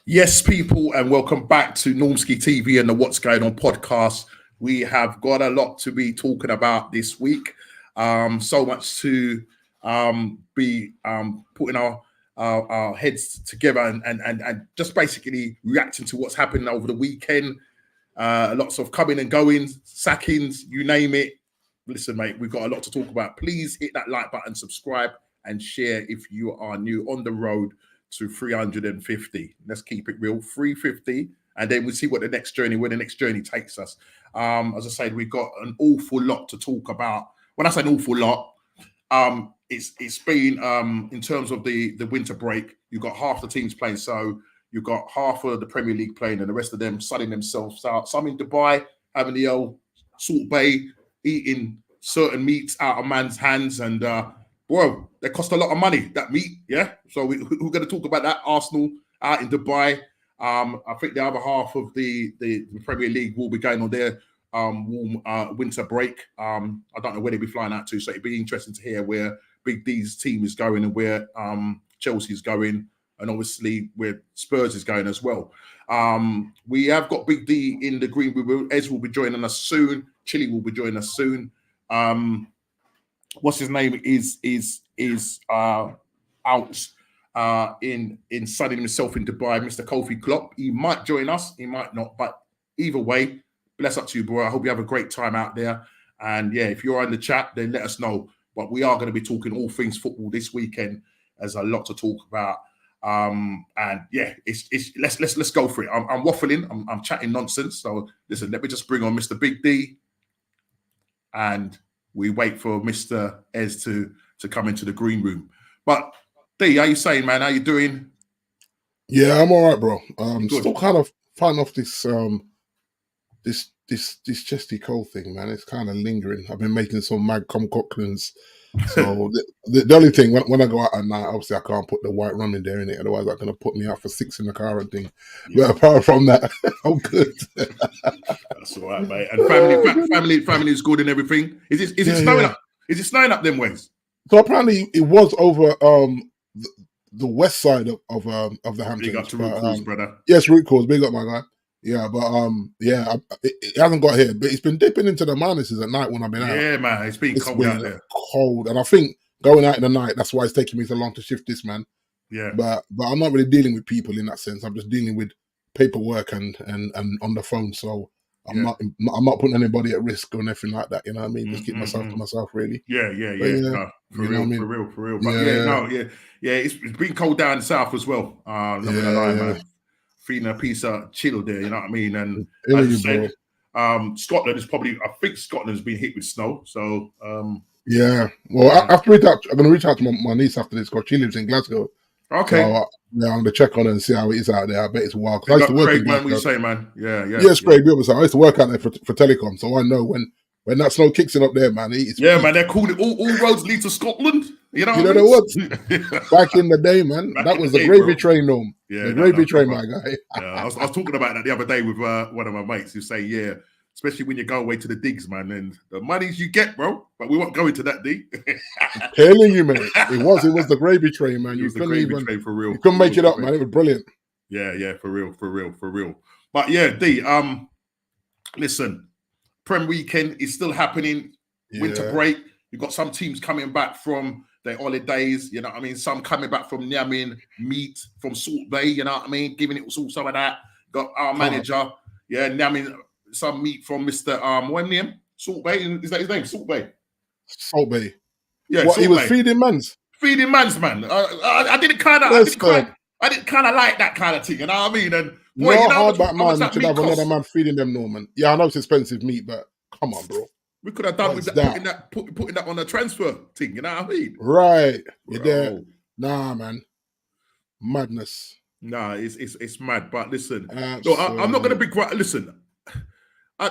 Yes, people, and welcome back to Normski TV and the What's Going On podcast. We have got a lot to be talking about this week. So much to be putting our heads together and just basically reacting to what's happening over the weekend. Lots of coming and going, sackings, you name it. Listen, mate, we've got a lot to talk about. Please hit that like button, subscribe, and share if you are new on the road to 350. Let's keep it real, 350, and then we'll see where the next journey takes us. As I said, we've got an awful lot to talk about. When I say an awful lot, it's been in terms of the winter break, you've got half the teams playing, so you've got half of the Premier League playing and the rest of them sunning themselves out. Some in Dubai, having the old Salt Bay, eating certain meats out of man's hands, and bro, they cost a lot of money, that meat, yeah? So we're going to talk about that. Arsenal out in Dubai. I think the other half of the Premier League will be going on their warm winter break. I don't know where they'll be flying out to, so it'd be interesting to hear where Big D's team is going and where Chelsea's going, and obviously where Spurs is going as well. We have got Big D in the green room. Ez will be joining us soon. Chili will be joining us soon. What's his name is out in sunning himself in Dubai, Mr. Kofi Klopp. He might join us, he might not, but either way, bless up to you, bro. I hope you have a great time out there. And yeah, if you're in the chat, then let us know. But we are going to be talking all things football this weekend. There's a lot to talk about. And yeah, let's go for it. I'm waffling, I'm chatting nonsense. So listen, let me just bring on Mr. Big D, and we wait for Mr. Ez to come into the green room. But D, how you saying, man? How you doing? Yeah, I'm all right, bro. Still kind of fighting off this this chesty cold thing, man. It's kind of lingering. I've been making some mad concoctions. So the only thing, when I go out at night, obviously I can't put the white rum in there, innit? Otherwise, they're going to put me out for 6 in the car and thing. Yeah. But apart from that, I'm good. That's all right, mate. And family is good and everything. Is it snowing up? Is it snowing up them ways? So apparently it was over the west side of the Hamptons. Big up to Root Cause, brother. Yes, Root Cause. Big up, my guy. Yeah, but it hasn't got here. But it's been dipping into the minuses at night when I've been out. Yeah, man, it's been cold out there. Cold, and I think going out in the night, that's why it's taking me so long to shift this, man. Yeah, but I'm not really dealing with people in that sense. I'm just dealing with paperwork and on the phone. So I'm not putting anybody at risk or anything like that. You know what I mean? Just keep myself to myself, really. Yeah. No, for real. But it's been cold down south as well. Not gonna lie, man. Feeling a piece of chill there, you know what I mean? And as you said, Scotland is probably, I think Scotland has been hit with snow. So yeah. Well, I'm going to reach out to my niece after this because she lives in Glasgow. Okay. So, I'm going to check on her and see how it is out there. I bet it's wild. I used to work Craig, man, what you say, man? Yeah. Yes, Craig, I used to work out there for telecom, so I know when that snow kicks in up there, man. Man, they're called it all roads lead to Scotland. You know what? Back in the day, man, that was the gravy train, Norm. Yeah, the gravy train, my guy. I was talking about that the other day with one of my mates who say, yeah, especially when you go away to the digs, man, and the monies you get, bro. But we won't go into that, D. Telling you, man, it was the gravy train, man. It was the gravy train for real. You couldn't make it up, man. It was brilliant. Yeah, for real. But yeah, D, listen, Prem weekend is still happening. Winter break. You've got some teams coming back from their holidays, you know what I mean? Some coming back from Nyamin, meat from Salt Bay, you know what I mean? Giving it some of that. Got our manager, Nyamin, some meat from Mr. What name? Salt Bay, is that his name? Salt Bay. Salt Bay. Yeah, what, he was feeding mans. Feeding mans, man. I didn't kind of like that kind of thing, you know what I mean? And boy, no, hard back man should have another man feeding them, Norman. Yeah, I know it's expensive meat, but come on, bro. We could have done with that, putting that on a transfer thing, you know what I mean? Right. You're there. Nah, man. Madness. Nah, it's mad. But listen, look, I'm not going to begrudge. Listen,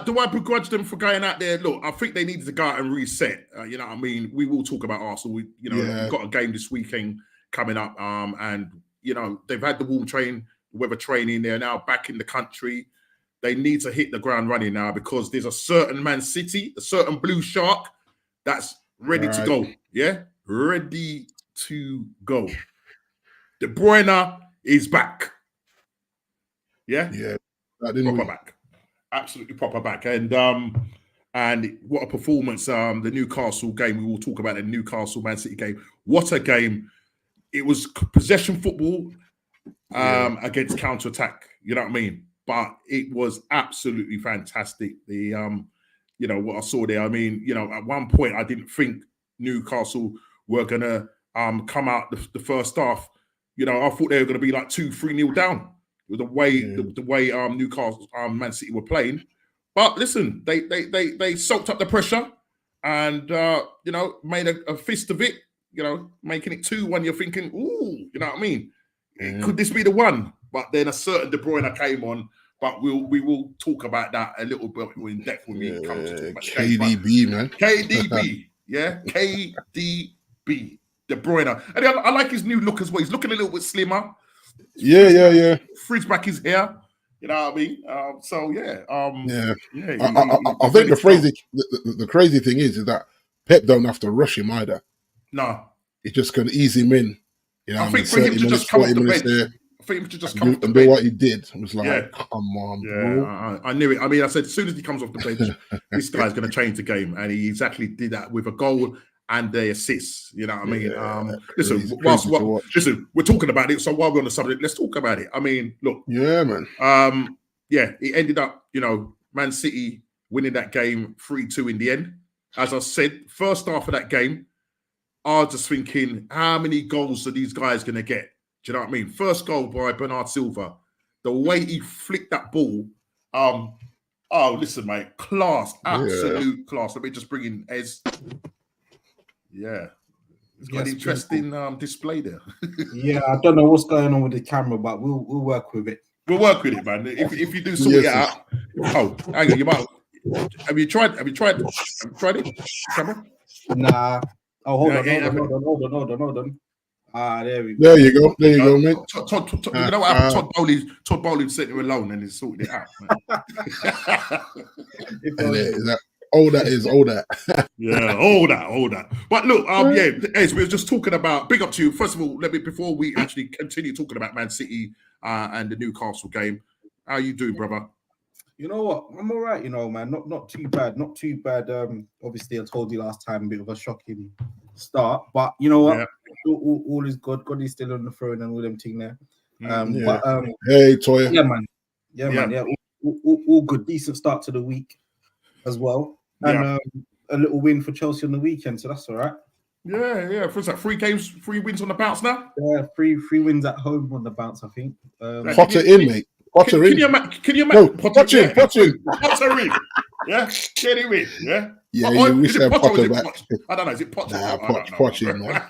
do I begrudge them for going out there? Look, I think they needed to go out and reset. You know what I mean? We will talk about Arsenal. We've got a game this weekend coming up, and they've had the warm weather training. They're now back in the country. They need to hit the ground running now because there's a certain Man City, a certain blue shark that's ready to go. Yeah, ready to go. De Bruyne is back. Yeah, proper back, absolutely proper back, and what a performance! The Newcastle game. We will talk about the Newcastle Man City game. What a game! It was possession football against counter attack. You know what I mean? But it was absolutely fantastic. The what I saw there. I mean, at one point I didn't think Newcastle were gonna come out the first half. I thought they were gonna be like 2-3-0 down with the way Newcastle Man City were playing. But listen, they soaked up the pressure and made a fist of it. Making it 2-1. You're thinking, ooh, you know what I mean? Could this be the one? But then a certain De Bruyne came on. But we will talk about that a little bit in depth when we come to talk about KDB, man. KDB, yeah, KDB, De Bruyne. And I like his new look as well. He's looking a little bit slimmer. Yeah. Fridge back his hair. You know what I mean? I think the crazy thing is that Pep don't have to rush him either. No, he just can ease him in. I think for him to just come off the bench. For him to just come off the bench. Do what he did. It was like, come on, bro. I knew it. I mean, I said as soon as he comes off the bench, this guy's going to change the game, and he exactly did that with a goal and the assists. You know what I mean? Listen, we're talking about it. So while we're on the subject, let's talk about it. I mean, look. Yeah, man. It ended up, Man City winning that game 3-2 in the end. As I said, first half of that game, I was just thinking, how many goals are these guys going to get? Do you know what I mean? First goal by Bernard Silva. The way he flicked that ball. Listen, mate. Class. Absolute class. Let me just bring in Ez. Yeah. It's got an interesting display there. Yeah, I don't know what's going on with the camera, but we'll work with it. We'll work with it, man. If you do sort it out. Oh, hang on. You might. Have you tried it? Camera? Nah. Oh, hold on. There we go. There you go, mate. Todd, you know what happened? Todd Bowling sent him alone and he's sorted it out. All that. Yeah, all that. But look, as we were just talking about, big up to you. First of all, before we actually continue talking about Man City and the Newcastle game, how you doing, brother? You know what? I'm all right, man. Not too bad. Obviously, I told you last time, a bit of a shocking start. But you know what? Yeah. All is good. God is still on the throne and all them thing there. Hey, Toya. Yeah, man. Yeah. All good. Decent start to the week as well. And a little win for Chelsea on the weekend. So that's all right. Yeah. For that 3 wins on the bounce now? Yeah, three wins at home on the bounce, I think. Potter in, mate. Potter in. Can you imagine? Potter in. Potter in. Yeah, get him in. Yeah. Yeah, you wish I had Potter back. I don't know. Is it Potter? Nah, Potter in, man.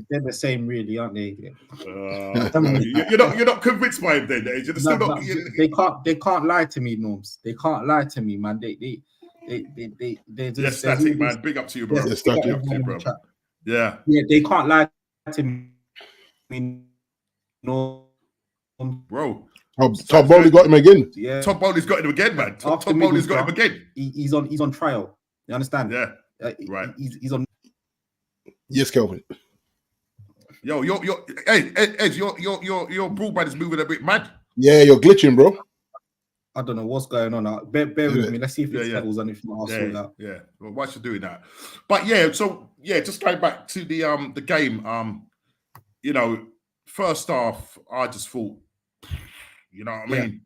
They're the same, really, aren't they? You're not convinced by him, then? They can't lie to me, Norms. They can't lie to me, man. They're just static, man. Big up to you, bro. Yeah, static. Yeah. Yeah, they can't lie to me. No, bro. Todd Bowley got him again. Yeah, Todd Bowley's got him again, man. Todd Bowley's got him again. He's on trial. You understand? Yeah. Right. He's on. Yes, Kelvin. Yo, hey, Ed, your broadband is moving a bit mad. Yeah, you're glitching, bro. I don't know what's going on now. Bear with me. Let's see if it settles and if not, I'll sort it out. Yeah. Well, why should doing that? But just going back to the game. First half, I just thought, you know what I mean?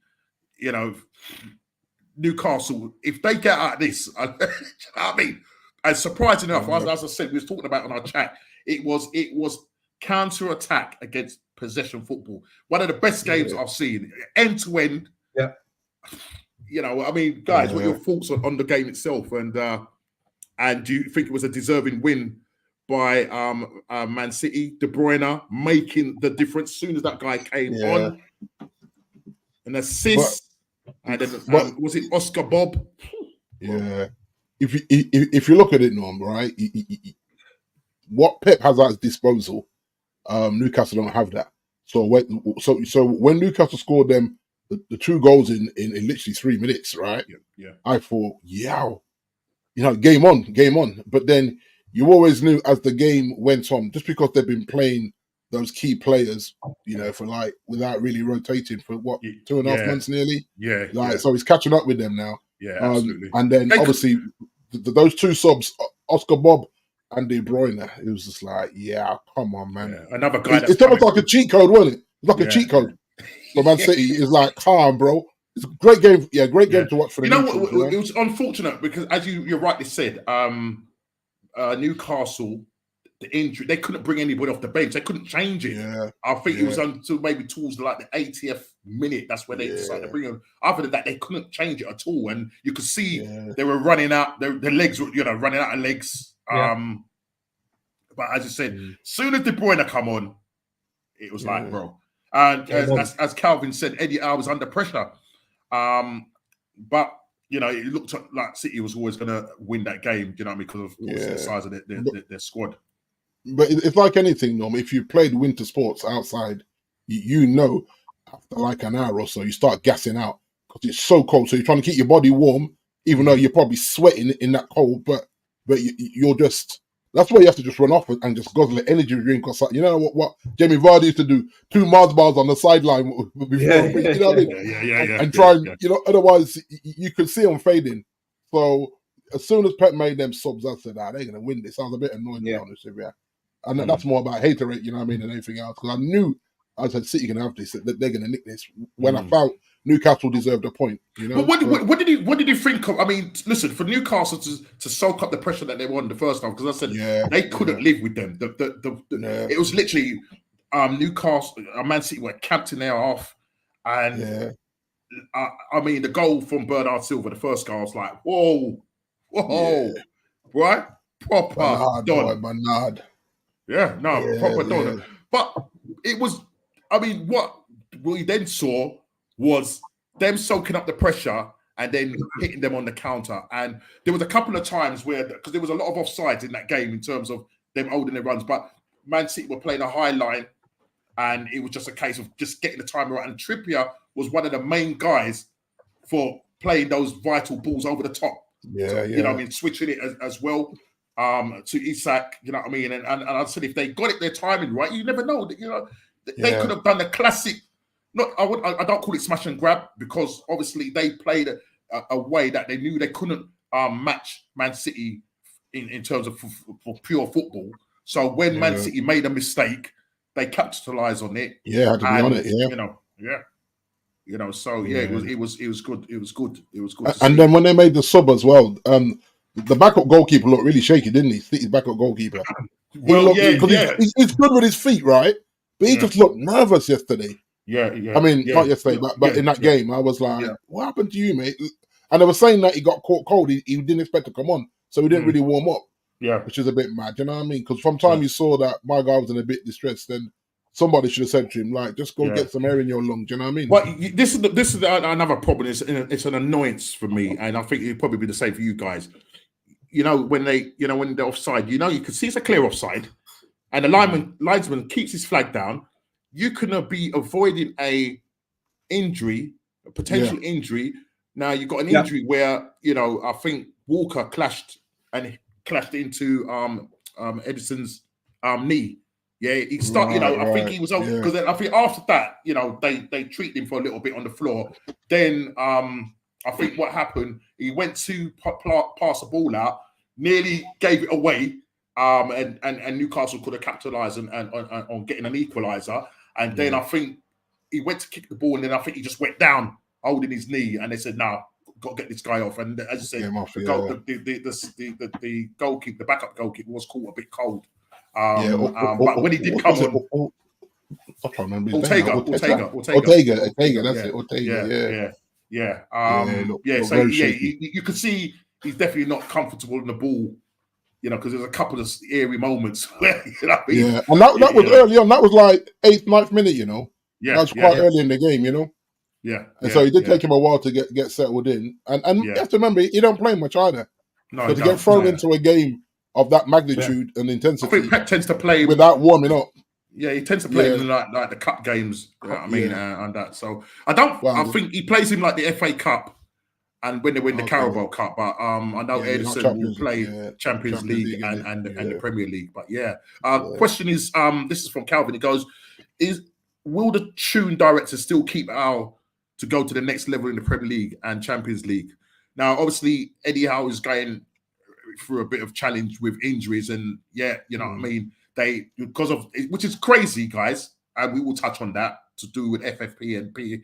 Newcastle, if they get out of this, you know what I mean? And surprising enough, as I said, we was talking about on our chat, it was counter-attack against possession football. One of the best games I've seen, end to end. Yeah. I mean, guys, what are your thoughts on the game itself? And do you think it was a deserving win by Man City? De Bruyne making the difference as soon as that guy came on. An assist. And then was it Oscar Bob? Yeah. If you look at it, Norm, right? What Pep has at his disposal, Newcastle don't have that. So when Newcastle scored them the 2 goals in literally 3 minutes, right? Yeah. I thought, game on. But then you always knew as the game went on, just because they've been playing those key players, for like without really rotating for what 2.5 months nearly. So he's catching up with them now. Yeah, absolutely. And then obviously those 2 subs, Oscar Bob and De Bruyne, it was just like, come on, man. Yeah. Another guy. It's almost like a cheat code, wasn't it? It's like a cheat code. So Man City is like, calm, bro. It's a great game. Yeah, great game to watch for the Newcastle. It was unfortunate because, as you rightly said, Newcastle, the injury, they couldn't bring anybody off the bench. They couldn't change it. Yeah, I think it was until maybe towards like the 80th minute. That's where they decided to bring them. Other than that, they couldn't change it at all. And you could see they were running out. Their legs were, running out of legs. Yeah. But as you said, soon as De Bruyne come on, it was like, bro. And as Calvin said, Eddie Howe was under pressure. But it looked like City was always going to win that game. Do you know what I mean? Because of course the size of their squad. But it's like anything, Norm. If you played winter sports outside, after like an hour or so, you start gassing out because it's so cold. So you're trying to keep your body warm, even though you're probably sweating in that cold. But you're just. That's why you have to just run off and just guzzle an energy drink or something. You know what Jamie Vardy used to do? 2 Mars bars on the sideline before, you know what I mean? And try and, otherwise you could see them fading. So as soon as Pep made them subs, I said, they're going to win this. I was a bit annoyed, to be honest with you. And that's more about haterade, you know what I mean, than anything else. Because I knew, I said, City can have this, that they're going to nick this. When I felt Newcastle deserved a point, But what did you think of? I mean, listen, for Newcastle to soak up the pressure that they won the first time, because I said they couldn't live with them. It was literally Newcastle, Man City were camped in their half, and I mean the goal from Bernard Silva, the first goal, I was like, whoa, right, proper Bernard. Proper Donna. But it was, I mean, what we then saw was them soaking up the pressure and then hitting them on the counter. And there was a couple of times where, because there was a lot of offsides in that game in terms of them holding their runs, but Man City were playing a high line and it was just a case of just getting the time right. And Trippier was one of the main guys for playing those vital balls over the top. You know what I mean? Switching it as well. To Isak, you know what I mean, and I said if they got it their timing right, you never know. They could have done the classic. I don't call it smash and grab because obviously they played a way that they knew they couldn't match Man City in terms of for pure football. So when Man City made a mistake, they capitalized on it. Had to be on it. So it was good. It was good. And then when they made the sub as well, the backup goalkeeper looked really shaky, didn't he? City's backup goalkeeper. He's good with his feet, right? But he just looked nervous yesterday. I mean, not yesterday, but in that game, I was like, what happened to you, mate? And they were saying that he got caught cold. He didn't expect to come on, so he didn't really warm up. Which is a bit mad, you know what I mean? Because from time you saw that my guy was in a bit distressed, then somebody should have said to him, like, just go get some air in your lungs, you know what I mean? But this is another problem. It's an annoyance for me, and I think it'd probably be the same for you guys. When they're offside, you can see it's a clear offside, and the linesman keeps his flag down. You can be avoiding a potential injury. Now you've got an injury where I think Walker clashed into Edison's knee. Yeah, he started. I think he was over because I think after that, they treated him for a little bit on the floor. Then I think what happened, he went to pass the ball out, nearly gave it away, and Newcastle could have capitalised on getting an equaliser. And then I think he went to kick the ball, and then I think he just went down holding his knee, and they said, "No, got to get this guy off." And as you said, the goalkeeper, the backup goalkeeper, was caught a bit cold. But when he did come on, I can't remember. Ortega. That's it. Ortega. You could see he's definitely not comfortable in the ball, because there's a couple of airy moments where, and that was early on. That was like 8th, 9th minute, that was quite early in the game, And so it did take him a while to get settled in, and you have to remember he don't play much either. So to get thrown into a game of that magnitude and intensity, I think Pep tends to play without warming up. Yeah, he tends to play in like the cup games. You know what I mean, and that. So I think he plays in like the FA Cup and when they win the Carabao Cup. But I know Edison will play Champions League and the Premier League. But question is, this is from Calvin. It goes, will the tune director still keep Al to go to the next level in the Premier League and Champions League? Now, obviously, Eddie Howe is going through a bit of challenge with injuries, and you know what I mean. They because of which is crazy, guys, and we will touch on that to do with FFP and P.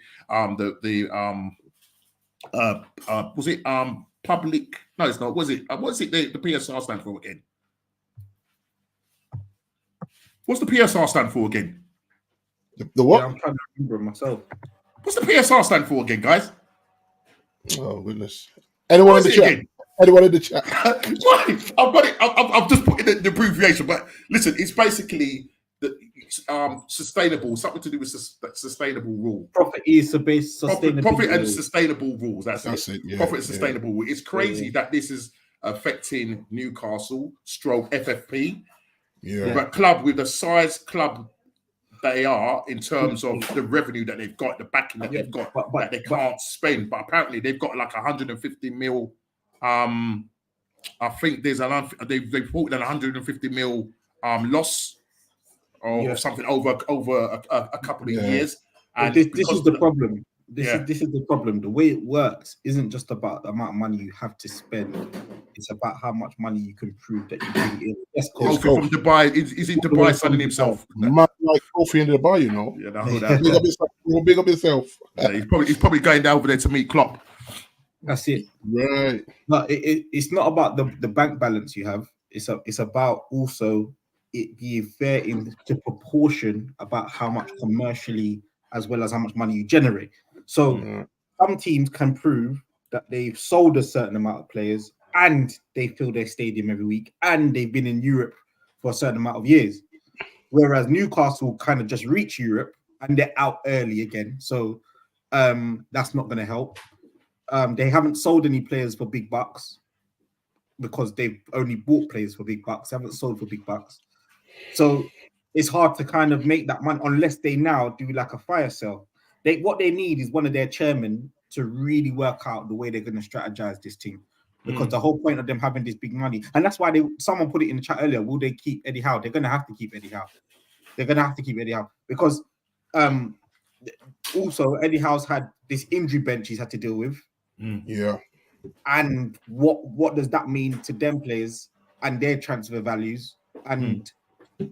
Was it public? No, it's not. Was it? What's it? The PSR stand for again? What's the PSR stand for again? The what? Yeah, I'm trying to remember myself. What's the PSR stand for again, guys? Oh goodness! Anyone in the chat? Again? Anyone in the chat? I've got it. I've just put in the abbreviation, but listen, it's basically the sustainable, something to do with sustainable rule. Profit is based profit and sustainable rules. That's it. Yeah, profit and sustainable rule. It's crazy that this is affecting Newcastle stroke FFP. Yeah. But club with the size club they are in terms of the revenue that they've got, the backing that they've got, that they can't spend. But apparently they've got like 150 mil. I think they've reported an 150 mil loss or something over a couple of years. And this is the problem. This is the problem. The way it works isn't just about the amount of money you have to spend. It's about how much money you can prove that you bring in. Yes, from Dubai. Is in Dubai sunning himself? Man, like Toffees in Dubai, you know. Yeah, that. Big up yourself. Yeah, he's probably going down over there to meet Klopp. That's it. Right. No, it's not about the bank balance you have. It's about also it being fair in the proportion about how much commercially as well as how much money you generate. So some teams can prove that they've sold a certain amount of players and they fill their stadium every week and they've been in Europe for a certain amount of years. Whereas Newcastle kind of just reach Europe and they're out early again. So that's not going to help. They haven't sold any players for big bucks because they've only bought players for big bucks. They haven't sold for big bucks. So it's hard to kind of make that money unless they now do like a fire sale. What they need is one of their chairmen to really work out the way they're going to strategize this team. Because the whole point of them having this big money, and that's why someone put it in the chat earlier, will they keep Eddie Howe? They're going to have to keep Eddie Howe. They're going to have to keep Eddie Howe because also Eddie Howe's had this injury bench he's had to deal with. Yeah. And what does that mean to them players and their transfer values? And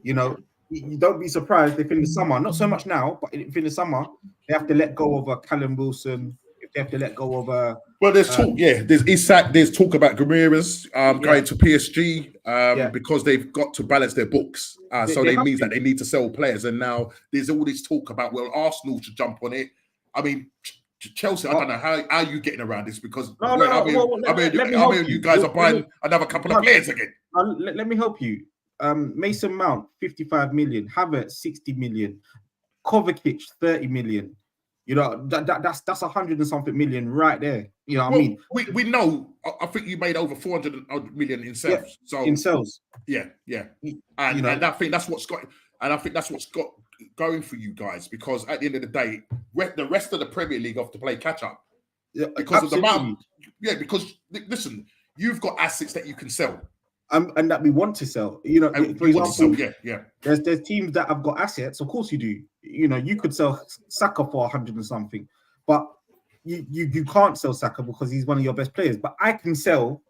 you know, you don't be surprised if in the summer, not so much now, but if in the summer they have to let go of a Callum Wilson, if they have to let go of a there's talk, there's Isak, there's talk about Ramirez going to PSG because they've got to balance their books. So they means that they need to sell players. And now there's all this talk about Arsenal should jump on it. I mean, Chelsea, I don't know how you getting around this because you guys are buying another couple of players again. Let me help you. Mason Mount 55 million, Havertz 60 million, Kovacic 30 million. You know that's 100 and something million right there. You know what I mean? We know. I think you made over 400 million in sales. Yeah, so in sales, and I think that's what's got. And I think that's what's got going for you guys because at the end of the day, the rest of the Premier League have to play catch up because of the amount. Yeah, because listen, you've got assets that you can sell. And that we want to sell, you know. For example, there's teams that have got assets. Of course, you do. You know, you could sell Saka for 100 and something, but you can't sell Saka because he's one of your best players. But I can sell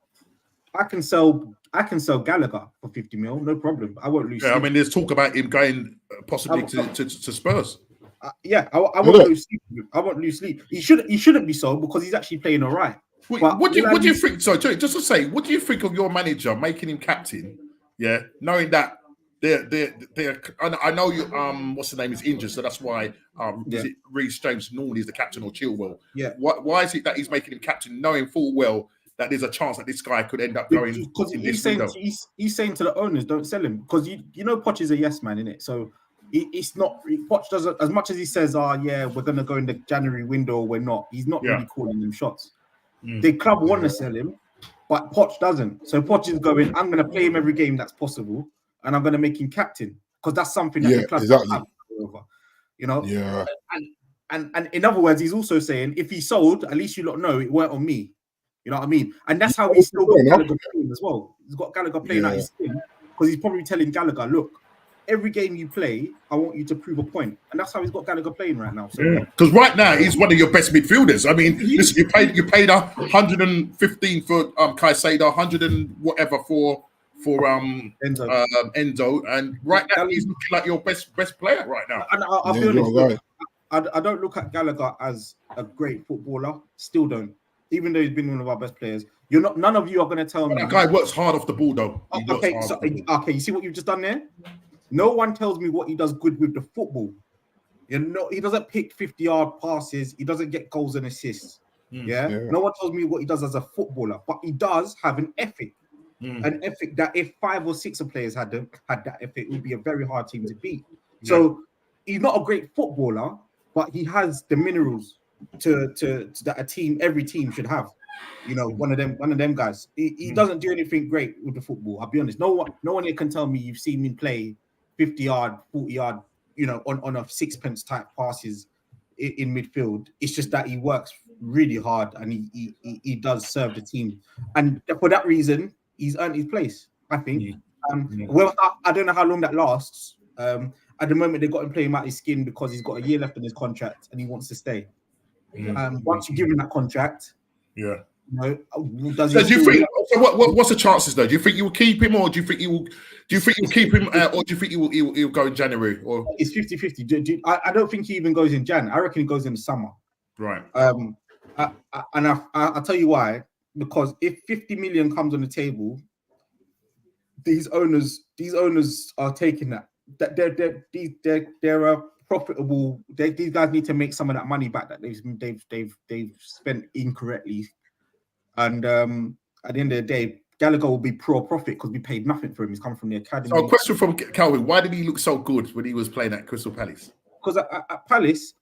Gallagher for 50 mil, no problem. I won't lose. Yeah, sleep. I mean, there's talk about him going possibly to Spurs. I won't lose sleep. I won't lose sleep. He shouldn't be sold because he's actually playing all right. What do you think? So, just to say, what do you think of your manager making him captain? Yeah, knowing that they're. I know you. What's the name is injured, so that's why. Is it Reece James normally is the captain or Chilwell? Yeah. Why is it that he's making him captain, knowing full well that there's a chance that this guy could end up going? Because he's saying to the owners, don't sell him because you know Poch is a yes man, innit? So. It's not Poch doesn't as much as he says, we're gonna go in the January window or we're not. He's not really calling them shots. The club want to sell him, but Poch doesn't. So Poch is going, I'm going to play him every game that's possible, and I'm going to make him captain. because that's something that the club have over, you know. Yeah. And in other words, he's also saying if he sold, at least you lot know it weren't on me. You know what I mean? And that's how he's still got Gallagher playing as well. He's got Gallagher playing out his skin because he's probably telling Gallagher, look, every game you play, I want you to prove a point. And that's how he's got Gallagher playing right now. Because right now he's one of your best midfielders. I mean, listen, you paid 115 for Caicedo, 100 and whatever for Enzo, and right now he's looking like your best player right now. And I'll be honest, I don't look at Gallagher as a great footballer. Still don't. Even though he's been one of our best players, none of you are going to tell me that guy works hard off the ball, though. Okay, you see what you've just done there? No one tells me what he does good with the football. You know, he doesn't pick 50-yard passes. He doesn't get goals and assists. No one tells me what he does as a footballer, but he does have an ethic. An ethic that if 5 or 6 players had that ethic, it would be a very hard team to beat. So he's not a great footballer, but he has the minerals to that every team should have. You know, one of them guys. He doesn't do anything great with the football. I'll be honest. No one here can tell me you've seen him play 50-yard, 40-yard, you know, on a sixpence type passes in midfield. It's just that he works really hard and he does serve the team, and for that reason, he's earned his place. I think. Well, I don't know how long that lasts. At the moment, they got him playing out his skin because he's got a year left in his contract and he wants to stay. Once you give him that contract, you know, what's the chances though? Do you think you will keep him, or do you think you will keep him, or do you think he'll go in January? Or it's 50-50. I don't think he even goes in Jan. I reckon he goes in the summer. Right. I'll tell you why. Because if 50 million comes on the table, these owners are taking that. They're profitable. These guys need to make some of that money back that they've spent incorrectly. And at the end of the day, Gallagher will be pro profit because we paid nothing for him. He's coming from the academy. So a question from Calvin: why did he look so good when he was playing at Crystal Palace? Because at Palace,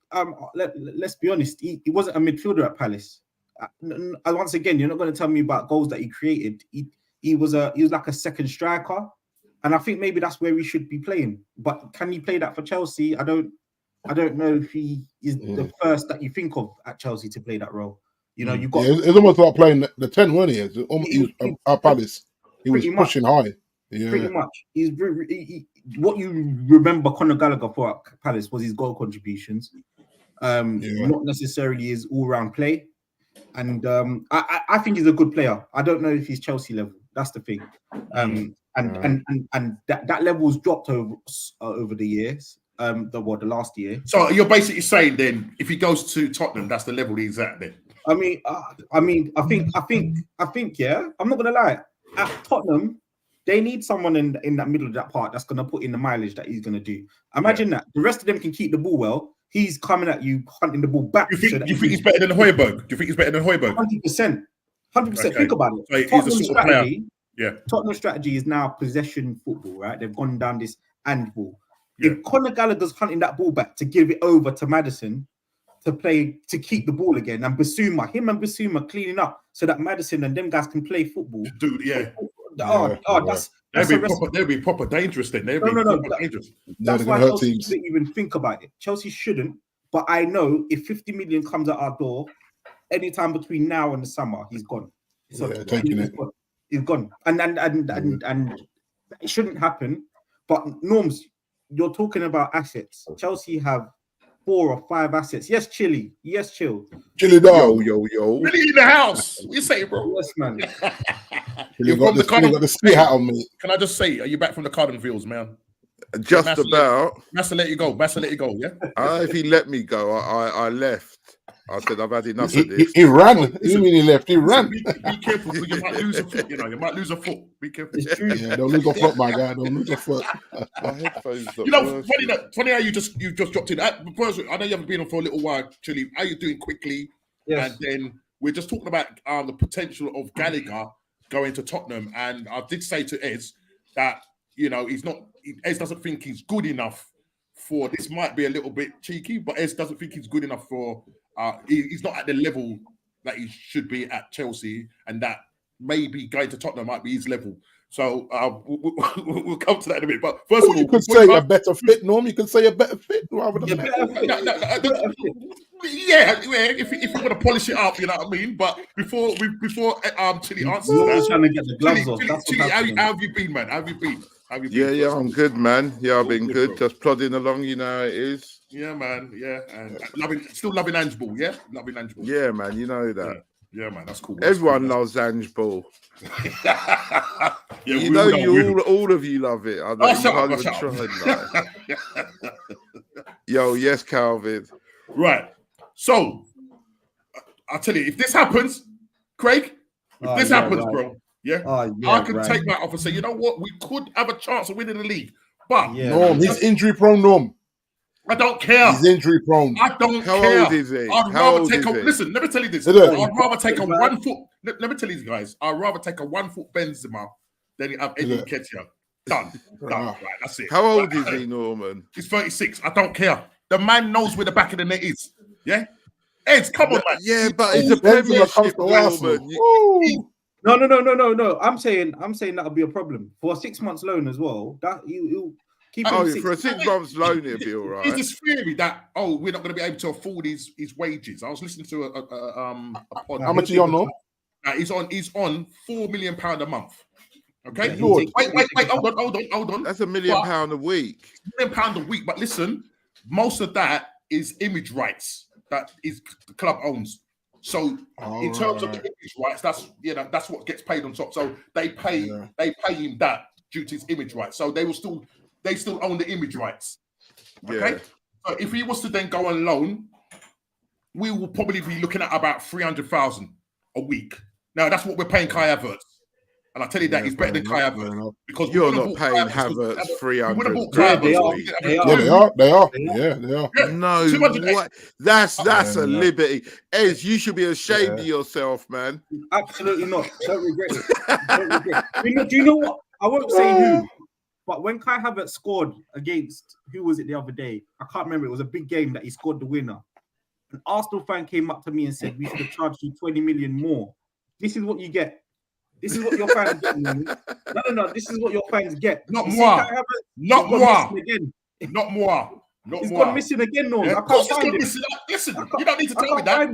let's be honest, he wasn't a midfielder at Palace. Once again, you're not going to tell me about goals that he created. He was like a second striker, and I think maybe that's where we should be playing. But can he play that for Chelsea? I don't know if he is the first that you think of at Chelsea to play that role. You know, you got. It's almost like playing the 10, wasn't he? He was at Palace. He was pushing high. Yeah, pretty much. What you remember Conor Gallagher for at Palace was his goal contributions, not necessarily his all-round play. And I think he's a good player. I don't know if he's Chelsea level. That's the thing. And that level's dropped over the years. The last year. So you're basically saying then, if he goes to Tottenham, that's the level he's at then. I think. Yeah. I'm not gonna lie. At Tottenham, they need someone in that middle of that part that's gonna put in the mileage that he's gonna do. Imagine that the rest of them can keep the ball well. He's coming at you, hunting the ball back. You think he's better than Højbjerg? Do you think he's better than Højbjerg? 100%. 100%. Think about it. So he's a sort of player. Tottenham's strategy is now possession football, right? They've gone down this ball. If Conor Gallagher's hunting that ball back to give it over to Maddison to play, to keep the ball again, and Basuma cleaning up so that Maddison and them guys can play football. Dude, they'll be proper dangerous then. Dangerous. That's why Chelsea didn't even think about it. Chelsea shouldn't, but I know if 50 million comes at our door, anytime between now and the summer, he's gone. So he's gone. And it shouldn't happen. But Norms, you're talking about assets. Chelsea have 4 or 5 assets. Yes, Chile. Yes, chill. Chile down. Yo. Really in the house. What you say, bro? Yes, man. You got the spit hat on me. Can I just say, are you back from the Cardinals, man? Just about. Master let you go. Yeah. If he let me go, I left. I said I've had enough of this. He ran. You mean he left? He ran. Be careful, because you might lose a foot. You might lose a foot. Be careful. Yeah, don't lose a foot, my guy. Don't lose a foot. My headphones. Funny how you just dropped in. I know you haven't been on for a little while, Chili. How you doing quickly? Yes. And then we're just talking about the potential of Gallagher going to Tottenham, and I did say to Ez that Ez doesn't think he's good enough for this. Might be a little bit cheeky, but Ez doesn't think he's good enough for. He's not at the level that he should be at Chelsea, and that maybe going to Tottenham might be his level. So we'll come to that in a minute. But first of all, you could say a better fit, Norm. You could say a better fit rather than if you want to polish it up, you know what I mean. But before Chili answers that, trying to get the gloves off. Chili, how have you been, man? How have you been? Yeah, I'm good, man. Yeah, I've been good. Just plodding along, you know how it is. Yeah, man. Yeah, and still loving Ange Ball. Yeah, loving Ange Ball. Yeah, man. You know that. Yeah, man. That's cool. Everyone loves Ange Ball. You know, all of you love it. I know Yo, yes, Calvin. Right. So I'll tell you, if this happens, Craig, bro. Yeah, I can take that off and say, you know what, we could have a chance of winning the league. But Norm, he's injury prone, Norm. I don't care. He's injury prone. I don't care. How old is he? Listen, let me tell you this. I'd rather take a 1 foot. Let me tell you guys, I'd rather take a 1 foot Benzema than have Eddie Nketiah. Done. Right, that's it. How old is he, Norman? He's 36. I don't care. The man knows where the back of the net is. Yeah? Eds, come on, man. Yeah, but it's a Premiership, Norman. No. I'm saying that'll be a problem for a 6 months loan as well. That you keep. For a 6 months loan, it'll be all right. There's this theory that we're not going to be able to afford his wages. I was listening to a pod. How much are you on, Norm? He's on £4 million a month. Okay, Lord. wait, hold on. That's £1 million a week. £1 million a week, but listen, most of that is image rights that the club owns. So in terms of the image rights, that's what gets paid on top. So they pay him that due to his image rights. So they still own the image rights. Okay. Yeah. So if he was to then go on loan, we will probably be looking at about 300,000 a week. Now that's what we're paying Kai Havertz. And I tell you that he's better than Kai Havertz because you're not paying Havertz 300. They are. They are. No, what? That's a liberty. Ez, you should be ashamed of yourself, man. Absolutely not. Don't regret it. Do you know what? I won't say who, but when Kai Havertz scored against who was it the other day? I can't remember. It was a big game that he scored the winner. An Arsenal fan came up to me and said, "We should have charged you 20 million more." This is what you get. This is what your fans get. No. This is what your fans get. Not more. Not more. He's gone missing again, no. Yeah, I can't find him. Listen, you don't need to tell me that.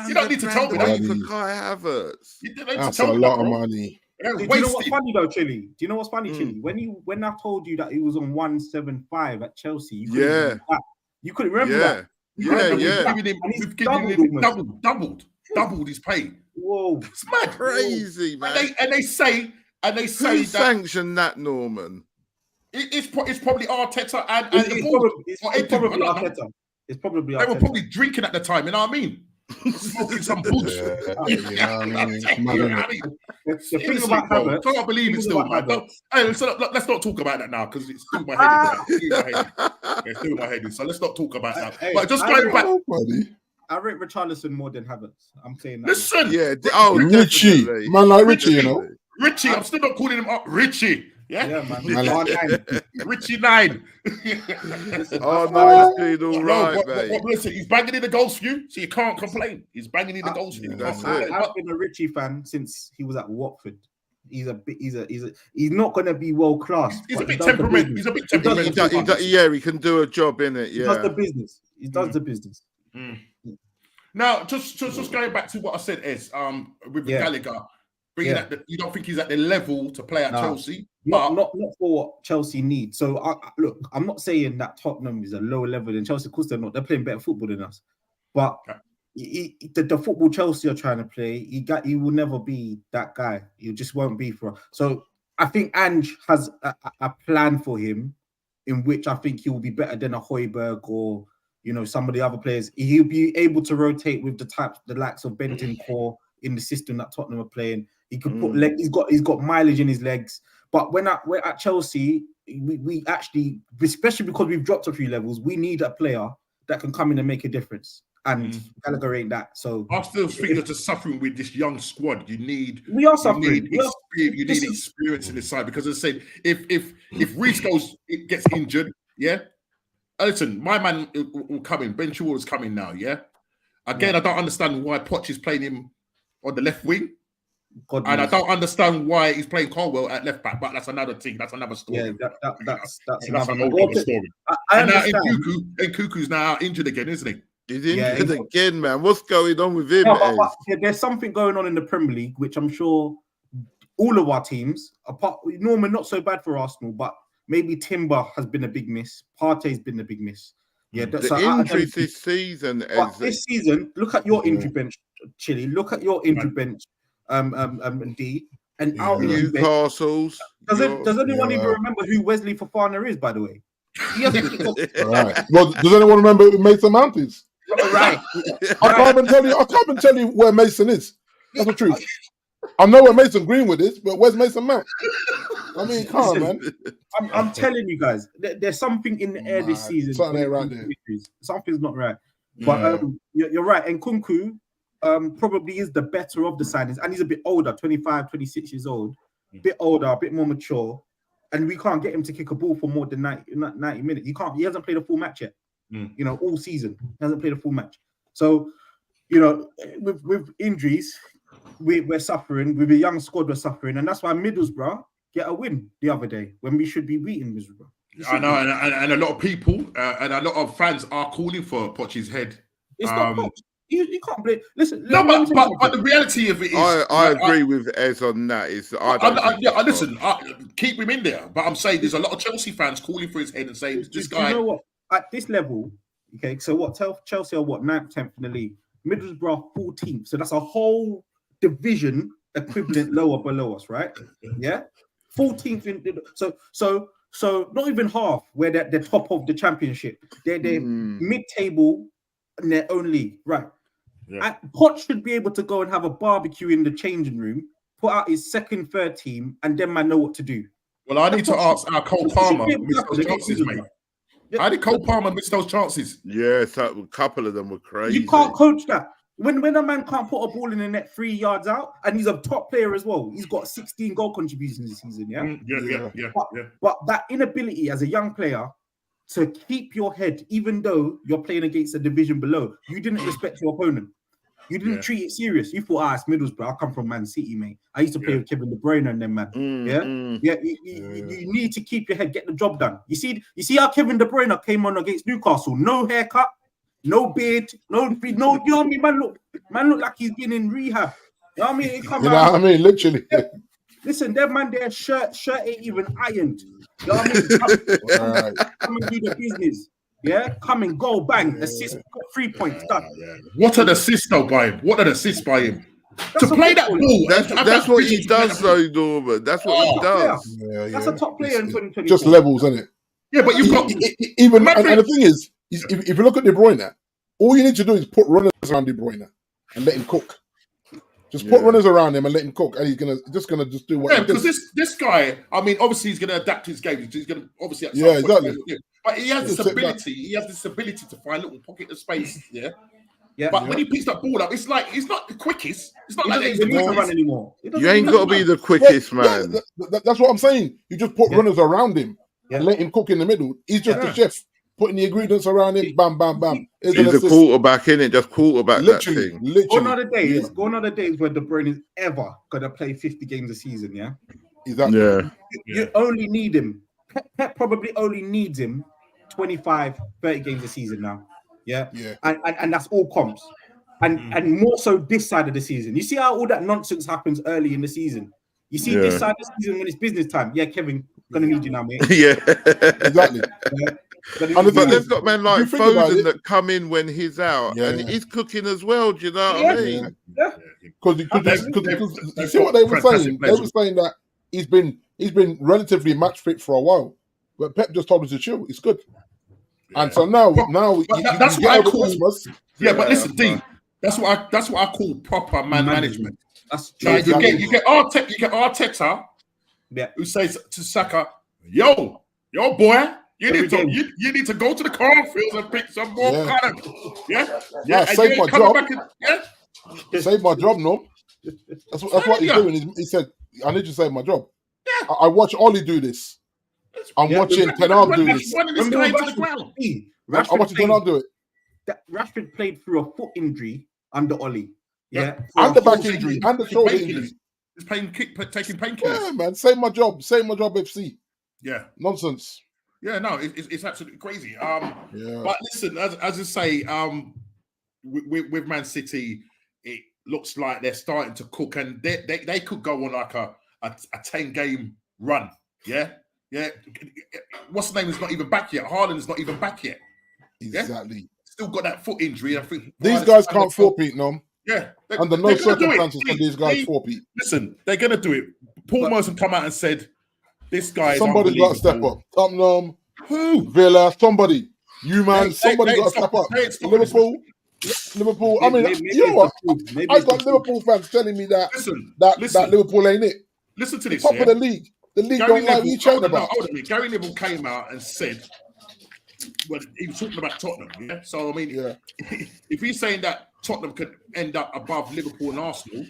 You don't need to tell me that. For Kai Havertz. That's a lot of money. Do you know what's funny though, Chili? Do you know what's funny, Chili? When I told you that he was on 175 at Chelsea, you couldn't remember that. We've given him doubled his pay. Whoa, it's mad, crazy, man. And they say who sanctioned that, Norman? It's probably Arteta and it's probably Arteta. It's probably Arteta. They were probably drinking at the time. You know what I mean? Smoking some bullshit. The thing about Havertz, I can't believe it's still, man. Let's not talk about that now because it's still my head. It's still my head. So let's not talk about that. But just going back. I rate Richarlison more than Havertz. I'm saying that. Listen, Richie, man, like Richie, you know. Richie, I'm still not calling him up Richie. Yeah, man. Richie 9. He's doing all right, mate. Listen, he's banging in the goals for you, so you can't complain. He's banging in the goals for you. I've been a Richie fan since he was at Watford. He's not going to be world class. He's a bit temperamental. He can do a job in it. Yeah, he does the business. He does the business. Now, just going back to what I said is with Gallagher, bringing that you don't think he's at the level to play at Chelsea, not for what Chelsea need. So look, I'm not saying that Tottenham is a lower level than Chelsea. Of course, they're not. They're playing better football than us. But the football Chelsea are trying to play, he will never be that guy. He just won't be for us. So I think Ange has a plan for him, in which I think he will be better than a Højbjerg or some of the other players. He'll be able to rotate with the likes of Bentancur in the system that Tottenham are playing. He could put leg. He's got mileage in his legs. But we're at Chelsea, we actually, especially because we've dropped a few levels, we need a player that can come in and make a difference. And Gallagher ain't that. So I still think you're just suffering with this young squad. We are suffering. You need experience in this side because, as I said, if Reece gets injured, listen, my man will come in. Ben Chilwell is coming now. Again, I don't understand why Poch is playing him on the left wing. God And knows. I don't understand why he's playing Colwell at left back, but that's another thing. That's another story. Yeah, that's That's another a whole other story. I And now understand. Nkuku's now injured again, isn't he? He's injured again, man. What's going on with him? No, but there's something going on in the Premier League, which I'm sure all of our teams, apart Norman, not so bad for Arsenal, but maybe Timber has been a big miss. Partey's been a big miss. Yeah, the injuries this season. This season, look at your injury bench, Chile. Look at your injury bench, D. And our Newcastle's. Does anyone even remember who Wesley Fofana is? By the way, he hasn't kicked off. Right. Well, does anyone remember who Mason Mount is? Right. I can't even tell you where Mason is. That's the truth. I know where Mason Greenwood is, but where's Mason Mount? I mean, come on, man. I'm telling you guys, there's something in the air this season. Something ain't right there. Something's not right. But you're right. And Nkunku probably is the better of the signings, and he's a bit older, 25, 26 years old, a bit older, a bit more mature, and we can't get him to kick a ball for more than 90 minutes. He hasn't played a full match yet. You know, all season he hasn't played a full match. So, you know, with injuries, we're suffering. With a young squad, we're suffering, and that's why Middlesbrough get a win the other day when we should be beating Middlesbrough. I know, and a lot of people and a lot of fans are calling for Poch's head. It's not Poch. You can't play. Listen, no, but the reality of it is, I agree with Ez on that. Listen, keep him in there. But I'm saying there's a lot of Chelsea fans calling for his head and saying this guy. You know what? At this level, okay. So what? Chelsea are what 9th, 10th in the league. Middlesbrough 14th. So that's a whole division equivalent lower below us, right? Yeah, 14th. So not even half where they're top of the championship. They're mid-table in their own league, right? Yeah. Poch should be able to go and have a barbecue in the changing room, put out his second, third team, and then man know what to do. Well, I need to ask our Cole Palmer missed those chances, mate. How did Cole Palmer miss those chances? Yes, a couple of them were crazy. You can't coach that. When a man can't put a ball in the net 3 yards out, and he's a top player as well. He's got 16 goal contributions this season, yeah? But that inability as a young player to keep your head, even though you're playing against a division below, you didn't respect your opponent. You didn't treat it serious. You thought, it's Middlesbrough. I come from Man City, mate. I used to play with Kevin De Bruyne and them, man. You need to keep your head, get the job done. You see how Kevin De Bruyne came on against Newcastle? No haircut, no beard, no. You know what I mean? Man look like he's been in rehab. You know what I mean? You know what I mean? Literally. Listen, that man, their shirt ain't even ironed. You know what I mean? Come and do the business. Yeah, come and go, bang, assist, 3 points done. What an assist though by him! What an assist by him to play that ball. That's what he does, though, Norman. That's what he does. That's a top player in 2024. Just levels, isn't it? Yeah, but you've got even. And the thing is, if you look at De Bruyne, all you need to do is put runners around De Bruyne and let him cook. Just put runners around him and let him cook, and he's gonna do what. Yeah, because this guy, I mean, obviously he's gonna adapt his game. He's gonna obviously exactly. But he has this ability. He has this ability to find little pocket of space. Yeah. But when he picks that ball up, it's like he's not the quickest. It's not like he's the quickest run anymore. You ain't got to be the quickest, man. That's what I'm saying. You just put runners around him and let him cook in the middle. He's just the chef. Putting the ingredients around him, bam, bam, bam. He's a quarterback, innit? Just quarterback literally, that thing. Gone are the days where De Bruyne is ever going to play 50 games a season, yeah? Exactly. Yeah. You only need him. Pep probably only needs him 25, 30 games a season now. Yeah. And that's all comps. And more so this side of the season. You see how all that nonsense happens early in the season. You see this side of the season when it's business time. Yeah, Kevin, gonna need you now, mate. Yeah. Exactly. But they've got men like Foden that come in when he's out, and he's cooking as well. Do you know what I mean? Yeah. Because you see what they were saying? They were saying that he's been relatively match fit for a while, but Pep just told us to chill. It's good, and so now that's what I call. Yeah, but listen, D. That's what I call proper man management. That's like you get Arteta, who says to Saka, "Yo, boy." You need to go to the cornfields and pick some more cotton. Save my job. Save my job, no. That's what he's doing. He said, "I need to save my job." Yeah. I watch Ollie do this. I'm watching Ten Hag do this. I'm watching Ten Hag do it. Rashford played through a foot injury under Ollie. Yeah, and the back injury and the shoulder injury. He's taking painkillers. Yeah, man. Save my job, FC. Yeah. Nonsense. Yeah, no, it's absolutely crazy. Yeah. But listen, as I say, with Man City, it looks like they're starting to cook, and they could go on like a 10-game run. Yeah. What's the name is not even back yet. Haaland is not even back yet. Exactly. Yeah? Still got that foot injury. I think these guys can't four-peat, no. Yeah. Under no circumstances can these guys four-peat. Listen, they're going to do it. Paul Merson come out and said, this guy is somebody's got to step up. Tottenham, who? Villa, somebody. You, man, somebody got to step up. Liverpool. I mean, you know what? I've got Liverpool fans telling me that that Liverpool ain't it. Listen to this. Top of the league. The league don't like each other about. Gary Neville came out and said, well, he was talking about Tottenham. Yeah. So I mean, if he's saying that Tottenham could end up above Liverpool and Arsenal,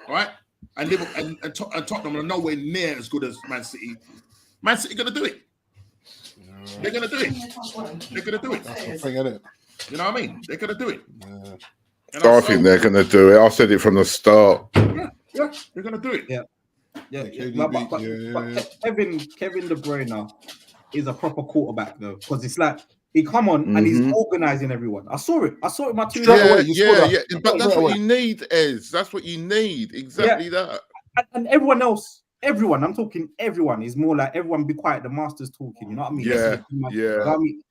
right? And Liverpool and Tottenham are nowhere near as good as Man City. Man City gonna do it. They're gonna do it. They're gonna do it. That's the thing, isn't it? You know what I mean? They're gonna do it. I think they're gonna do it. I said it from the start. Yeah, they're gonna do it. Yeah. But Kevin De Bruyne is a proper quarterback though, because it's like he come on and he's organizing everyone. I saw it. My two. Yeah. But that's what you need, Ez. That's what you need. Exactly that. And everyone else. Everyone, I'm talking everyone is more like everyone be quiet, the master's talking, you know what I mean? Yeah. You know what I mean?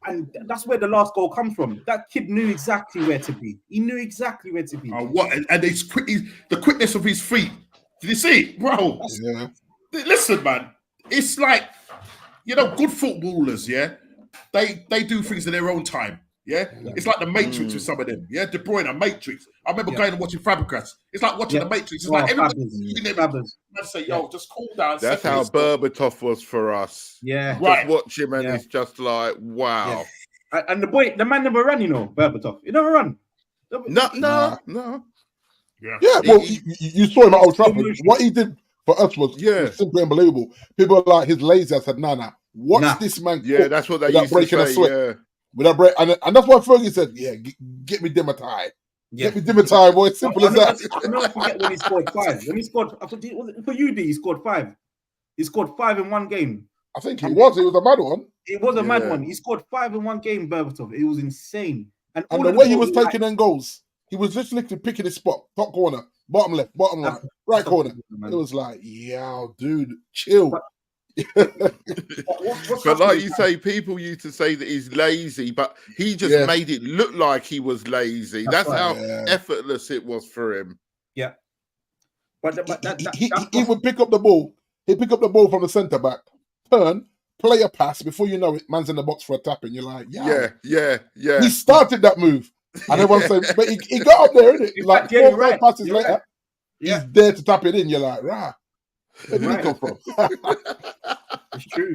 And that's where the last goal comes from. That kid knew exactly where to be. He knew exactly where to be. What? And it's quick, the quickness of his feet. Did you see it? Bro? Yeah. Listen, man. It's like, good footballers, yeah? They do things in their own time. Yeah, it's like the Matrix with some of them. Yeah, De Bruyne, Matrix. I remember going and watching Fabregas. It's like watching the Matrix. It's like everybody say, "Yo, just cool down." That's how Berbatov was for us. Yeah, right. Just watch him, and it's just like, wow. Yeah. And the man never ran. Berbatov. He never run. No. Yeah. Well, you saw him at Old Trafford. What he did for us was simply unbelievable. People are like his lazy. I said, nah. Watch this man. Yeah, that's what they used to say. Yeah. Without break, and that's why Fergie said, get me Dimitai. Get me Dimitai, boy. It's simple as that. I'll never forget when he scored 5. When he scored, for UD, he scored 5. He scored 5 in one game. I think it was a mad one. It was a mad one. He scored 5 in one game, Berbatov. It was insane. And the way he was taking them goals, he was just literally picking his spot. Top corner, bottom left, bottom right corner. It was like, dude, chill. But like you say, people used to say that he's lazy, but he just made it look like he was lazy. That's how effortless it was for him. Yeah, but he would pick up the ball. He'd pick up the ball from the centre back, turn, play a pass. Before you know it, man's in the box for a tap, and you're like, yeah. He started that move, and everyone's saying, but he got up there, innit? Like 4 or 5 passes later, he's there to tap it in. You're like, rah. Where did he come from? It's true.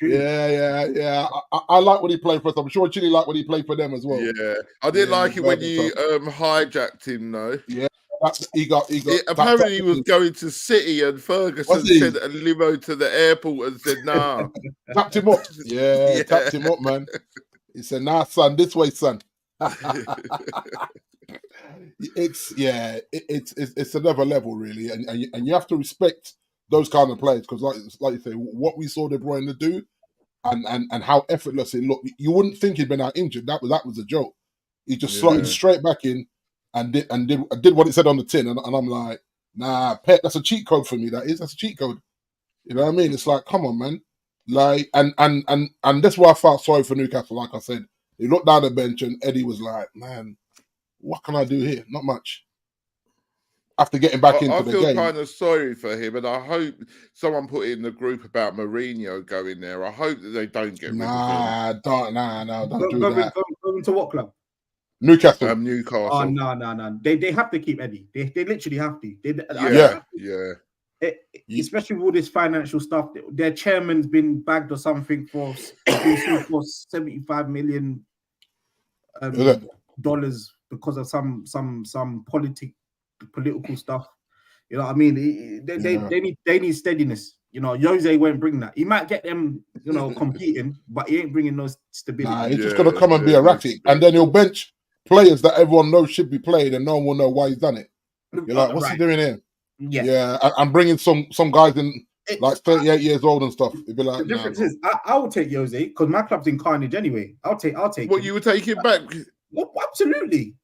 Yeah. I like when he played for us. I'm sure Chile liked when he played for them as well. Yeah, I didn't like it when you hijacked him though. Yeah, he got. Apparently, he was going to City, and Ferguson sent a limo to the airport and said, "Nah." Tapped him up. Yeah, tapped him up, man. He said, "Nah, son, this way, son." It's another level really, and you have to respect those kind of players, because like you say, what we saw De Bruyne do and how effortless it looked, you wouldn't think he'd been out injured. That was a joke. He just slotted straight back in and did what it said on the tin, and I'm like, nah, Pep, that's a cheat code for me. That's a cheat code. You know what I mean? It's like, come on, man. Like, and that's why I felt sorry for Newcastle. Like I said, he looked down the bench and Eddie was like, man, what can I do here? Not much. After getting back into the game. I feel kind of sorry for him, and I hope someone put in the group about Mourinho going there. I hope that they don't get rid of him. Don't do that. Going to what club? Newcastle. Newcastle. Oh, no. They have to keep Eddie. They literally have to. Especially with all this financial stuff. Their chairman's been bagged or something for $75 million dollars because of some political stuff. You know what I mean? They need steadiness. You know, Jose won't bring that. He might get them, competing, but he ain't bringing no stability. Nah, he's just gonna come and be erratic, and then he'll bench players that everyone knows should be played, and no one will know why he's done it. You're like, what's he doing here? Yeah, and bringing some guys in like 38 years old and stuff. It'd be like, the difference is, I will take Jose because my club's in Carnage anyway. I'll take. What him. you would take him back? Well, absolutely.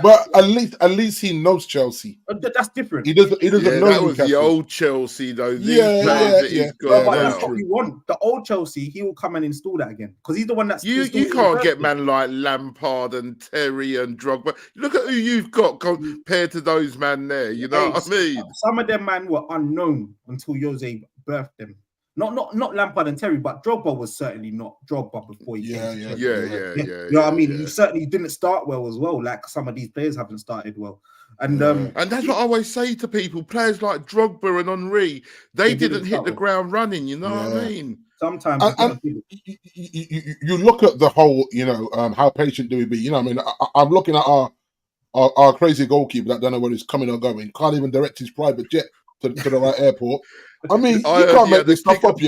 But at least he knows Chelsea. That's different. He doesn't know that was Newcastle. the old Chelsea though. Yeah. But that's what we want. The old Chelsea, he will come and install that again because he's the one that's you can't get man like Lampard and Terry and Drogba. Look at who you've got compared to those man there. You know what I mean? Some of them man were unknown until Jose birthed them. Not Lampard and Terry, but Drogba was certainly not Drogba before he came. Yeah. You know what I mean? He certainly didn't start well as well. Like some of these players haven't started well. And that's what I always say to people. Players like Drogba and Henry, they didn't hit the ground running. You know what I mean? Sometimes you look at the whole, how patient do we be? You know what I mean? I'm looking at our crazy goalkeeper that don't know where he's coming or going. Can't even direct his private jet to the right airport. I mean, you can't make this stuff up,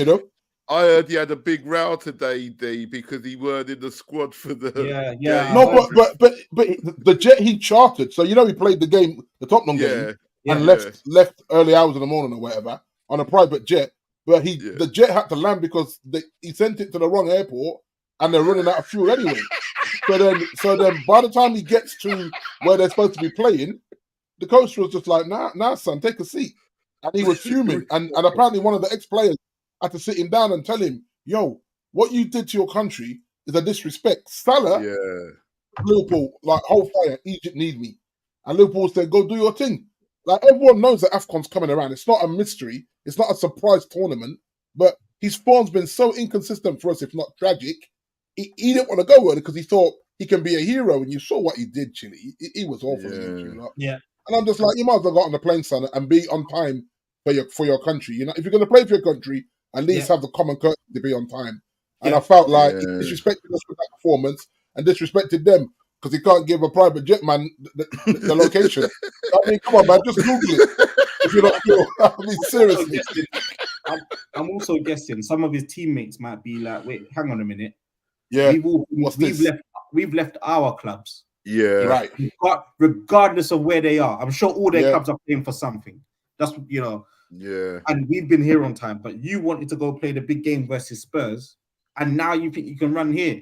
I heard he had a big row today, D, because he weren't in the squad for the game. No, but the jet he chartered, so he played the Tottenham game, and left early hours in the morning or whatever on a private jet. But the jet had to land because he sent it to the wrong airport, and they're running out of fuel anyway. So then, by the time he gets to where they're supposed to be playing, the coach was just like, "Nah, son, take a seat." And he was fuming. and apparently one of the ex-players had to sit him down and tell him, yo, what you did to your country is a disrespect. Salah, Liverpool, like, hold fire, Egypt need me. And Liverpool said, go do your thing. Like, everyone knows that AFCON's coming around. It's not a mystery. It's not a surprise tournament. But his form's been so inconsistent for us, if not tragic. He didn't want to go early because he thought he can be a hero. And you saw what he did, Chile. He was awful against you. And I'm just like, you might as well go on the plane, son, and be on time for your country. If you're going to play for your country, at least have the common courtesy to be on time. And I felt like he disrespected us with that performance and disrespected them because he can't give a private jet man the location. I mean, come on, man, just Google it. If you're not sure, I mean, seriously. I'm also guessing some of his teammates might be like, wait, hang on a minute. Yeah, we've left our clubs. Yeah, right. Regardless of where they are, I'm sure all their clubs are playing for something. That's Yeah, and we've been here on time, but you wanted to go play the big game versus Spurs, and now you think you can run here.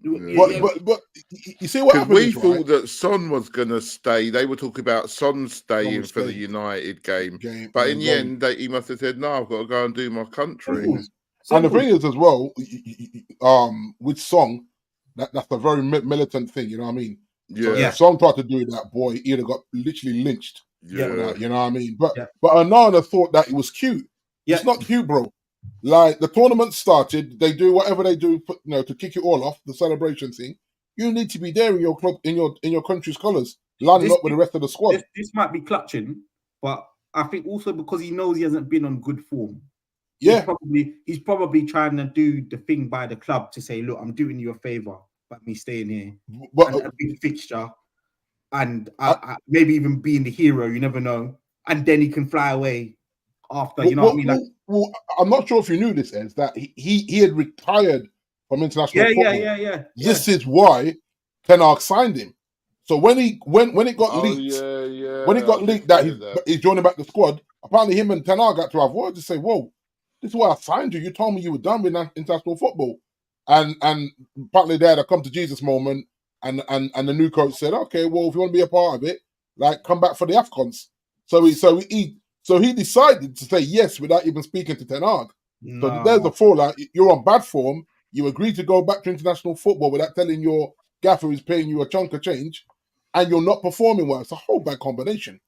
But you see what happened? We thought that Son was going to stay. They were talking about Son staying for the United game. But in the end, he must have said, "No, I've got to go and do my country." And the thing is, as well, with Son, that's a very militant thing. You know what I mean? Yeah. So if Son tried to do that, boy, he'd have got literally lynched. Yeah. You know what I mean? But Onana thought that it was cute. It's not cute, bro. Like, the tournament started, they do whatever they do, to kick it all off, the celebration thing. You need to be there in your club, in your country's colours, lining up with the rest of the squad. This might be clutching, but I think also because he knows he hasn't been on good form. Yeah, he's probably trying to do the thing by the club to say, look, I'm doing you a favour by me staying here, but a big fixture, and I maybe even being the hero. You never know, and then he can fly away after. You know what I mean? Well, I'm not sure if you knew this, Ed, that he had retired from international football. Yeah. This is why Ten Hag signed him. So when it got leaked, when it got leaked that he's joining back the squad, apparently him and Ten Hag had to have words to say, "Whoa, this is why I signed you. You told me you were done with international football." And apparently they had a come to Jesus moment, and the new coach said, "Okay, well, if you want to be a part of it, like, come back for the AFCONs." So he decided to say yes without even speaking to Ten Hag. No. So there's the fallout. You're on bad form. You agree to go back to international football without telling your gaffer who's paying you a chunk of change, and you're not performing well. It's a whole bad combination.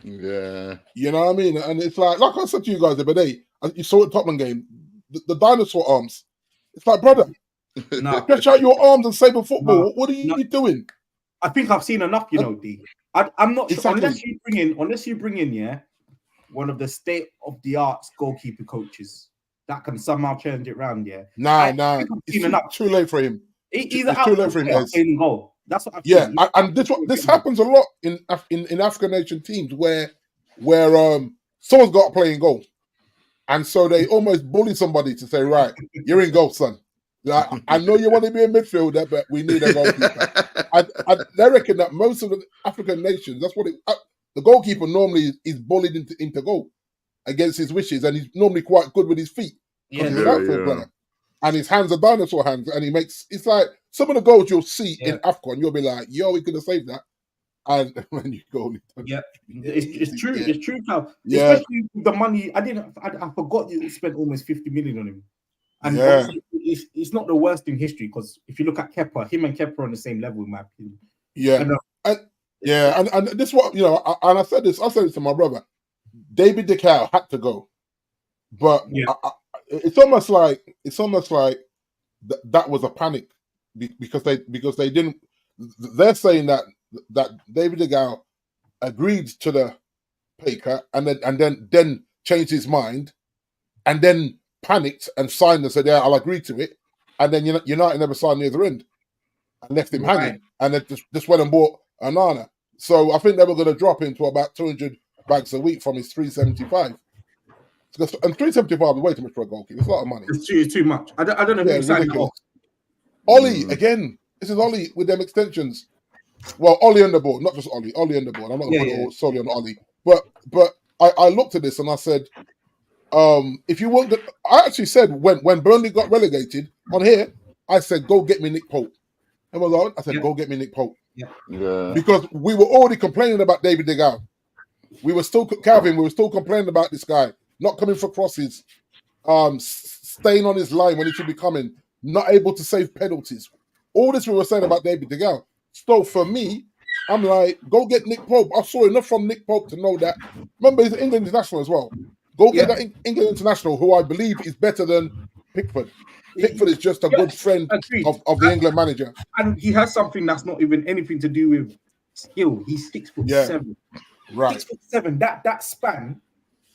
Yeah. You know what I mean? And it's like I said to you guys the other day, you saw the Tottenham game, the dinosaur arms. It's like, brother, stretch out your arms and save a football. No. What are you doing? I think I've seen enough, D. I'm not sure, unless you bring in, one of the state-of-the-art goalkeeper coaches that can somehow change it around, Nah. It's too late for him. He's too late for him. In goal. That's what I've seen. And this happens a lot in African nation teams where someone's got to play in goal, and so they almost bully somebody to say, right, you're in goal, son. Like, I know you want to be a midfielder, but we need a goalkeeper. I reckon that most of the African nations, that's what the goalkeeper normally is bullied into goal against his wishes, and he's normally quite good with his feet because he's an outfield player. And his hands are dinosaur hands, and it's like some of the goals you'll see in AFCON, you'll be like, yo, he could have saved that. And when you go, it's true. It's true, Cal. Especially the money. I forgot you spent almost 50 million on him. And it's not the worst in history, because if you look at Kepa, him and Kepa are on the same level, in my opinion. And this what and I said this to my brother. David De Gea had to go, but it's almost like that was a panic because they didn't. They're saying that David De Gea agreed to the pay cut and then changed his mind and then panicked and signed and said, "Yeah, I'll agree to it," and then United never signed the other end and left him hanging, and then just went and bought Onana. So I think they were going to drop him to about 200 bags a week from his 375. And 375 is way too much for a goalkeeper. It's a lot of money. It's too much. I don't know if signed that. Ollie, again, this is Ollie with them extensions. Well, Ollie on the board, not just Ollie on the board. I'm not going to put it all solely on Ollie. But I looked at this and I said, if you want, I actually said when Burnley got relegated on here, I said, go get me Nick Pope. And I said, go get me Nick Pope. Yeah. Because we were already complaining about David De Gea. We were still complaining about this guy not coming for crosses, staying on his line when he should be coming, not able to save penalties. All this we were saying about David De Gea. So for me, I'm like, go get Nick Pope. I saw enough from Nick Pope to know that. Remember, he's an England international as well. Go get that England international, who I believe is better than Pickford. Pickford is just a good friend of the England manager. And he has something that's not even anything to do with skill. He's 6'7". Right. 6'7". That span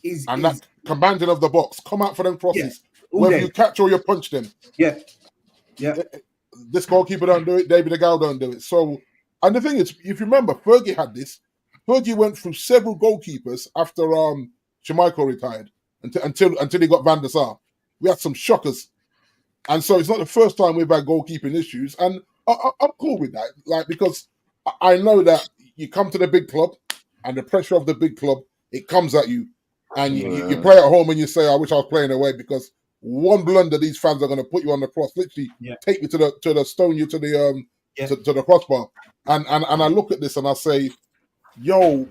is... And that commanding of the box. Come out for them crosses. Whether you catch or you punch them. Yeah. This goalkeeper don't do it. David De Gea don't do it. So, and the thing is, if you remember, Fergie had this. Fergie went through several goalkeepers after Schmeichel retired until he got Van der Sar. We had some shockers. And so it's not the first time we've had goalkeeping issues. And I'm cool with that. Like, because I know that you come to the big club and the pressure of the big club, it comes at you. And you play at home and you say, I wish I was playing away, because one blunder, these fans are going to put you on the cross, literally take you to the stone you to the crossbar. And I look at this and I say, yo,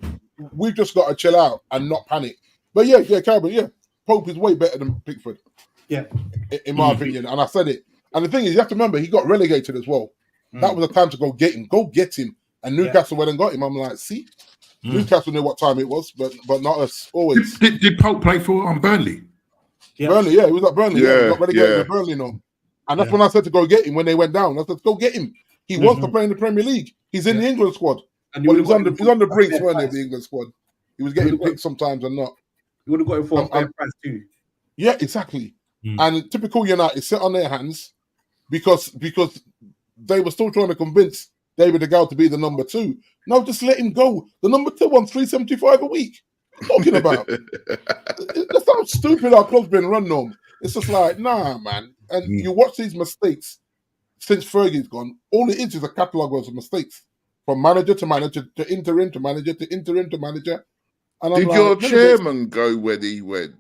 we've just got to chill out and not panic. But Calvin, Pope is way better than Pickford. Yeah. In my opinion. And I said it. And the thing is, you have to remember, he got relegated as well. That was the time to go get him. Go get him. And Newcastle went and got him. I'm like, see? Newcastle knew what time it was, but not us always. Did Pope play for Burnley? Yeah. Burnley, he was at Burnley. He got relegated to Burnley now. And that's when I said to go get him when they went down. I said, go get him. He wants to play in the Premier League. He's in the England squad. And he's on the brinks, weren't he, of the England squad? He was getting picked sometimes and not. You would have got him for a fair price too. Yeah, exactly. And typical United sit on their hands because they were still trying to convince David De Gea to be the number 2. No, just let him go. The number 2 won 375 a week. What are you talking about? That's how stupid our club's been run, Norm. It's just like, nah, man. And you watch these mistakes since Fergie's gone. All it is a catalogue of mistakes. From manager to manager to interim to manager to interim to manager. And did your chairman go when he went?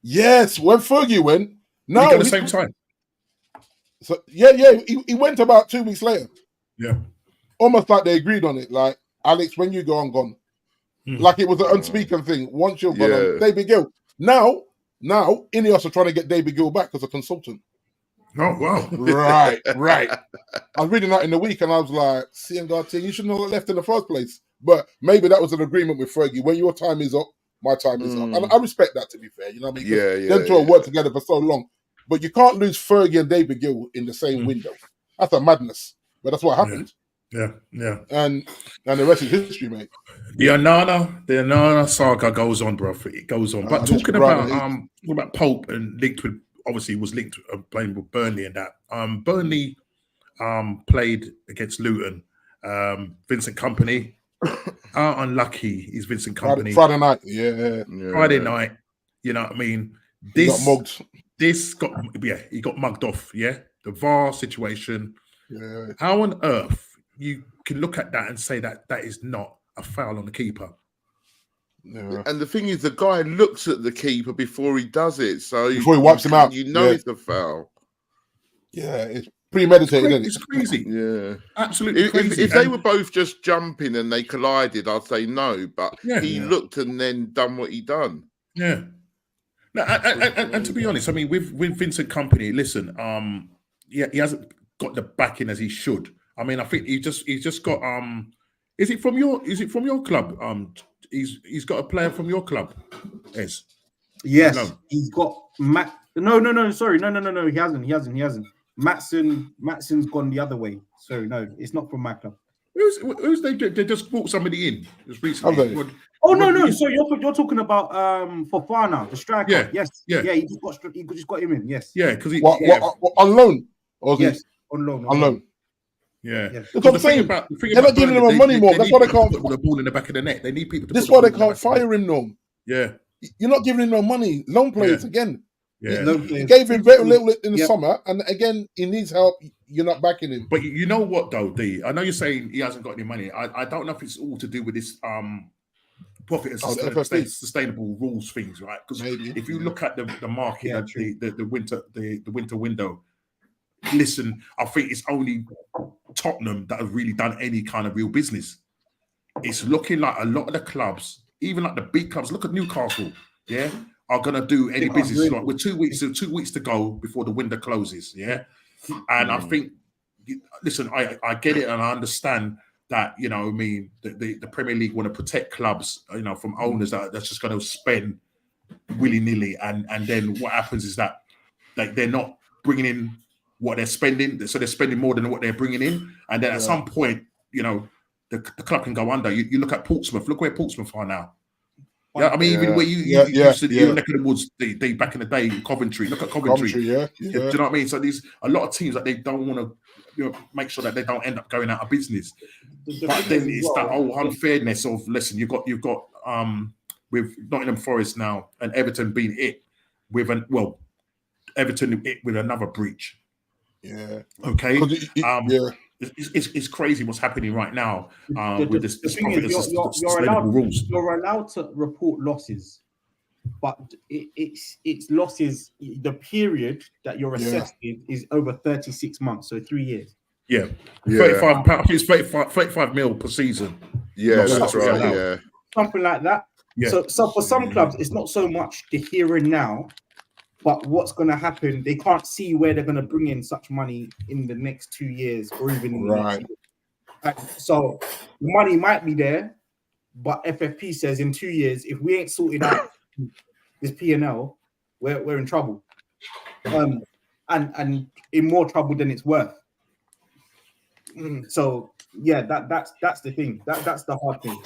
Yes, when Fergie went. No, at the same time. So he went about 2 weeks later. Yeah, almost like they agreed on it. Like, Alex, when you go, I'm gone. Like it was an unspoken thing. Once you're gone, David Gill. Now, Ineos are trying to get David Gill back as a consultant. Oh wow! Right. I was reading that in the week, and I was like, "See, God, you shouldn't have left in the first place." But maybe that was an agreement with Fergie. When your time is up, my time is up, and I respect that. To be fair, you know what I mean? Them two have worked together for so long, but you can't lose Fergie and David Gill in the same window. That's a madness. But that's what happened. Yeah. And the rest is history, mate. The Onana saga goes on, bro. It goes on. But talking about Pope and was linked to playing with Burnley and that. Burnley played against Luton. Vincent Kompany. How unlucky is Vincent Kompany? Friday night. Friday night. You know what I mean? He got mugged. He got mugged off. Yeah. The VAR situation. Yeah. How on earth you can look at that and say that is not a foul on the keeper. Yeah. And the thing is, the guy looks at the keeper before he does it. So before he wipes him out, it's a foul. Yeah, it's premeditated, isn't it? It's crazy. Yeah, absolutely crazy. If they were both just jumping and they collided, I'd say no. But he looked and then done what he done. Yeah. No, and to be honest, I mean, with Vincent Kompany, listen, he hasn't got the backing as he should. I mean, I think he's just got Is it from your club? He's got a player from your club. Yes. Yes, no. He's got Matt. No. Sorry, no. He hasn't. Matson's gone the other way. Sorry, no, it's not from my club. Who's they just brought somebody in just recently. No. So you're talking about Fofana, the striker. Yeah. Yes. Yeah. He just got him in. Yes. Yeah, because he on loan. Yes, on loan. On loan. Yeah, that's what I'm saying. They're not giving him a money more. That's why they can't put the ball in the back of the net. They need people to. This is why they can't fire him, Norm. Yeah, you're not giving him no money. Loan players again. Yeah, you gave him very little in the summer, and again he needs help. You're not backing him. But you know what, though, D? I know you're saying he hasn't got any money. I don't know if it's all to do with this profit and sustainable rules things, right? Because if you look at the market, the winter window. Listen, I think it's only Tottenham that have really done any kind of real business. It's looking like a lot of the clubs, even like the big clubs, look at Newcastle, are gonna do any business. Really. Like with 2 weeks to go before the window closes, And I think, listen, I get it and I understand that, you know, I mean, the Premier League want to protect clubs, you know, from owners that's just going to spend willy-nilly, and then what happens is that like they're not bringing in what they're spending, so they're spending more than what they're bringing in, and then at some point, you know, the club can go under. You look at Portsmouth. Look where Portsmouth are now. Yeah, I mean, even where you used to neck of the woods, they back in the day, Coventry. Look at Coventry. Do you know what I mean? So these a lot of teams that they don't want to, you know, make sure that they don't end up going out of business. But then it's that whole unfairness of, listen, you've got with Nottingham Forest now and Everton being it with Everton it with another breach. Yeah. Okay. It's crazy what's happening right now with this sustainable rules. You're allowed to report losses, but it's losses. The period that you're assessed in is over 36 months, so 3 years. Yeah. 35 pounds. It's 35 mil per season. Yeah, that's right. Yeah, something like that. Yeah. So for some clubs, it's not so much the here and now. But what's going to happen? They can't see where they're going to bring in such money in the next 2 years, or even in the next year. So the money might be there, but FFP says in 2 years, if we ain't sorted out this P&L, we're in trouble, and in more trouble than it's worth. So yeah, that's the thing. That's the hard thing.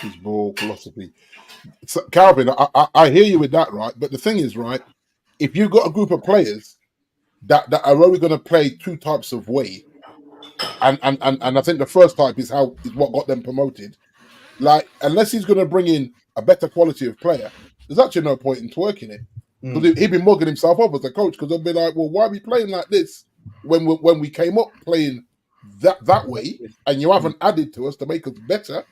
His ball philosophy. So, Calvin, I hear you with that, right? But the thing is, right, if you've got a group of players that are only going to play two types of way, and I think the first type is what got them promoted. Like, unless he's going to bring in a better quality of player, there's actually no point in twerking it, because he'd be mugging himself up as a coach, because they'll be like, well, why are we playing like this when we came up playing that way, and you haven't added to us to make us better?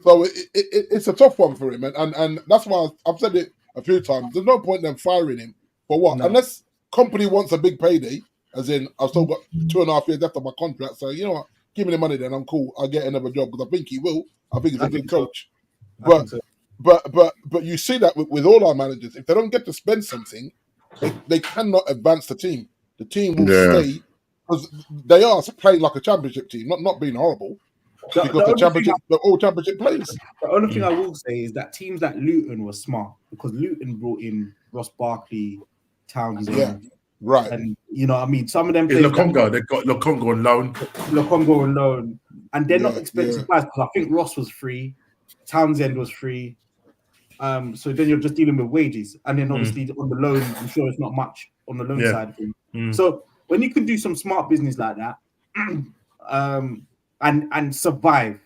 So it's a tough one for him, and that's why I've said it a few times. There's no point in them firing him for what? No. Unless company wants a big payday, as in I've still got 2.5 years left of my contract. So you know what, give me the money, then I'm cool. I'll get another job, because I think he will. I think he's a good coach. But you see that with all our managers, if they don't get to spend something, they cannot advance the team. The team will stay, because they are playing like a championship team, not being horrible. The all championship players. The only thing I will say is that teams like Luton were smart, because Luton brought in Ross Barkley, Townsend. Yeah, right. And you know what I mean? Some of them players. They've got Lokonga on loan. And they're not expensive guys, because I think Ross was free, Townsend was free. So then you're just dealing with wages. And then obviously on the loan, I'm sure it's not much on the loan side of things. So when you can do some smart business like that, and survive.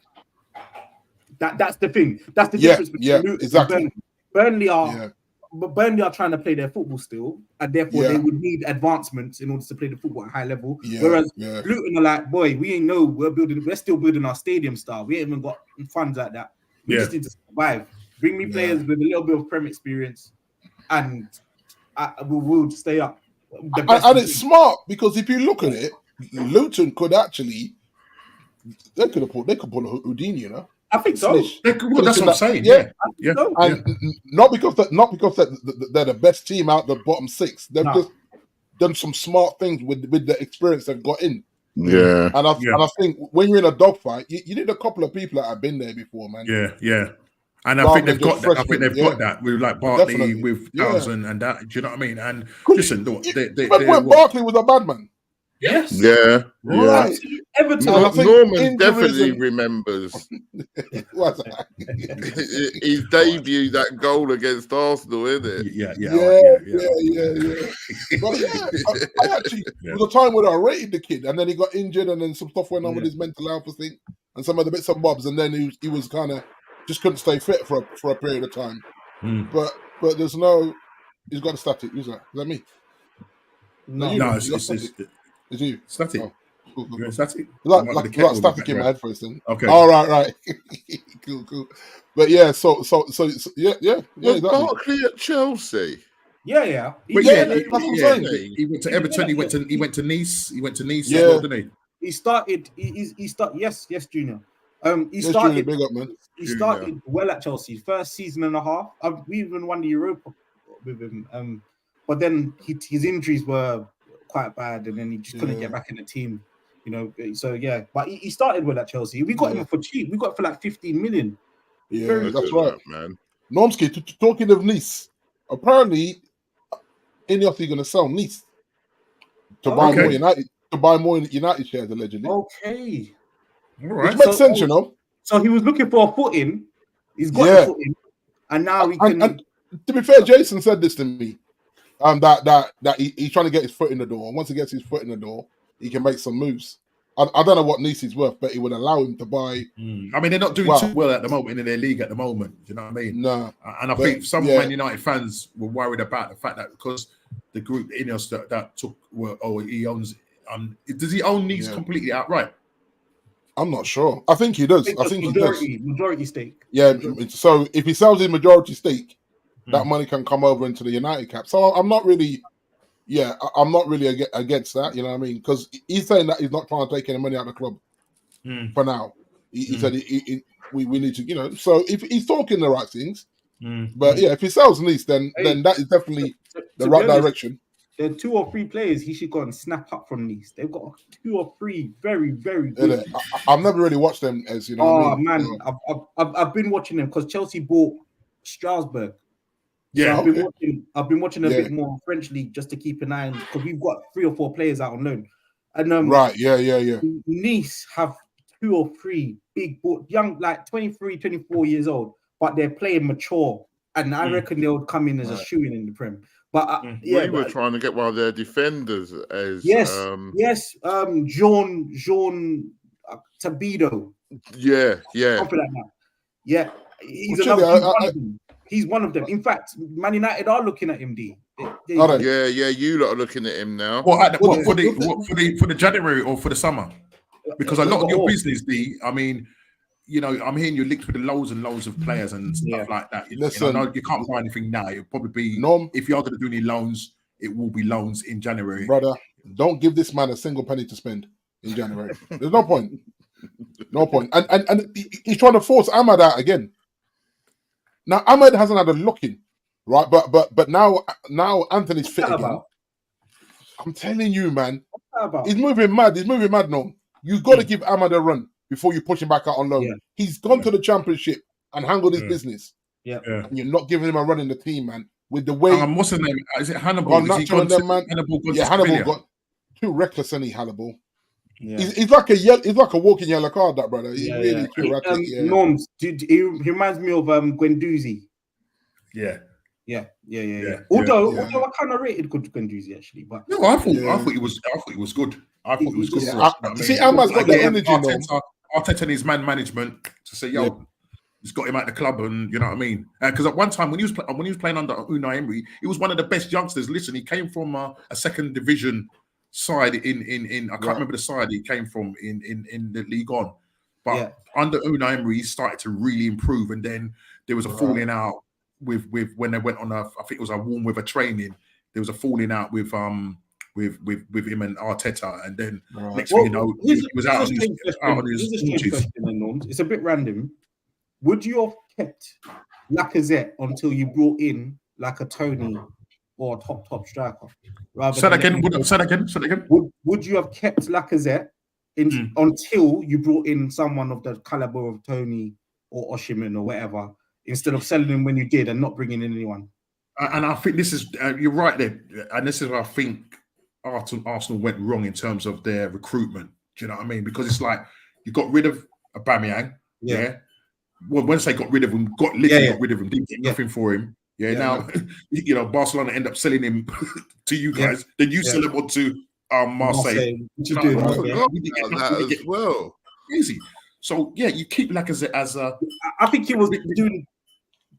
That's the thing. That's the difference between Luton and Burnley. Burnley are but Burnley are trying to play their football still, and therefore they would need advancements in order to play the football at a high level. Whereas Luton are like, boy, we ain't know we're still building our stadium style. We ain't even got funds like that. We just need to survive. Bring me players with a little bit of Prem experience, and we'll stay up. And it's smart because if you look at it, Luton could actually they could pull a Houdini, you know. I think so. That's what I'm saying. And not because they're the best team out the bottom six. They've just done some smart things with the experience they've got in. Yeah, and I think when you're in a dogfight, you need a couple of people that have been there before, man. Yeah. And I think they've got that. I think they've got that with like Barkley, with Townsend, and that. Do you know what I mean? And listen, when Barkley was a bad man. Yes. Yeah. Right. Everton. Norman definitely remembers his debut, that goal against Arsenal, isn't it? Yeah. But I actually there was a time where I rated the kid, and then he got injured, and then some stuff went on with his mental health thing, and some of the bits and bobs, and then he was kind of just couldn't stay fit for a period of time. But there's no. He's got a static. Is that me? No, it's you. Static. Oh, cool. Static? Like static in my head first then. Okay. All right. Cool. But yeah, so. Was exactly. Barkley at Chelsea? Yeah. He went to Everton. He went to Nice. He went to Nice. Yeah. Didn't he? He started. He started. Yes, Junior. He started. Junior, big up, man. He started well at Chelsea. First season and a half. We even won the Europa with him. But then his injuries were quite bad, and then he just couldn't get back in the team, you know. So but he started well at Chelsea. We got him for cheap. We got him for like 15 million. Yeah, that's right, man. Normski, talking of Nice, apparently Ineos are going to sell Nice to buy more United. To buy more United shares, allegedly. Okay, all right. Which makes sense, you know. So he was looking for a footing. He's got a footing, and now he can. And to be fair, Jason said this to me. That he's trying to get his foot in the door. And once he gets his foot in the door, he can make some moves. I don't know what Nice is worth, but it would allow him to buy. I mean, they're not doing too well at the moment in their league at the moment. Do you know what I mean? No. And I think some Man United fans were worried about the fact that because the group Ineos that took he owns. Does he own Nice completely outright? I'm not sure. I think he does. I think he does. Majority stake. Yeah. So if he sells his majority stake, that money can come over into the United cap. So I'm not really, against that. You know what I mean? Because he's saying that he's not trying to take any money out of the club for now. He said we need to, you know. So if he's talking the right things, but if he sells Nice, then that is definitely the right direction. There are 2 or 3 players he should go and snap up from Nice. They've got 2 or 3 very, very good. I've never really watched them, as you know. Oh man, I've been watching them because Chelsea bought Strasbourg. Yeah, so I've been watching a bit more French league just to keep an eye on, because we've got 3 or 4 players out on loan. And Nice have 2 or 3 big young, like 23, 24 years old, but they're playing mature, and I reckon they'll come in as a shoo-in in the Prem. But we were trying to get one of their defenders as Jean Tabido. Something like that. Yeah, he's one of them. In fact, Man United are looking at him. You lot are looking at him now. What for the January or for the summer? Because a lot of your business, D. I mean, you know, I'm hearing you're linked with loads and loads of players and stuff like that. Listen, you can't buy anything now. It'll probably be if you are going to do any loans, it will be loans in January. Brother, don't give this man a single penny to spend in January. There's no point. No point. And he's trying to force Ahmad out again. Now Ahmad hasn't had a look in, right? But now Anthony's fit again. I'm telling you, man, he's moving mad. No, you've got to give Ahmad a run before you push him back out on loan. Yeah. He's gone to the Championship and handled his business. Yeah. And you're not giving him a run in the team, man. With the way what's his name? Is it Hannibal? Hannibal got too reckless, any Hannibal. Yeah. He's like a walking yellow card, that brother. He's really too reckless. Norms, he reminds me of Guendouzi. Yeah. Although I kind of rated Guendouzi actually, but no, I thought he was good. I thought he was good. See, Ahmad's got the energy. Arteta and his man management to say, Just got him at the club, and you know what I mean. Because at one time when he was playing under Unai Emery, he was one of the best youngsters. Listen, he came from a second division side in I can't remember the side he came from in the League On, but under Unai Emery, he started to really improve, and then there was a falling out with when they went on I think it was a warm weather training. There was a falling out with him and Arteta, and then next thing you know, he was out on his norms. It's a bit random. Would you have kept Lacazette until you brought in like a Tony or a top striker? Say that again. Would you have kept Lacazette until you brought in someone of the caliber of Tony or Osimhen or whatever, instead of selling him when you did and not bringing in anyone? And I think this is you're right there, and this is where I think Arsenal went wrong in terms of their recruitment. Do you know what I mean? Because it's like you got rid of Aubameyang, Well, once they got rid of him, got rid of him, didn't get nothing for him. Now you know Barcelona end up selling him to you guys. Then you sell him on to Marseille. As well. Crazy. So you keep Lacazette as a. I think he was doing.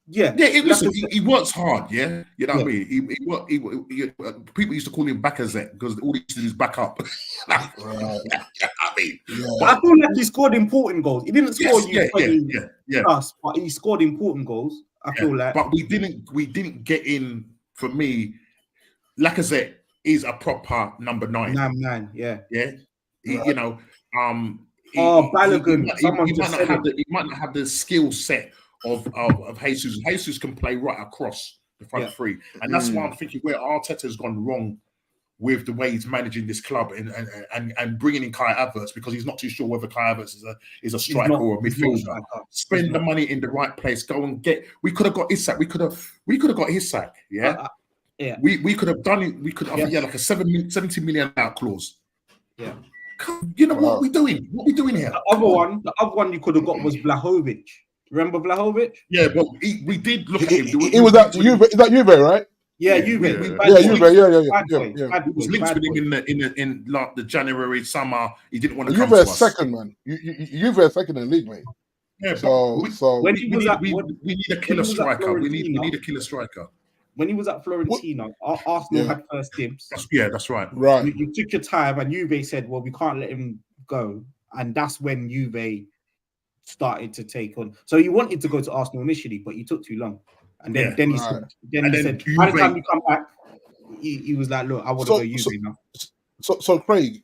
He works hard. You know what I mean. He people used to call him Bacazette because all he used to do is back up. I mean, but I feel like he scored important goals. He didn't score us, but he scored important goals. I feel like, but we didn't get in. For me, Lacazette is a proper number 9. Nine, You know, Balogun. He might not have the skill set of Jesus. Jesus can play right across the front three, and that's why I'm thinking where Arteta's gone wrong with the way he's managing this club and bringing in Kai Havertz, because he's not too sure whether Kai Havertz is a striker or a midfielder. Spend the money in the right place. Go and get. We could have got Isak. We could have got Isak. We could have done it. We could have like a 70 million out clause. Yeah. You know what we doing? What we doing here? The other one you could have got was Vlahovic. Remember Vlahovic? Yeah, but we did look at him. He was at Juve. Is that Juve, right? Yeah, Juve. Juve. He was linked with him in like the January summer. He didn't want to come to us. Second, man. Juve are second in the league, mate. Yeah, so we need a killer striker. We need a killer striker. When he was at Fiorentina, Arsenal had first dibs. That's right. Right. You took your time, and Juve said, "Well, we can't let him go," and that's when Juve started to take on. So he wanted to go to Arsenal initially, but he took too long. And then he said, by the time you come back, he was like, "Look, I want to go Juve now." So Craig,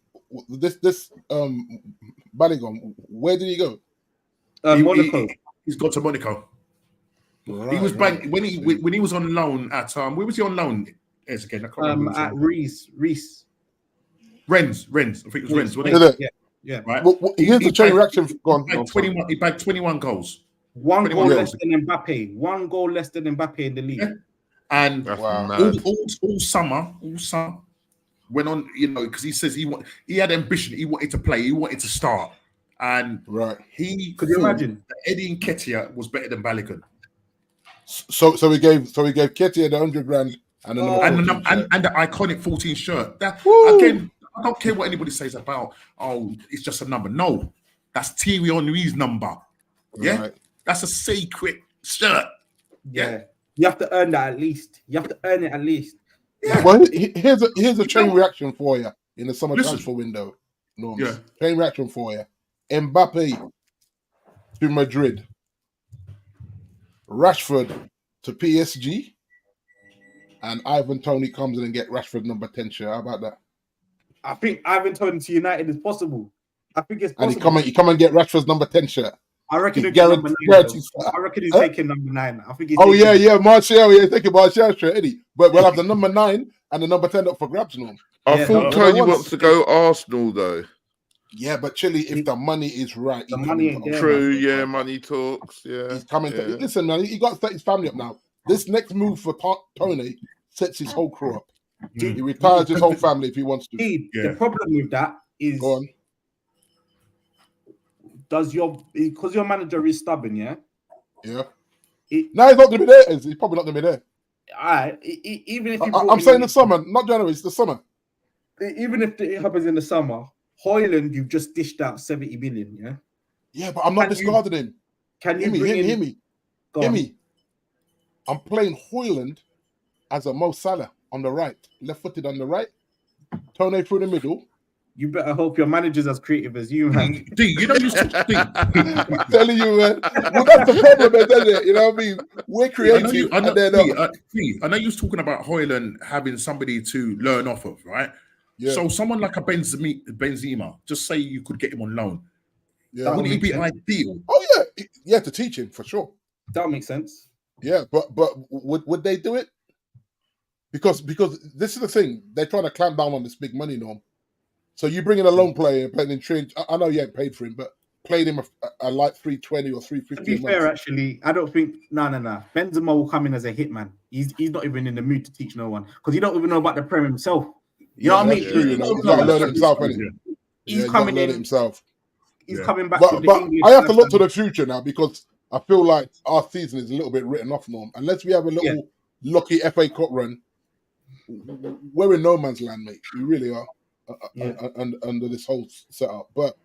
this Balogun, where did he go? Monaco. He's got to Monaco. Right, he was when he was on loan at where was he on loan? Yes, again, I can't remember. At Reese. Rennes. I think it was Rennes. Wasn't it? Yeah. Right. Well, here's the chain reaction. He bagged 21 goals. One goal less than Mbappe. One goal less than Mbappe in the league. Yeah. And all summer went on, you know, because he says he had ambition. He wanted to play. He wanted to start. And he could you imagine that Eddie Nketiah was better than Balogun. So we gave Nketiah the 100 grand and the iconic 14 shirt. Again, I don't care what anybody says about it's just a number. No, that's Thierry Henry's number. Yeah, that's a secret shirt. Yeah, you have to earn that at least. You have to earn it at least. Yeah. Well, here's a chain reaction for you in the summer transfer window. Chain reaction for you. Mbappe to Madrid. Rashford to PSG. And Ivan Toney comes in and get Rashford number 10 shirt. How about that? I think Ivan Toney to United is possible. I think it's possible. And he come and get Rashford's number 10 shirt. I reckon he's taking number 9. I think he's Martial. Yeah, taking Martial shirt, Eddie. But we'll have the number 9 and the number 10 up for grabs now. I thought Tony wants to go Arsenal though. Yeah, but Chile, if the money is right, the money ain't there. True, yeah, money talks. Yeah, he's coming. Yeah. Listen, man, he got to set his family up now. This next move for Tony sets his whole crew up. He retires his whole family if he wants to. The problem with that is, go on. Because your manager is stubborn, yeah. No, he's not going to be there. He's probably not going to be there. Even if I'm saying the summer, not January. It's the summer. Even if it happens in the summer. Hoyland, you've just dished out 70 million, yeah? Yeah, but I'm not discarding him. Can you hear me? I'm playing Hoyland as a Mo Salah on the right, left-footed on the right, Tone through the middle. You better hope your manager's as creative as you, man. D, you know you I'm telling you, man. Well, that's the problem, isn't it? You know what I mean? We're creative. I know you was talking about Hoyland having somebody to learn off of, right? Yeah. So someone like a Benzema, just say you could get him on loan. Yeah. Wouldn't he be ideal? Oh yeah, yeah, to teach him for sure. That makes sense. Yeah, but would they do it? Because this is the thing, they're trying to clamp down on this big money norm. So you bring in a loan player and playing in Trinity. I know you ain't paid for him, but played him a light 320 or 350. To be fair, actually, I don't think no. Benzema will come in as a hitman. He's not even in the mood to teach no one because he don't even know about the Prem himself. You know what I mean? True, he's got to learn it himself, isn't he? He's coming in himself. He's coming back. But I have to look to the future now because I feel like our season is a little bit written off, Norm. Unless we have a little lucky FA Cup run, we're in no man's land, mate. We really are under this whole setup. But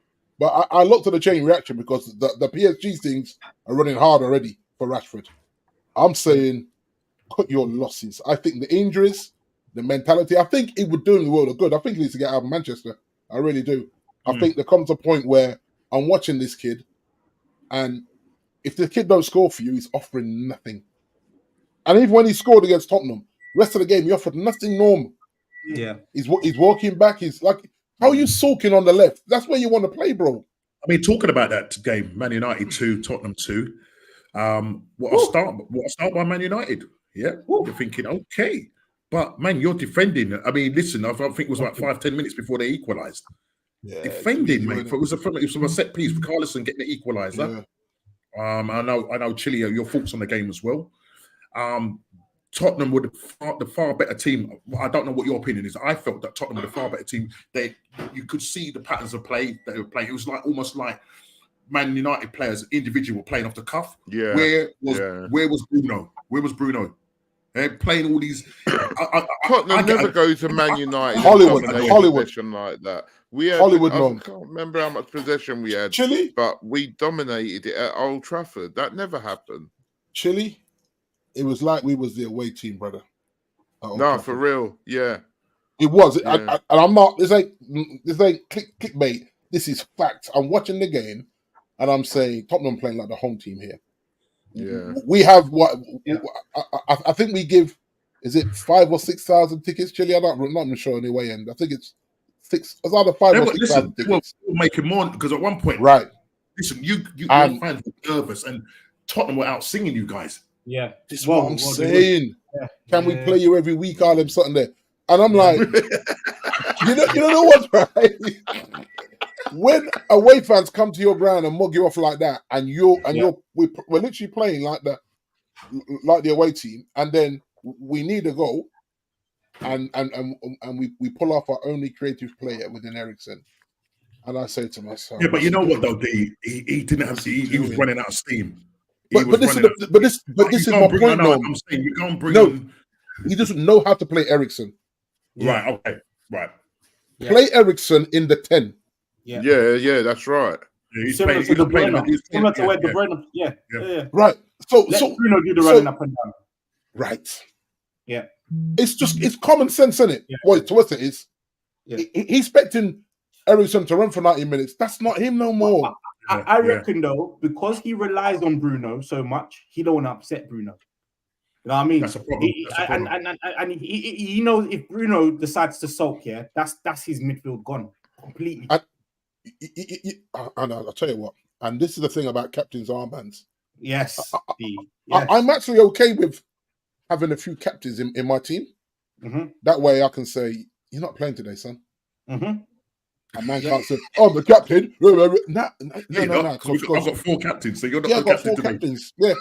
I looked at the chain reaction because the PSG things are running hard already for Rashford. I'm saying cut your losses. I think the injuries, the mentality, I think it would do him the world of good. I think he needs to get out of Manchester. I really do. I think there comes a point where I'm watching this kid, and if the kid don't score for you, he's offering nothing. And even when he scored against Tottenham, rest of the game, he offered nothing, Norm. Yeah. He's walking back. He's like, how are you sulking on the left? That's where you want to play, bro. I mean, talking about that game, Man United 2, Tottenham 2. What a start by Man United. Yeah. You're thinking, okay. But, man, you're defending. I mean, listen, I think it was like 5-10 minutes before they equalised. Yeah, defending, mate. It was a set piece for Carlson getting the equaliser. Yeah. I know, Chile, your thoughts on the game as well. Tottenham were the far better team. I don't know what your opinion is. I felt that Tottenham were the far better team. You could see the patterns of play that they were playing. It was almost like Man United players individually were playing off the cuff. Yeah. Where was Bruno? Where was Bruno? They're playing all these. Tottenham never go to Man United. Hollywood like that. We had, Hollywood. I can't remember how much possession we had. Chile, but we dominated it at Old Trafford. That never happened. Chile. It was like we was the away team, brother. No, for real. Yeah. It was. Yeah. And I'm not, this ain't clickbait. This is facts. I'm watching the game and I'm saying Tottenham playing like the home team here. Yeah. We have what I think we give, is it 5,000 or 6,000 tickets, Chile? I'm not even sure on the way end. I think it's 6. It's either 5,000 or 6,000 tickets. We're making more because at one point, right? Listen, you fans were nervous and Tottenham were out singing you guys. Yeah, this is what I'm saying. Can we play you every week? All them something there, and I'm like, you know what's right? When away fans come to your ground and mug you off like that, and we're literally playing like the away team, and then we need a goal, and we pull off our only creative player within Eriksen, and I say to myself, yeah, but you know what though, he didn't have he was running out of steam. But this is my point. No, I'm saying you can't bring him. He doesn't know how to play Eriksen. Right. Okay. Right. Play Eriksen in the 10. Yeah. That's right. Similar to where De Bruyne. Yeah. Right. So Bruno do the running up and down. Right. Yeah. It's common sense, isn't it? Yeah. To us it is. Yeah. He's expecting Eriksen to run for 90 minutes. That's not him no more. I reckon though, because he relies on Bruno so much, he don't want to upset Bruno. You know what I mean? That's a problem. And he knows if Bruno decides to sulk, that's his midfield gone completely. And I'll tell you what, and this is the thing about captain's armbands. Yes. I'm actually okay with having a few captains in my team. Mm-hmm. That way I can say, you're not playing today, son. Mm-hmm. A man can't say, "Oh, I'm the captain." No. I've got 4 captains, so you're not the captain. I've got 4 captains. Yeah,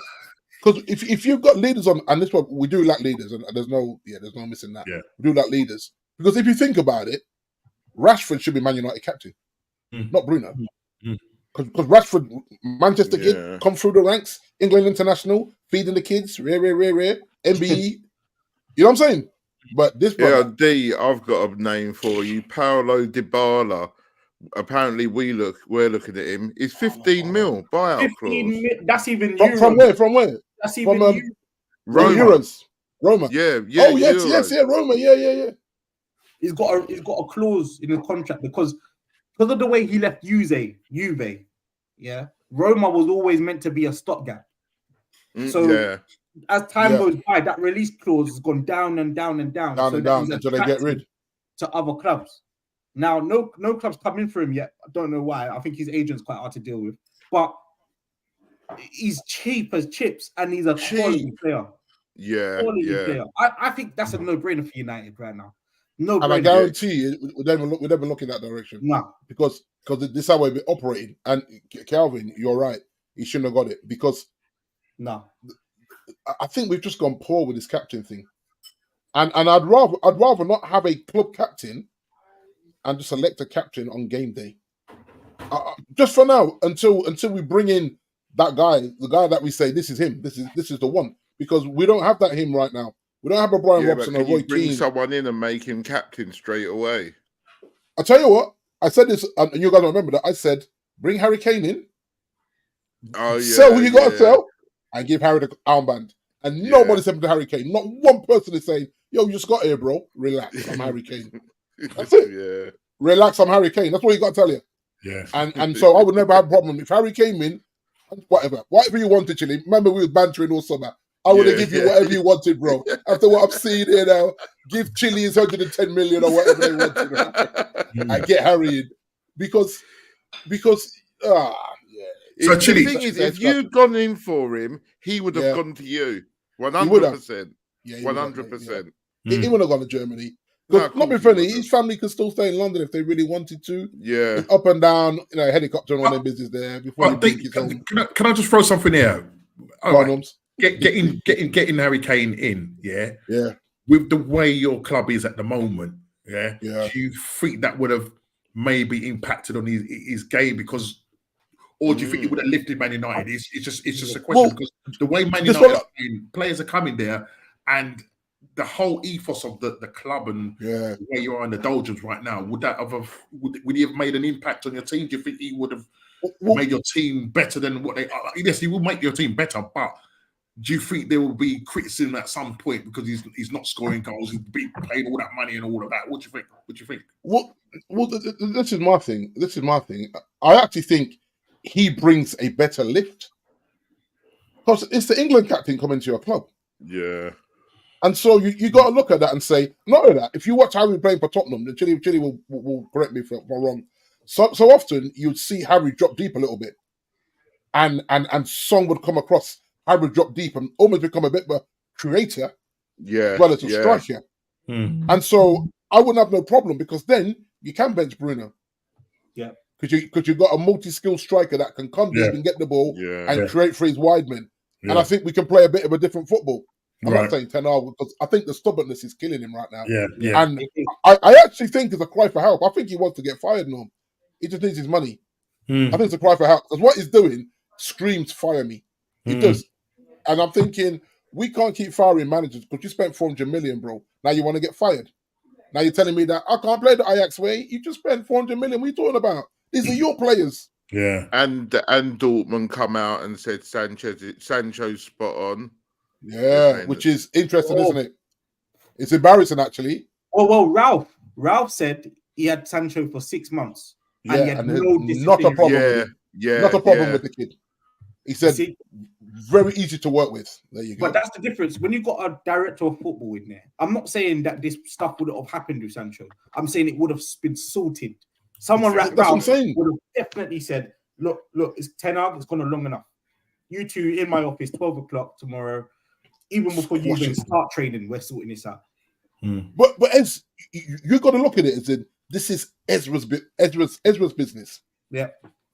because if you've got leaders on, and this one we do lack leaders, and there's no missing that. Yeah, we do lack leaders because if you think about it, Rashford should be Man United captain, not Bruno. Because Rashford, Manchester kid, come through the ranks, England international, feeding the kids, rare, MBE. You know what I'm saying? But this brother, D, I've got a name for you, Paulo Dybala. apparently we're looking at him. It's 15 mil buyout clause. That's even from where? From where? That's even Roma. Euros. Roma. Yeah. Oh yes, Roma. Yeah. He's got a clause in the contract because of the way he left Juve. Yeah, Roma was always meant to be a stopgap. So as time goes by, that release clause has gone down and down and down. Until they get rid to other clubs. Now, no clubs come in for him yet. I don't know why. I think his agent's quite hard to deal with, but he's cheap as chips and he's a quality player. Quality player. I think that's a no-brainer for United right now. No, and I guarantee you, we never look in that direction. No, because this is how we're operating. And Calvin, you're right. He shouldn't have got it because I think we've just gone poor with this captain thing. And I'd rather not have a club captain and just select a captain on game day. Just for now, until we bring in that guy, the guy that we say this is him, this is the one, because we don't have that him right now. We don't have a Brian Robson or Roy Keane. Bring someone in and make him captain straight away. I tell you what, I said this, and you guys remember that. I said, bring Harry Kane in. Oh yeah. Sell who you got to sell, and give Harry the armband. And nobody's saying to Harry Kane. Not one person is saying, "Yo, you just got here, bro. Relax, I'm Harry Kane." That's it. Yeah. Relax, I'm Harry Kane. That's what you got to tell you. Yeah. And so I would never have a problem if Harry came in. Whatever you wanted, Chile. Remember, we were bantering all summer. I would have given you whatever you wanted, bro. After what I've seen here now, give Chile his 110 million or whatever they wanted, and get Harry in because So the thing is, if you'd gone in for him, he would have gone to you 100%. 100%. He wouldn't have gone to Germany. Not be funny, his family could still stay in London if they really wanted to. Yeah, it's up and down, helicopter and all their business there. Before can I just throw something here? Getting Harry Kane in, yeah. With the way your club is at the moment, do you think that would have maybe impacted on his game or do you think it would have lifted Man United? It's just a question because the way Man United players are coming there and the whole ethos of the club and where you are in the doldrums right now, would he have made an impact on your team? Do you think he would have made your team better than what they are? Yes, he will make your team better, but do you think there will be criticism at some point because he's not scoring goals, he's being paid all that money and all of that? What do you think? Well, this is my thing. I actually think he brings a better lift because it's the England captain coming to your club. Yeah. And so you got to look at that and say, not only that, if you watch Harry playing for Tottenham, the Chile will correct me if I'm wrong. So often you'd see Harry drop deep a little bit, and Son would come across. Harry drop deep and almost become a bit of a creator, as well as a striker. Mm-hmm. And so I wouldn't have no problem because then you can bench Bruno. Yeah, because you've got a multi-skilled striker that can come deep and get the ball and create for his wide men. Yeah. And I think we can play a bit of a different football. I'm not saying 10 hours because I think the stubbornness is killing him right now. Yeah. And I actually think it's a cry for help. I think he wants to get fired, Norm. He just needs his money. I think it's a cry for help because what he's doing screams fire me. It does. And I'm thinking, we can't keep firing managers because you spent 400 million, bro. Now you want to get fired. Now you're telling me that I can't play the Ajax way. You just spent 400 million. What are you talking about? These are your players. Yeah. And Dortmund come out and said Sancho's spot on. Yeah, which is interesting, isn't it? It's embarrassing, actually. Well, Ralph said he had Sancho for 6 months. And he had not a problem with him. Not a problem with the kid. He said, very easy to work with. There you go. But that's the difference. When you've got a director of football in there, I'm not saying that this stuff would have happened with Sancho. I'm saying it would have been sorted. Someone would have definitely said, look, it's 10 hours, it's gone on long enough. You two in my office, 12 o'clock tomorrow. Even before you even start training, we're sorting this out. But Ez, you got to look at it as in, this is Ezra's business. Yeah.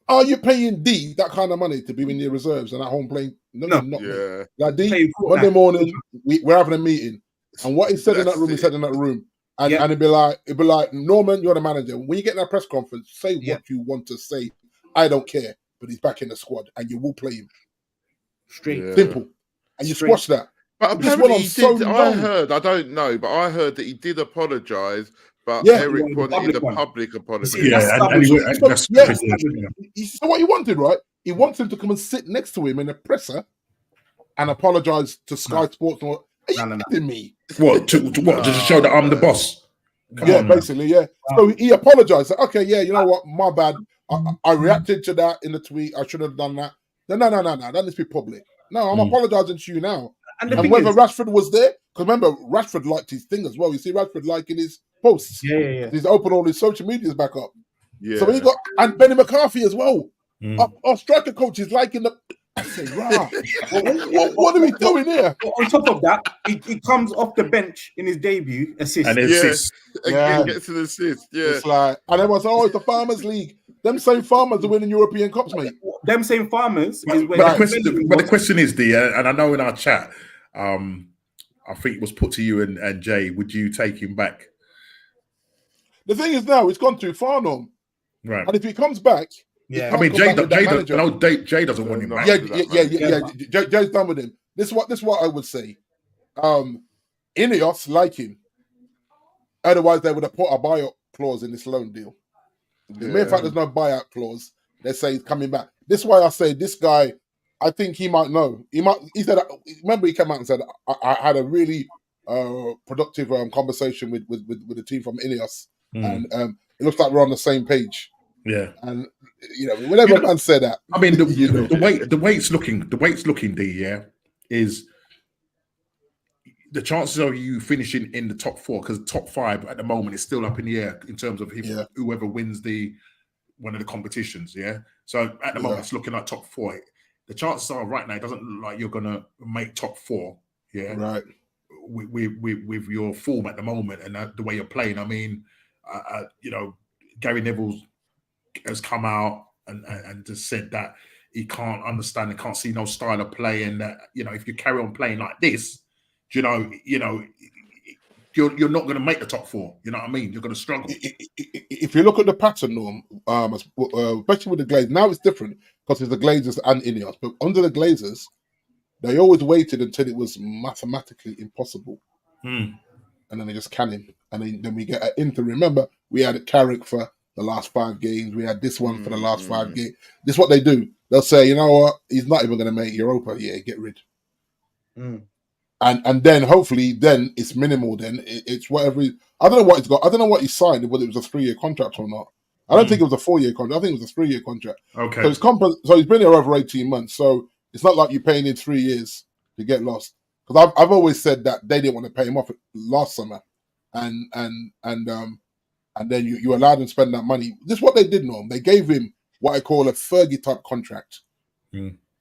Are you paying D that kind of money to be in your reserves and at home playing? No. Not me. Like D, Monday morning, we're having a meeting. And what he said in that room, he said in that room. And it'd be like, Norman, you're the manager. When you get in that press conference, say what you want to say. I don't care. But he's back in the squad and you will play him. Straight. Simple. And you squash that. But apparently he did, I don't know, but I heard that he did apologise, but Yeah. Eric He wanted wanted the the public public apology. Yeah, That's and he savage. went, that's Yeah. crazy. So what he wanted, right? He wants him to come and sit next to him in a presser and apologize to Sky Sports. Are you kidding me? What? Just to show that I'm the boss. Come on, basically, yeah. So he apologized. Like, okay, yeah, you know what? My bad. I reacted to that in the tweet. I should have done that. No. That needs to be public. No, I'm apologizing to you now. And whether Rashford was there, because remember, Rashford liked his thing as well. You see Rashford liking his posts. Yeah. He's opened all his social medias back up. Yeah. So he got, and Benny McCarthy as well. Our striker coach is liking the. I say, rah. What are we doing here? On top of that, he comes off the bench in his debut, assist. And assist. Again, gets an assist. Yeah. It's like, and everyone's like, oh, it's the Farmers League. Them same farmers are winning European Cups, mate. Them same farmers is where but the question is, D, and I know in our chat, I think it was put to you and Jay, would you take him back? The thing is now, it's gone too far now. Right. And if he comes back, I mean, Jay doesn't want him back. Yeah. Jay's done with him. This is what I would say. Ineos like him. Otherwise, they would have put a buyout clause in this loan deal. The mere fact there's no buyout clause, they say he's coming back. This is why I say this guy, I think he might know. He said, remember he came out and said, I had a really productive conversation with the team from Ineos. And it looks like we're on the same page. Yeah. And whenever man said that. I mean, the way it's looking, D, yeah, is the chances of you finishing in the top 4, because top 5 at the moment is still up in the air in terms of whoever wins one of the competitions. Yeah. So at the moment it's looking like top 4. The chances are right now it doesn't look like you're gonna make top 4. Yeah. Right. With your form at the moment and the way you're playing. I mean, Gary Neville has come out and just said that he can't understand and can't see no style of play, and that if you carry on playing like this, you're not going to make the top 4. You know what I mean? You're going to struggle. If you look at the pattern, Norm, especially with the Glazers, now it's different because it's the Glazers and Ineos. But under the Glazers, they always waited until it was mathematically impossible, and then they just can him, and then we get an interim. Remember, we had a Carrick for the last 5 games. We had this one for the last 5 games. This is what they do. They'll say, you know what? He's not even going to make Europa. Yeah, get rid. And then hopefully then it's minimal. Then it's whatever. I don't know what he's got. I don't know what he signed. Whether it was a 3-year contract or not. I don't think it was a 4-year contract. I think it was a 3-year contract. Okay. So he's been here over 18 months. So it's not like you're paying in 3 years to get lost. Because I've always said that they didn't want to pay him off last summer, and then you allowed him to spend that money. This is what they did, Norm. They gave him what I call a Fergie type contract.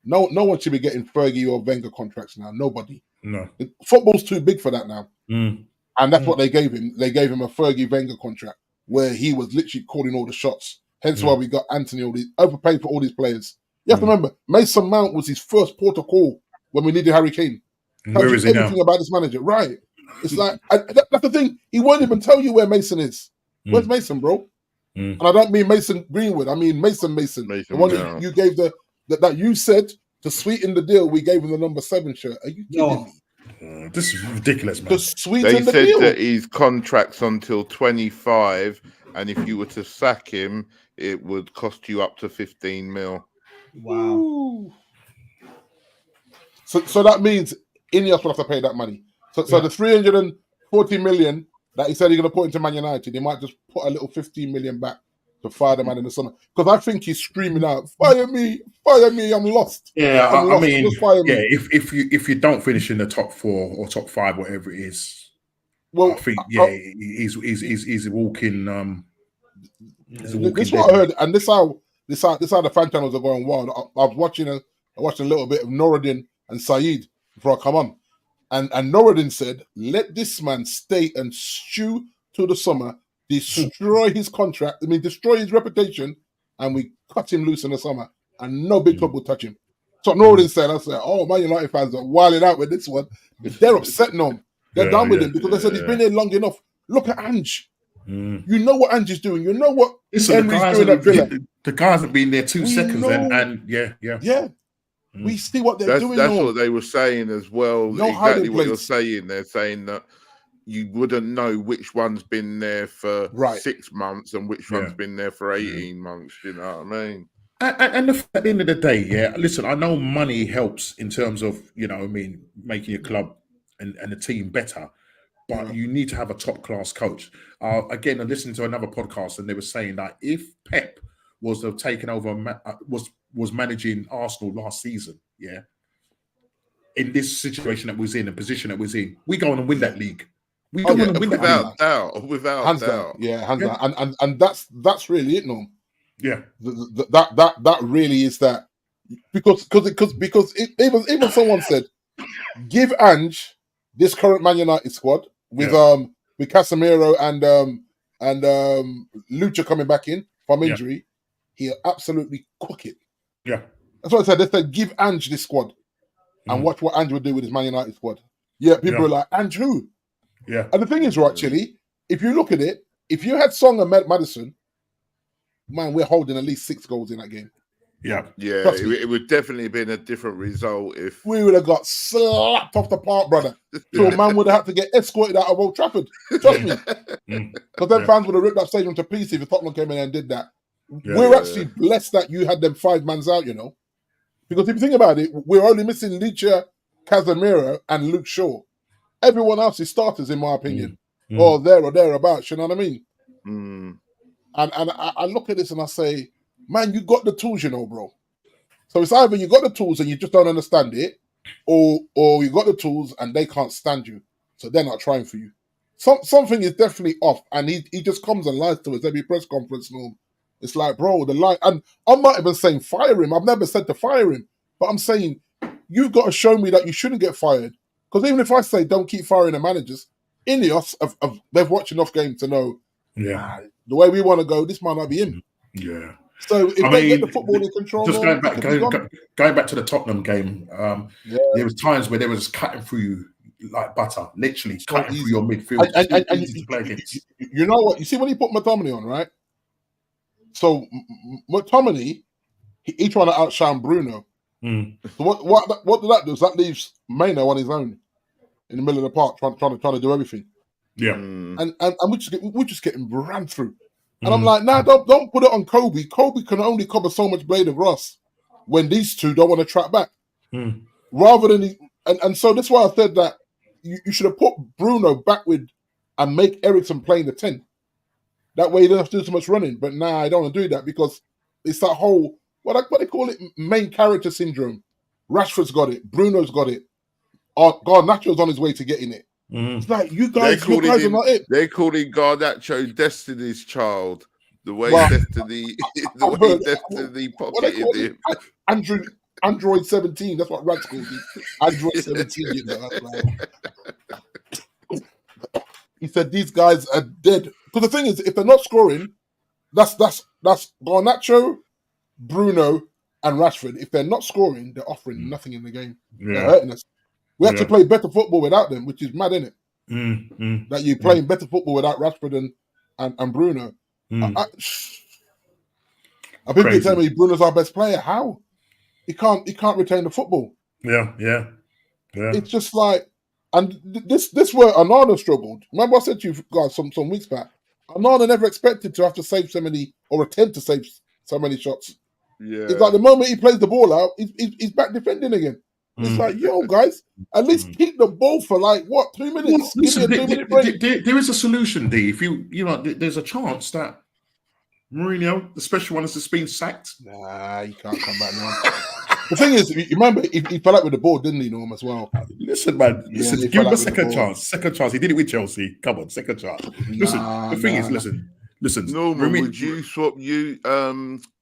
No one should be getting Fergie or Wenger contracts now. Nobody. No. Football's too big for that now. And that's what they gave him. They gave him a Fergie Wenger contract where he was literally calling all the shots. Hence why we got Anthony, all these overpaid for all these players. You have to remember, Mason Mount was his first port of call when we needed Harry Kane. Where is he now? Everything about this manager, right? It's like that's the thing. He won't even tell you where Mason is. Where's Mason, bro? And I don't mean Mason Greenwood. I mean Mason. The one that you gave that you said to sweeten the deal. We gave him the number 7 shirt. Are you kidding me? This is ridiculous, man. To sweeten the deal. They said that his contract's until 25, and if you were to sack him, it would cost you up to 15 mil. Wow. Ooh. So that means Ineos will have to pay that money. So the 340 million that he said he's going to put into Man United, he might just put a little 15 million back to fire the man in the summer. Because I think he's screaming out, fire me, I'm lost. Yeah, I mean, if you don't finish in the top 4 or top 5, whatever it is, I think he's a walking. This is what I heard, and this how the fan channels are going wild. I was watching a little bit of Noureddin and Saeed before I come on, and Noureddin said, "Let this man stay and stew till the summer, destroy his contract. Destroy his reputation, and we cut him loose in the summer, and no big club will touch him." So Noureddin said, "I said, oh, Man United fans are wilding out with this one. They're upset now. They're done with him because they said he's been here long enough. Look at Ange. You know what Ange is doing. You know what Henry's doing at Villa. The guys have been there 2 seconds, and yeah. We see what they're doing. That's what they were saying as well. Exactly what you're saying. They're saying that you wouldn't know which one's been there for 6 months and which one's been there for 18 months. You know what I mean? And at the end of the day, listen, I know money helps in terms of, making your club and the team better, but you need to have a top class coach. Again, I listened to another podcast and they were saying that if Pep was to have taken over, was managing Arsenal last season, in this situation that was in, a position that was in, we go on and win that league. We go on and win without that league. Without hands doubt. down. Hands down. And that's really it, Norm. Yeah. That really is that, because even someone said, give Ange this current Man United squad with Casemiro and Lucha coming back in from injury, he'll absolutely cook it. Yeah. That's what I said. They said, give Ange this squad and watch what Ange will do with his Man United squad. Yeah, people are like, Ange who? Yeah. And the thing is, right, Chile, if you look at it, if you had Song and Madison, man, we're holding at least 6 goals in that game. Yeah. Yeah, it would definitely have been a different result if we would have got slapped off the park, brother. So man would have had to get escorted out of Old Trafford. Trust me. Because then fans would have ripped that stadium to pieces if Tottenham came in and did that. We're actually blessed that you had them 5 mans out, Because if you think about it, we're only missing Lucha, Casemiro, and Luke Shaw. Everyone else is starters, in my opinion. Or there or thereabouts, you know what I mean? And I look at this and I say, man, you got the tools, bro. So it's either you got the tools and you just don't understand it, or you got the tools and they can't stand you, so they're not trying for you. Something is definitely off, and he just comes and lies to us every press conference. It's like, bro, the lie. And I'm not even saying fire him. I've never said to fire him, but I'm saying you've got to show me that you shouldn't get fired. Because even if I say don't keep firing the managers, Ineos, they've watched enough games to know, the way we want to go, this might not be him. Yeah. So if they get the football in control, just going back to the Tottenham game, there was times where they were just cutting through you like butter, literally cutting through your midfield. And you know what? You see when he put McTominay on, right? So McTominay, he trying to outshine Bruno. So what did that do? That leaves Maino on his own in the middle of the park, trying to do everything. Yeah, and we're just getting ran through. And I'm like, nah, don't put it on Kobe. Kobe can only cover so much blade of grass when these two don't want to track back. Rather than and so that's why I said that you should have put Bruno back with and make Ericsson playing the 10. That way you don't have to do so much running. But nah, I don't want to do that because it's that whole what they call it, main character syndrome. Rashford's got it, Bruno's got it. Garnacho's on his way to getting it. It's like you guys are not it. They're calling Garnacho Destiny's Child. The way Destiny pocketed him. Android 17. That's what Rats called it. Android 17. He said these guys are dead. Because the thing is, if they're not scoring, that's Garnacho, Bruno, and Rashford. If they're not scoring, they're offering nothing in the game. They're hurting us. We have to play better football without them, which is mad, isn't it? That you're playing better football without Rashford and Bruno. I people keep telling me Bruno's our best player. How? He can't retain the football. Yeah. It's just like, and this where Onana struggled. Remember I said to you guys some weeks back, Onana never expected to have to save so many or attempt to save so many shots. Yeah. It's like the moment he plays the ball out, he's back defending again. It's like, yo, guys, at least keep the ball for 2 minutes? Listen, there is a solution, D. If there's a chance that Mourinho, the special one, has been sacked. Nah, he can't come back now. The thing is, you remember, he fell out with the ball, didn't he, Norm, as well? Listen, man. Give him a second chance. Second chance. He did it with Chelsea. Come on, second chance. Listen, the thing is, listen. Norman, would you swap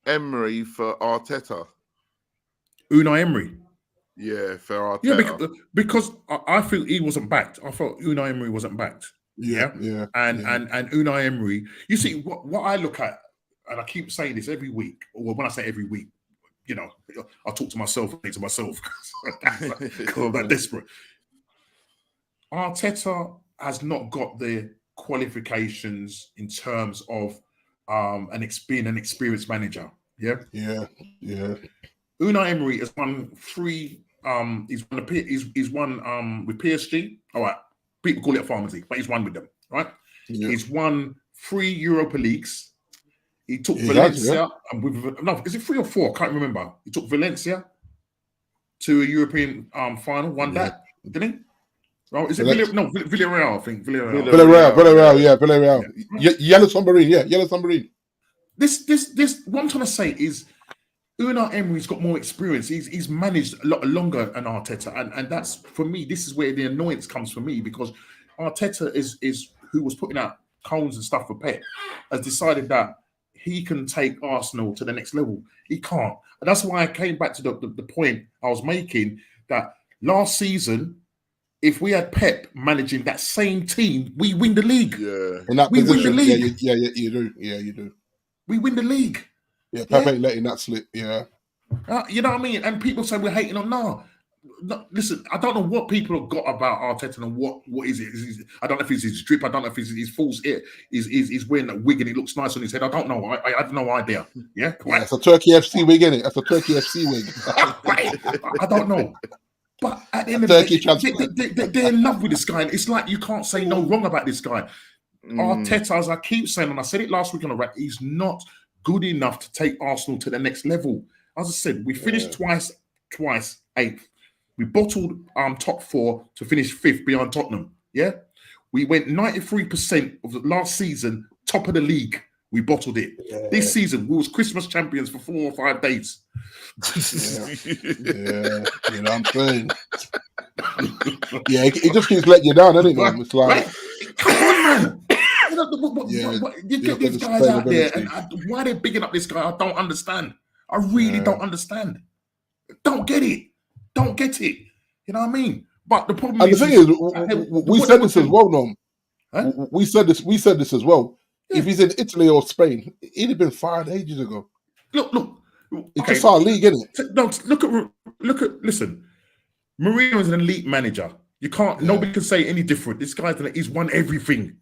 Emery for Arteta? Unai Emery. Yeah, for Arteta. Yeah, because I feel he wasn't backed. I thought Unai Emery wasn't backed. Yeah. And Unai Emery, you see, what I look at, and I keep saying this every week, or when I say every week, I talk to myself because I'm that desperate. Arteta has not got the qualifications in terms of being an experienced manager. Yeah. Unai Emery has won 3. He's won with PSG. All right, People call it a farmers league, but he's won with them, right? Yeah. He's won 3 Europa Leagues. He took Valencia. Is it 3 or 4? I can't remember. He took Valencia to a European final. Won that, didn't he? Oh, is it Villarreal? I think Villarreal. Yeah. Yellow submarine. Yellow submarine. This. What I'm trying to say is, Unai Emery's got more experience. He's managed a lot longer than Arteta, and that's, for me, this is where the annoyance comes for me, because Arteta is who was putting out cones and stuff for Pep, has decided that he can take Arsenal to the next level. He can't. And that's why I came back to the point I was making, that last season, if we had Pep managing that same team, we win the league. Yeah, in that position, win the league. Yeah, you do. Yeah, you do. We win the league. Yeah, Pep ain't letting that slip. Yeah. You know what I mean? And people say we're hating on. No, listen, I don't know what people have got about Arteta and what is it. I don't know if it's his drip. I don't know if it's his false ear. He's wearing a wig and it looks nice on his head. I don't know. I have no idea. Yeah, it's a Turkey FC wig, isn't it? That's a Turkey FC wig. I don't know. But at the end of the day, they're in love with this guy. And it's like you can't say no wrong about this guy. Arteta, as I keep saying, and I said it last week on the rack, he's not good enough to take Arsenal to the next level. As I said, we finished twice 8th. We bottled top 4 to finish 5th behind Tottenham. Yeah, we went 93% of the last season, top of the league. We bottled it. Yeah. This season, we was Christmas champions for 4 or 5 days. Yeah, you know what I'm saying? Yeah, it just keeps letting you down, doesn't it, man? It's like, come on, man. You get these guys out there, and why they're bigging up this guy, I don't understand. I really don't understand. Don't get it. Don't get it. You know what I mean? But the problem is, the thing is, we said this as well, Nom. Huh? We said this as well. Yeah. If he's in Italy or Spain, he'd have been fired ages ago. Look. It's just our league, isn't it? No, listen. Mourinho is an elite manager. You can't. Yeah. Nobody can say any different. This guy's he's won everything,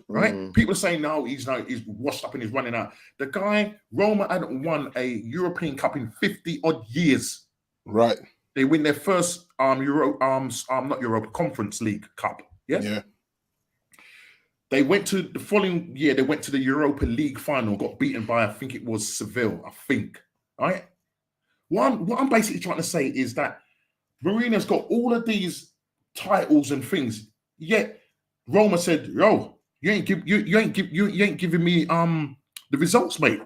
right? People are saying no, he's washed up and he's running out. The guy, Roma hadn't won a European Cup in 50 odd years. Right. They win their first Conference League Cup. Yeah. They went to the following year. They went to the Europa League final. Got beaten by, I think it was Seville. I think. Right. What I'm basically trying to say is that Mourinho's got all of these titles and things. Yet Roma said, "Yo, you ain't giving me the results, mate.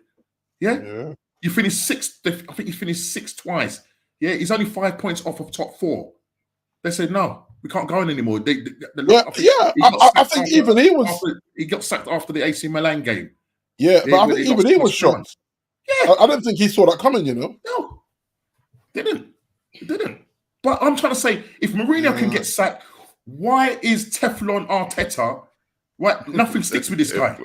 Yeah. You finished 6th. I think you finished 6th twice. Yeah, he's only 5 points off of top 4. They said, no, we can't go in anymore. I think even he was... He got sacked after the AC Milan game. Yeah, but I think even he was shocked. Yeah. I don't think he saw that coming, you know? No, didn't. But I'm trying to say, if Mourinho can get sacked, why is Teflon Arteta... What? Nothing sticks with this guy.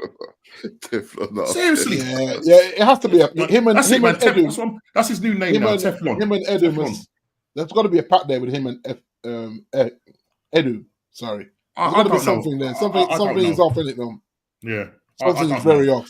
Teflon. Seriously. Yeah, it has to be him and Edu. That's his new name now, Teflon. Him and Edu. There's got to be a pact there with him and Edu. Sorry. There's got to be something there. Something is off in it, though. Yeah. Something is very off.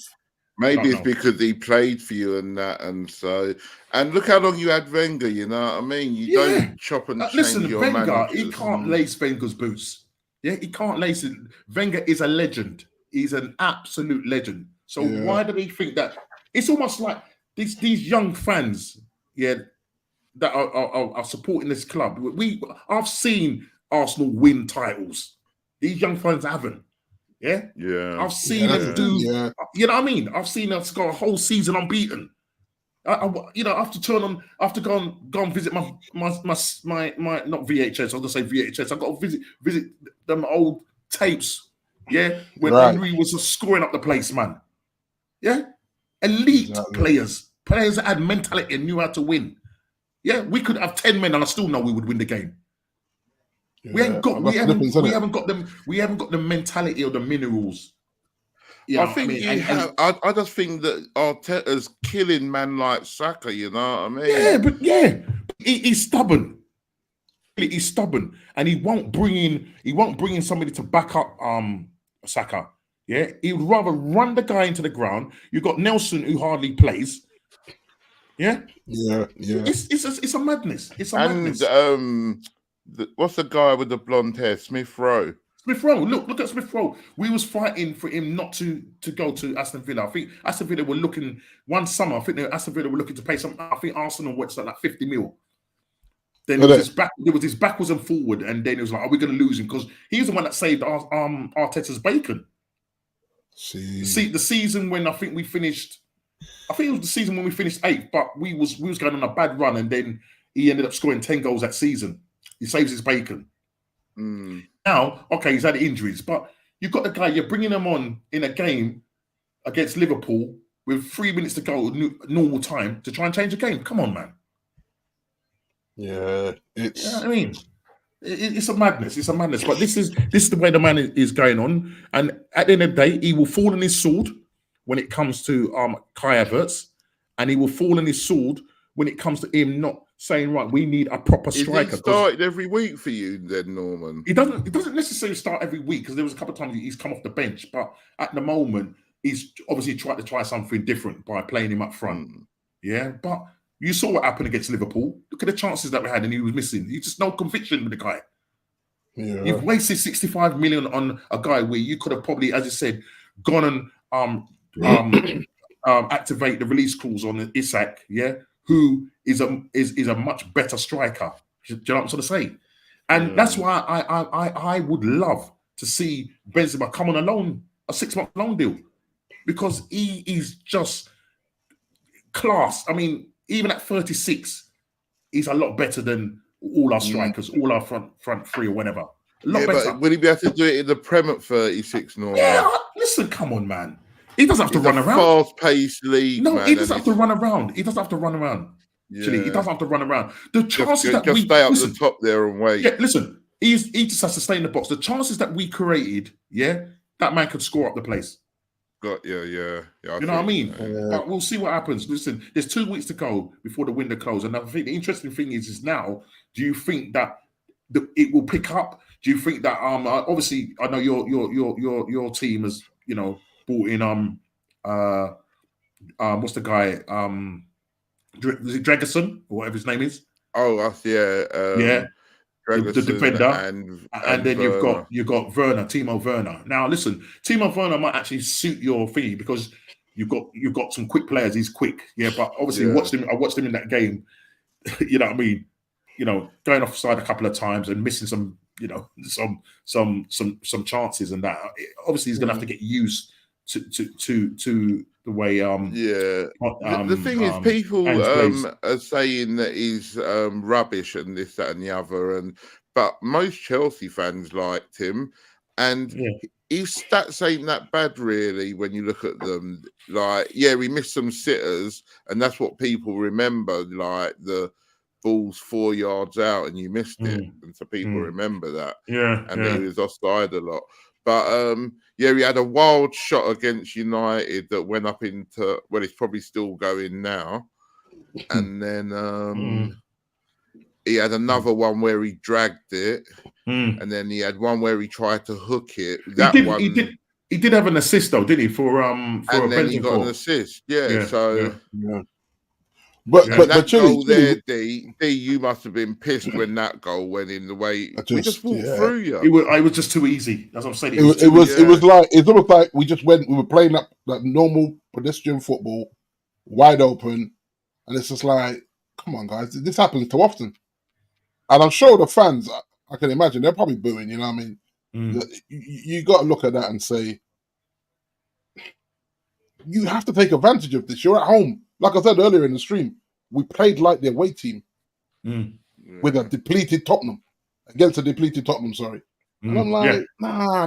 Maybe it's because he played for you and that, and so. And look how long you had Wenger, you know what I mean? You don't chop and change your Wenger, managers. He can't lace Wenger's boots. Yeah, he can't lace it. Wenger is a legend. He's an absolute legend. So why do they think that? It's almost like these young fans, that are supporting this club. I've seen Arsenal win titles. These young fans haven't. Yeah. I've seen them do. Yeah. You know what I mean? I've seen us go a whole season unbeaten. After go and visit my not VHS. I was gonna say VHS. I got to visit them old tapes. Yeah, when Henry was just scoring up the place, man. Yeah, elite players that had mentality and knew how to win. Yeah, we could have 10 men, and I still know we would win the game. Yeah, we haven't got the mentality or the minerals. Yeah, I just think that Arteta's killing man like Saka. You know what Yeah, I mean? but he's stubborn. He's stubborn, and he won't bring in somebody to back up Saka. Yeah, he would rather run the guy into the ground. You've got Nelson who hardly plays. Yeah. It's a madness. It's a madness. What's the guy with the blonde hair? Smith Rowe. Smith Rowe. Look at Smith Rowe. We was fighting for him not to go to Aston Villa. I think Aston Villa were looking one summer. I think Aston Villa were looking to pay some. I think Arsenal went like 50 mil. Then there was this backwards and forward, and then it was like, are we going to lose him? Because he's the one that saved Arteta's bacon. See, the season when I think we finished. I think it was the season when we finished 8th, but we was going on a bad run, and then he ended up scoring 10 goals that season. He saves his bacon. Now, okay, he's had injuries, but you've got the guy, you're bringing him on in a game against Liverpool with 3 minutes to go, normal time, to try and change the game. Come on, man. Yeah, it's. You know what I mean, it's a madness. It's a madness. But this is the way the man is going on, and at the end of the day, he will fall on his sword when it comes to Kai Havertz, and he will fall on his sword when it comes to him not saying, right, we need a proper striker. He started every week for you then, Norman? He doesn't necessarily start every week, because there was a couple of times he's come off the bench, but at the moment, he's obviously tried to try something different by playing him up front. Yeah, but you saw what happened against Liverpool. Look at the chances that we had, and he was missing. He's just no conviction with the guy. Yeah. You've wasted 65 million on a guy where you could have probably, as you said, gone and activate the release clause on Isak, yeah, who is a much better striker. Do you know what I'm trying to say? And that's why I would love to see Benzema come on a 6-month loan deal, because he is just class. I mean, even at 36, he's a lot better than all our strikers, all our front three or whatever. A lot better. But will he be able to do it in the Prem at 36 Norman? Yeah, listen, come on, man. He doesn't have to run around. Fast-paced league. No, man, he doesn't have to run around. He doesn't have to run around. Actually, he doesn't have to run around. The chances that we stay up the top there and wait. Yeah, listen, he just has to stay in the box. The chances that we created, that man could score up the place. Yeah. You know what I mean? But we'll see what happens. Listen, there's 2 weeks to go before the window closes. And I think the interesting thing is now, do you think that it will pick up? Do you think that obviously I know your team has brought in what's the guy is it Dragerson or whatever his name is? The defender, and then you've got Werner, Timo Werner. Now listen, Timo Werner might actually suit your thingy, because you've got some quick players. He's quick, but obviously I watched him in that game. You know what I mean? Going offside a couple of times and missing some chances, and that obviously he's gonna have to get used to the way the thing is, people are saying that he's rubbish and this, that, and the other, but most Chelsea fans liked him, and his stats ain't that bad really when you look at them. Like, we missed some sitters, and that's what people remember, like the ball's 4 yards out and you missed it, and so people remember that. And he was offside a lot. But he had a wild shot against United that went up into, well, it's probably still going now. And then he had another one where he dragged it, and then he had one where he tried to hook it. He did have an assist though, didn't he? For and then he got an assist. But that Chile, goal there, D, you must have been pissed when that goal went in the way we just walked through you. It was just too easy. That's what I'm saying. It was like, it's almost like we were playing up like normal pedestrian football, wide open, and it's just like, come on, guys, this happens too often. And I'm sure the fans, I can imagine, they're probably booing. You know what I mean? You got to look at that and say, you have to take advantage of this. You're at home. Like I said earlier in the stream, we played like the away team with a depleted Tottenham, against a depleted Tottenham, sorry. And I'm like, nah.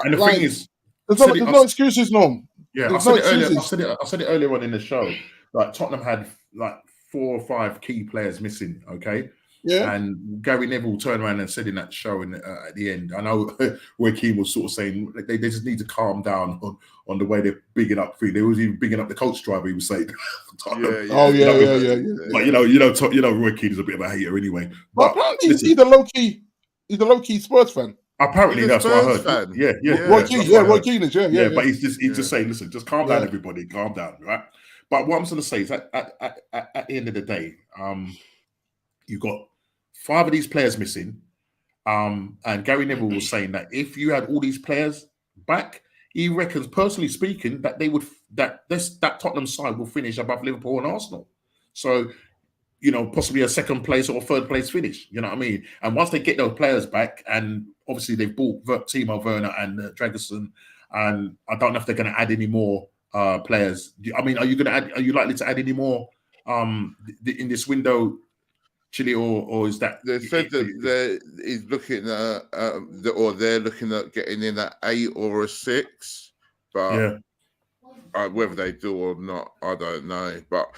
And the thing is, there's no excuses, Norm. Yeah, I said it earlier on in the show. Like, Tottenham had like 4 or 5 key players missing, okay? Yeah. And Gary Neville turned around and said in that show at the end, I know where Keane was sort of saying they just need to calm down on the way they're bigging up things. They was even bigging up the coach driver, he was saying. But Roy Keane is a bit of a hater anyway. But apparently he's a low key Spurs fan. Apparently that's what I heard. Fan. Roy Keane is, but he's just saying, listen, just calm down, everybody, calm down, right? But what I'm going to say is that at the end of the day, you've got 5 of these players missing, And Gary Neville was saying that if you had all these players back, he reckons, personally speaking, that that Tottenham side will finish above Liverpool and Arsenal. So, possibly a second place or third place finish. You know what I mean? And once they get those players back, and obviously they've bought Timo Werner and Dragerson, and I don't know if they're going to add any more players. I mean, are you likely to add any more in this window, Chile, or is that? They said that they're looking at getting in at 8 or a 6, but whether they do or not, I don't know. But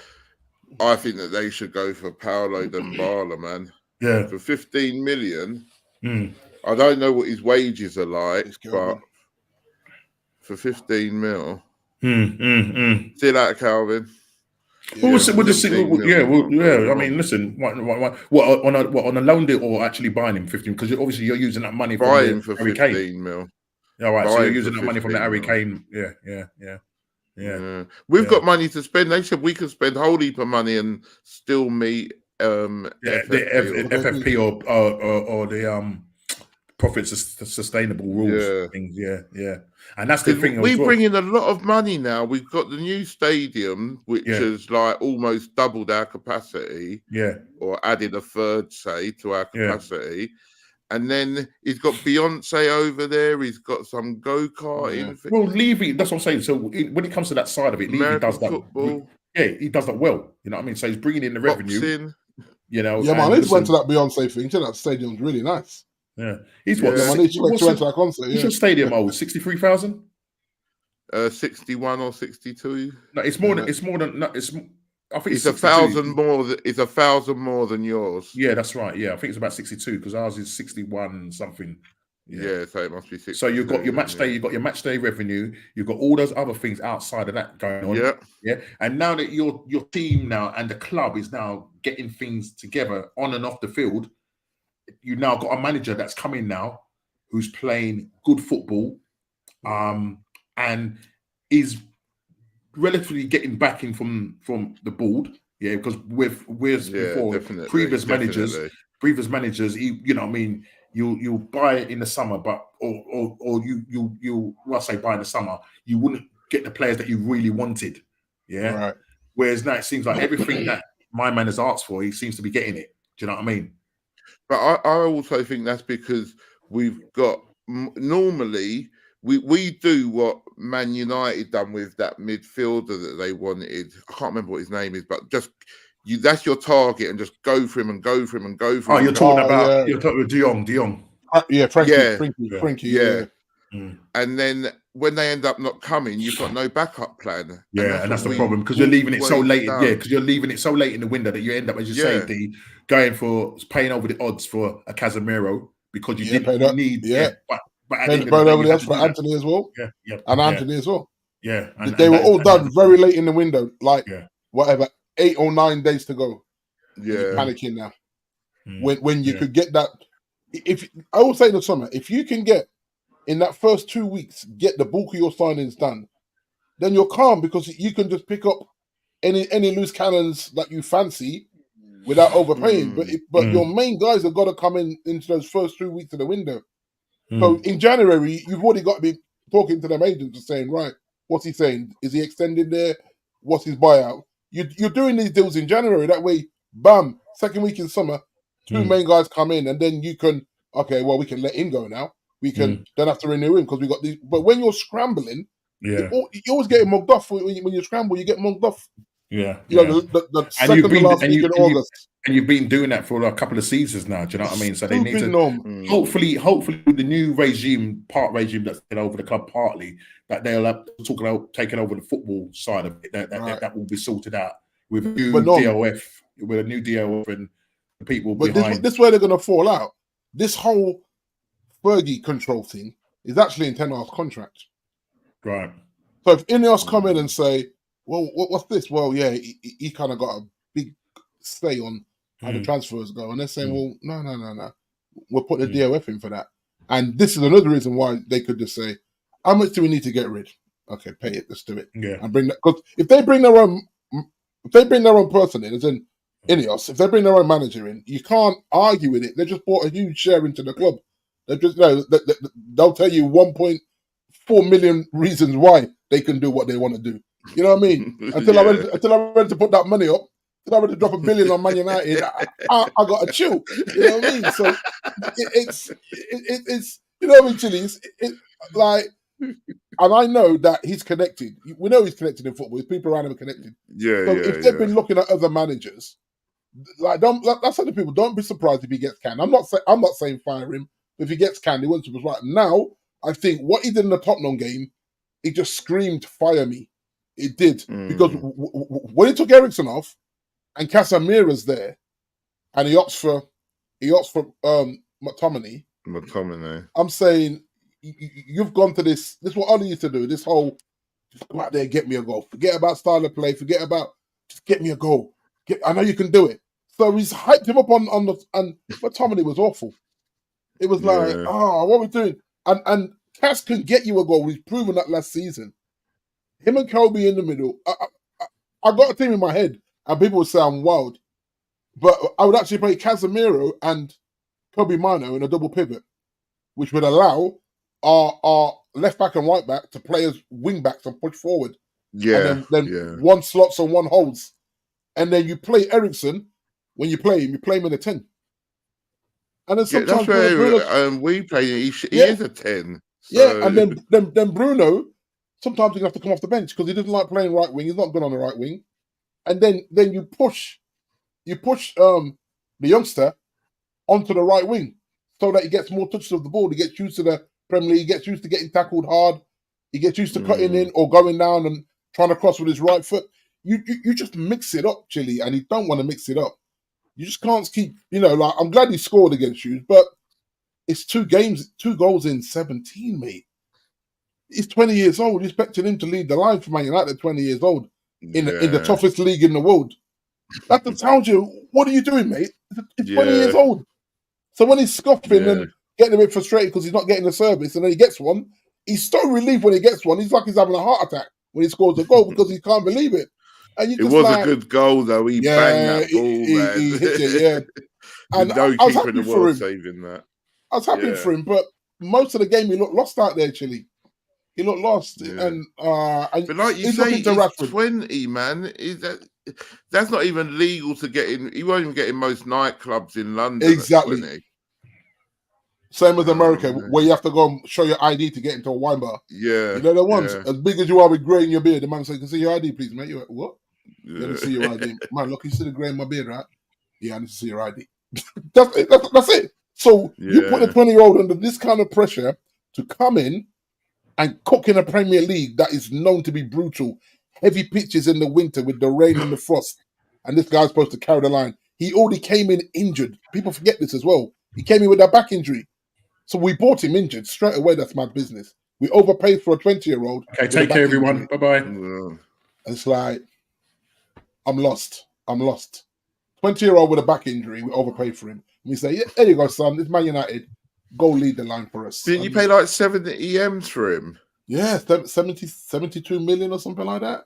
I think that they should go for Paulo Dybala, man. Yeah, for 15 million. I don't know what his wages are like, but for 15 mil. See that, Calvin? We'll just see. I mean, listen. What on a loan deal or actually buying him 15? Because obviously you're using that money from for Harry 15 Kane. Mil. All right, so you're using that money from the Harry Kane. Yeah. We've got money to spend. They said we could spend a whole heap of money and still meet FFP or the profit sustainable rules things. Yeah. And that's the thing. We bring in a lot of money now. We've got the new stadium, which has like almost doubled our capacity. Yeah. Or added a third, say, to our capacity. Yeah. And then he's got Beyonce over there. He's got some go-karting. Yeah. Well, Levy, that's what I'm saying. So when it comes to that side of it, Levy does that. Football. Yeah, he does that well. You know what I mean? So he's bringing in the revenue. Boxing. You know. Yeah, man, I just went to that Beyonce thing. That stadium's really nice. Yeah. He's what? Yeah, went to that concert. What's your stadium old? 63,000? 61 or 62. No, it's more than. I think it's 1,000 more. It's 1,000 more than yours. Yeah, that's right. Yeah, I think it's about 62 because ours is 61 something. Yeah, so it must be 60. So you've got your match day, you've got your match day revenue, you've got all those other things outside of that going on. Yeah. And now that your team now and the club is now getting things together on and off the field, you now got a manager that's coming now who's playing good football, and is relatively getting backing from the board. Yeah, because before previous managers, you know what I mean. You'll buy it in the summer, but or you well, I say buy in the summer, you wouldn't get the players that you really wanted. Yeah. Right. Whereas now it seems like everything that my man has asked for, he seems to be getting it. Do you know what I mean? But I also think that's because we've got normally we do what Man United done with that midfielder that they wanted. I can't remember what his name is, but just that's your target and just go for him and go for him and go for him. You're talking about De Jong. Yeah, Frankie. Yeah. And then when they end up not coming, you've got no backup plan. Yeah, and that's the problem because you're leaving it so late. Yeah, because you're leaving it so late in the window that you end up, as you say, going for paying over the odds for a Casemiro because you didn't need. But paying over the odds for Anthony as well. Yeah, and Anthony as well. Yeah, they were all done very late in the window, like whatever, 8 or 9 days to go. Yeah, you're panicking now. When you could get that, if I would say in the summer, if you can get in that first 2 weeks, get the bulk of your signings done, then you're calm because you can just pick up any loose cannons that you fancy without overpaying. But your main guys have got to come into those first 2 weeks of the window. So in January, you've already got to be talking to them agents and saying, right, what's he saying? Is he extended there? What's his buyout? You're doing these deals in January. That way, bam, second week in summer, 2 main guys come in, and then you can, we can let him go now. We can don't have to renew him because we got these. But when you're scrambling, you always get mugged off. When you scramble, you get mugged off. Yeah. You know, the second to last week in August. And you've been doing that for a couple of seasons now. Do you know what I mean? So they need to hopefully the new part regime that's been over the club partly, that they'll have talking about taking over the football side of it. That will be sorted out with a new DOF and the people behind. This way they're going to fall out. This whole Fergie control thing is actually in Ten Hag's contract. Right. So if Ineos come in and say, well, what's this? Well, yeah, he kind of got a big say on how the transfers go. And they're saying, well, no. We'll put the DOF in for that. And this is another reason why they could just say, how much do we need to get rid? Okay, pay it. Let's do it. Yeah. And bring that. Because if they bring their own person in, as in Ineos, if they bring their own manager in, you can't argue with it. They just bought a huge share into the club. They just they'll tell you 1.4 million reasons why they can do what they want to do. You know what I mean? Until I went to put that money up, until I went to drop $1 billion on Man United, I got a chill. You know what I mean? So it's you know what I mean, Chile? It's like, and I know that he's connected. We know he's connected in football. His people around him are connected. Yeah, so if they've been looking at other managers, that's other people. Don't be surprised if he gets canned. I'm not saying fire him. If he gets canned, he wants to be right now. I think what he did in the Tottenham game, he just screamed fire me. It did because when he took Ericsson off and Casemira's there, and he opts for McTominay. I'm saying you've gone to this. This is what Ollie used to do. This whole just go out there, get me a goal. Forget about style of play. Forget about just get me a goal. I know you can do it. So he's hyped him up on the, and McTominay was awful. It was like, what are we doing? And Cass can get you a goal. He's proven that last season. Him and Kobe in the middle. I got a team in my head, and people would say I'm wild, but I would actually play Casemiro and Kobe Mino in a double pivot, which would allow our left back and right back to play as wing backs and push forward. Yeah. And then one slots and one holds. And then you play Ericsson when you play him in a 10. And then sometimes that's where we play. He is a 10. So. Yeah, and then Bruno, sometimes he's have to come off the bench because he doesn't like playing right wing. He's not good on the right wing. And then you push the youngster onto the right wing so that he gets more touches of the ball. He gets used to the Premier League. He gets used to getting tackled hard. He gets used to cutting in or going down and trying to cross with his right foot. You just mix it up, Chile, and you don't want to mix it up. You just can't keep, like, I'm glad he scored against you, but it's 2 goals in 17, mate. He's 20 years old. You're expecting him to lead the line for Man United at 20 years old in the toughest league in the world. That tells you, what are you doing, mate? He's 20 years old. So when he's scoffing and getting a bit frustrated because he's not getting the service and then he gets one, he's so relieved when he gets one. He's like he's having a heart attack when he scores a goal because he can't believe it. And it was a good goal, though. He banged that ball, man. He hit it, And no I was keeper in happy the for world him. saving that. I was happy for him, but most of the game he looked lost out there, Chile. He looked lost, and but like you say, he's 20, man. That's not even legal to get in. He won't even get in most nightclubs in London. Exactly. Same as America, where you have to go and show your ID to get into a wine bar. Yeah. You know the ones, as big as you are with grey in your beard, the man says, "Can see your ID, please, mate." You're like, "What?" Let me see your ID. Man, look, you see the grey in my beard, right? Yeah, I need to see your ID. That's it. So you put a 20-year-old under this kind of pressure to come in and cook in a Premier League that is known to be brutal, heavy pitches in the winter with the rain and the frost, and this guy's supposed to carry the line. He already came in injured. People forget this as well. He came in with a back injury. So we bought him injured straight away. That's my business. We overpaid for a 20-year-old. Okay, take care, everyone. Bye-bye. It's like, I'm lost. 20-year-old with a back injury, we overpaid for him. And we say, yeah, there you go, son. It's Man United. Go lead the line for us. Didn't you pay like 70 EMs for him? Yeah, 72 million or something like that.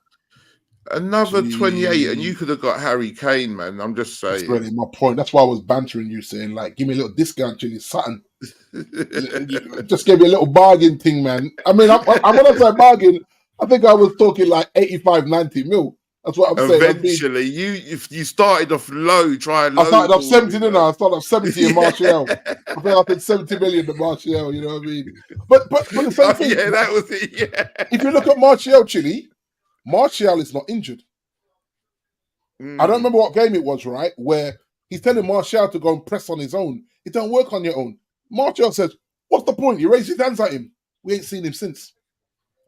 Another 28, and you could have got Harry Kane, man. I'm just saying. That's really my point. That's why I was bantering you, saying, like, give me a little discount, Chile, something. Just give me a little bargain thing, man. I mean, when I say bargain, I think I was talking like 85, 90 mil. That's what I'm saying. Eventually, you started off low, trying. I started off 70, didn't I? I started off 70 in Martial. I think I paid 70 million to Martial. You know what I mean? But the same thing. Yeah, that was it. Yeah. If you look at Martial, Chile, Martial is not injured. I don't remember what game it was, right? Where he's telling Martial to go and press on his own. It don't work on your own. Martial says, "What's the point?" He raised his hands at him. We ain't seen him since.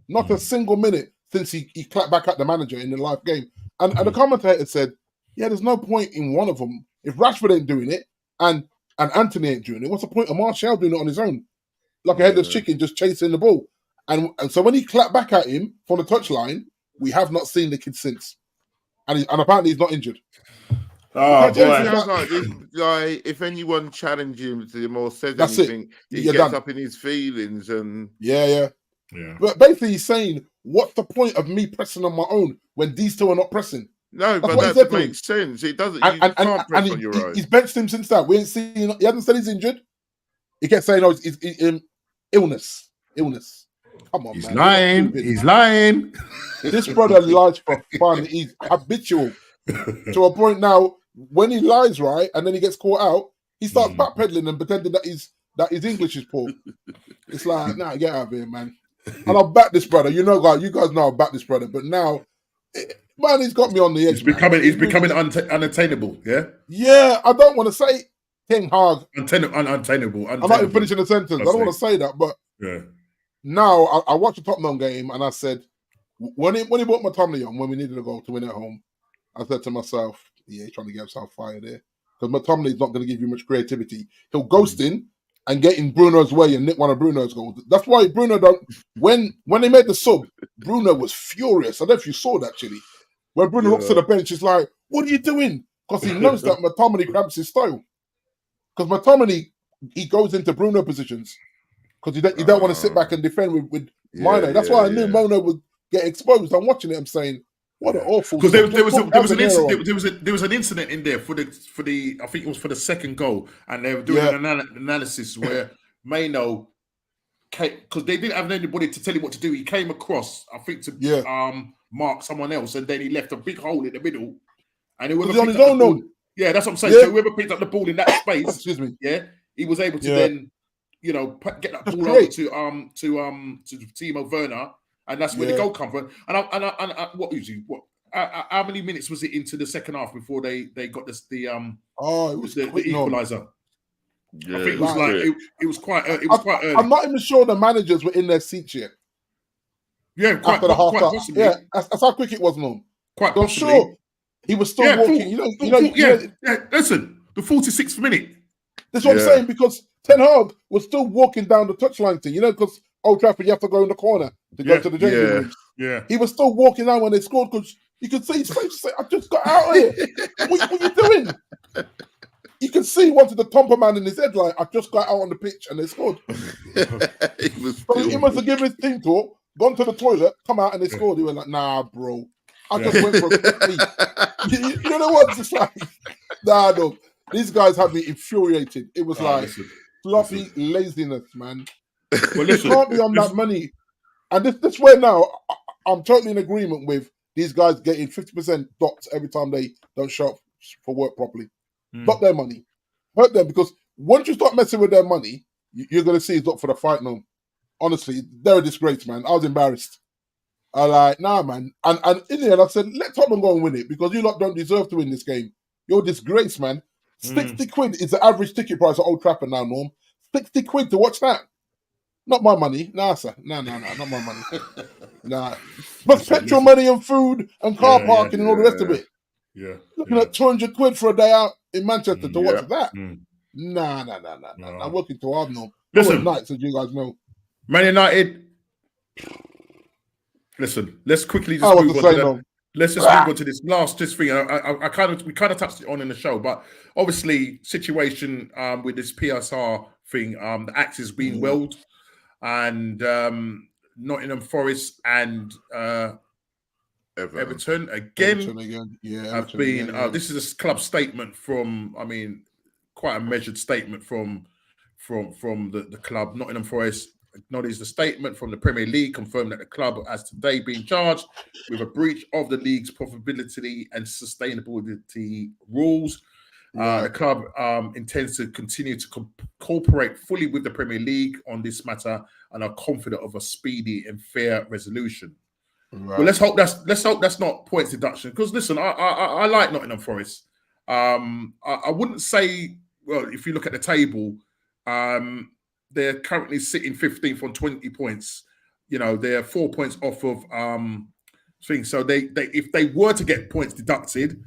Not a single minute since he clapped back at the manager in the live game. And the commentator said, yeah, there's no point in one of them. If Rashford ain't doing it and Anthony ain't doing it, what's the point of Martial doing it on his own? Like a headless chicken just chasing the ball. And so when he clapped back at him from the touchline, we have not seen the kid since. And apparently he's not injured. Oh, boy. Like this guy, if anyone challenges him to him or says anything, he gets up in his feelings. And Yeah. But basically he's saying, what's the point of me pressing on my own when these two are not pressing? No, but that makes sense. It doesn't. You can't press on your own. He's benched him since that. We ain't seen. He hasn't said he's injured. He kept saying, "No, it's illness." Come on, he's man. Lying. He's lying. This brother lies for fun. He's habitual to a point now. When he lies, right, and then he gets caught out, he starts backpedaling and pretending that his English is poor. It's like, nah, get out of here, man. And I'll back this brother. You guys know I'll back this brother. But now, man, he's got me on the edge. He's becoming unattainable. Yeah. Yeah, I don't want to say Ten Hag. Unattainable. I'm not even finishing the sentence. I don't want to say that, but now I watched the Tottenham game and I said, when he brought McTominay on when we needed a goal to win at home, I said to myself, yeah, he's trying to get himself fired there. Because McTominay's not going to give you much creativity. He'll ghost in and get in Bruno's way and nick one of Bruno's goals. That's why Bruno don't... When they made the sub, Bruno was furious. I don't know if you saw that, Chili. When Bruno looks to the bench, he's like, what are you doing? Because he knows that McTominay cramps his style. Because McTominay, he goes into Bruno positions. Because you don't want to sit back and defend with Mino. That's why I knew Mono would get exposed. I'm watching it, I'm saying, what an awful... Because there was an incident in there for the I think it was for the second goal, and they were doing an analysis where Mano, because they didn't have anybody to tell him what to do. He came across, I think, to mark someone else, and then he left a big hole in the middle. And whoever picked up the ball, that's what I'm saying. So whoever picked up the ball in that space, he was able to then, get that ball over to Timo Werner. And that's where the goal come from. And how many minutes was it into the second half before they got the equaliser? Yeah, I think it was it was quite early. I'm not even sure the managers were in their seats yet. Yeah, quite possibly. Yeah, that's how quick it was, no. Quite possibly. Sure, he was still walking. Listen, the 46th minute. That's what I'm saying, because Ten Hag was still walking down the touchline thing, because Old Trafford, you have to go in the corner to go to the changing rooms. Yeah. He was still walking down when they scored, because you could see his face say, I just got out of here. What are you doing? You can see he wanted to thump a man in his head, like, I just got out on the pitch and they scored. He must have given his team talk, gone to the toilet, come out and they scored. He was like, nah, bro. I just went for a you know what? It's just like, no. These guys have me infuriated. It was fluffy laziness, man. Well, you can't be on that money. And this way now, I'm totally in agreement with these guys getting 50% docked every time they don't show up for work properly. Dock their money. Hurt them, because once you start messing with their money, you're going to see it's up for the fight now. Honestly, they're a disgrace, man. I was embarrassed. I like, nah, man. And in the end, I said, let Tottenham go and win it, because you lot don't deserve to win this game. You're a disgrace, man. 60 quid is the average ticket price at Old Trafford now, Norm. 60 quid to watch that. Not my money. Nah, sir. No, not my money. Nah. But petrol money and food and car parking and all the rest of it. Yeah. Looking at 200 quid for a day out in Manchester to watch that. Nah. I'm working too hard, Norm. Listen, nights, as you guys know. Man United. Listen, let's quickly just move on to that. Let's just move on to this last thing. We kind of touched it on in the show, but obviously situation with this PSR thing, the axe is being welled, and Nottingham Forest and Everton again have been. This is a club statement from. I mean, quite a measured statement from the club. Nottingham Forest acknowledged the statement from the Premier League, confirmed that the club has today been charged with a breach of the league's profitability and sustainability rules. The club intends to continue to cooperate fully with the Premier League on this matter and are confident of a speedy and fair resolution. Well, let's hope that's not points deduction, because listen, I like Nottingham Forest. I wouldn't say, well, if you look at the table, they're currently sitting 15th on 20 points. They're 4 points off of things. So they if they were to get points deducted,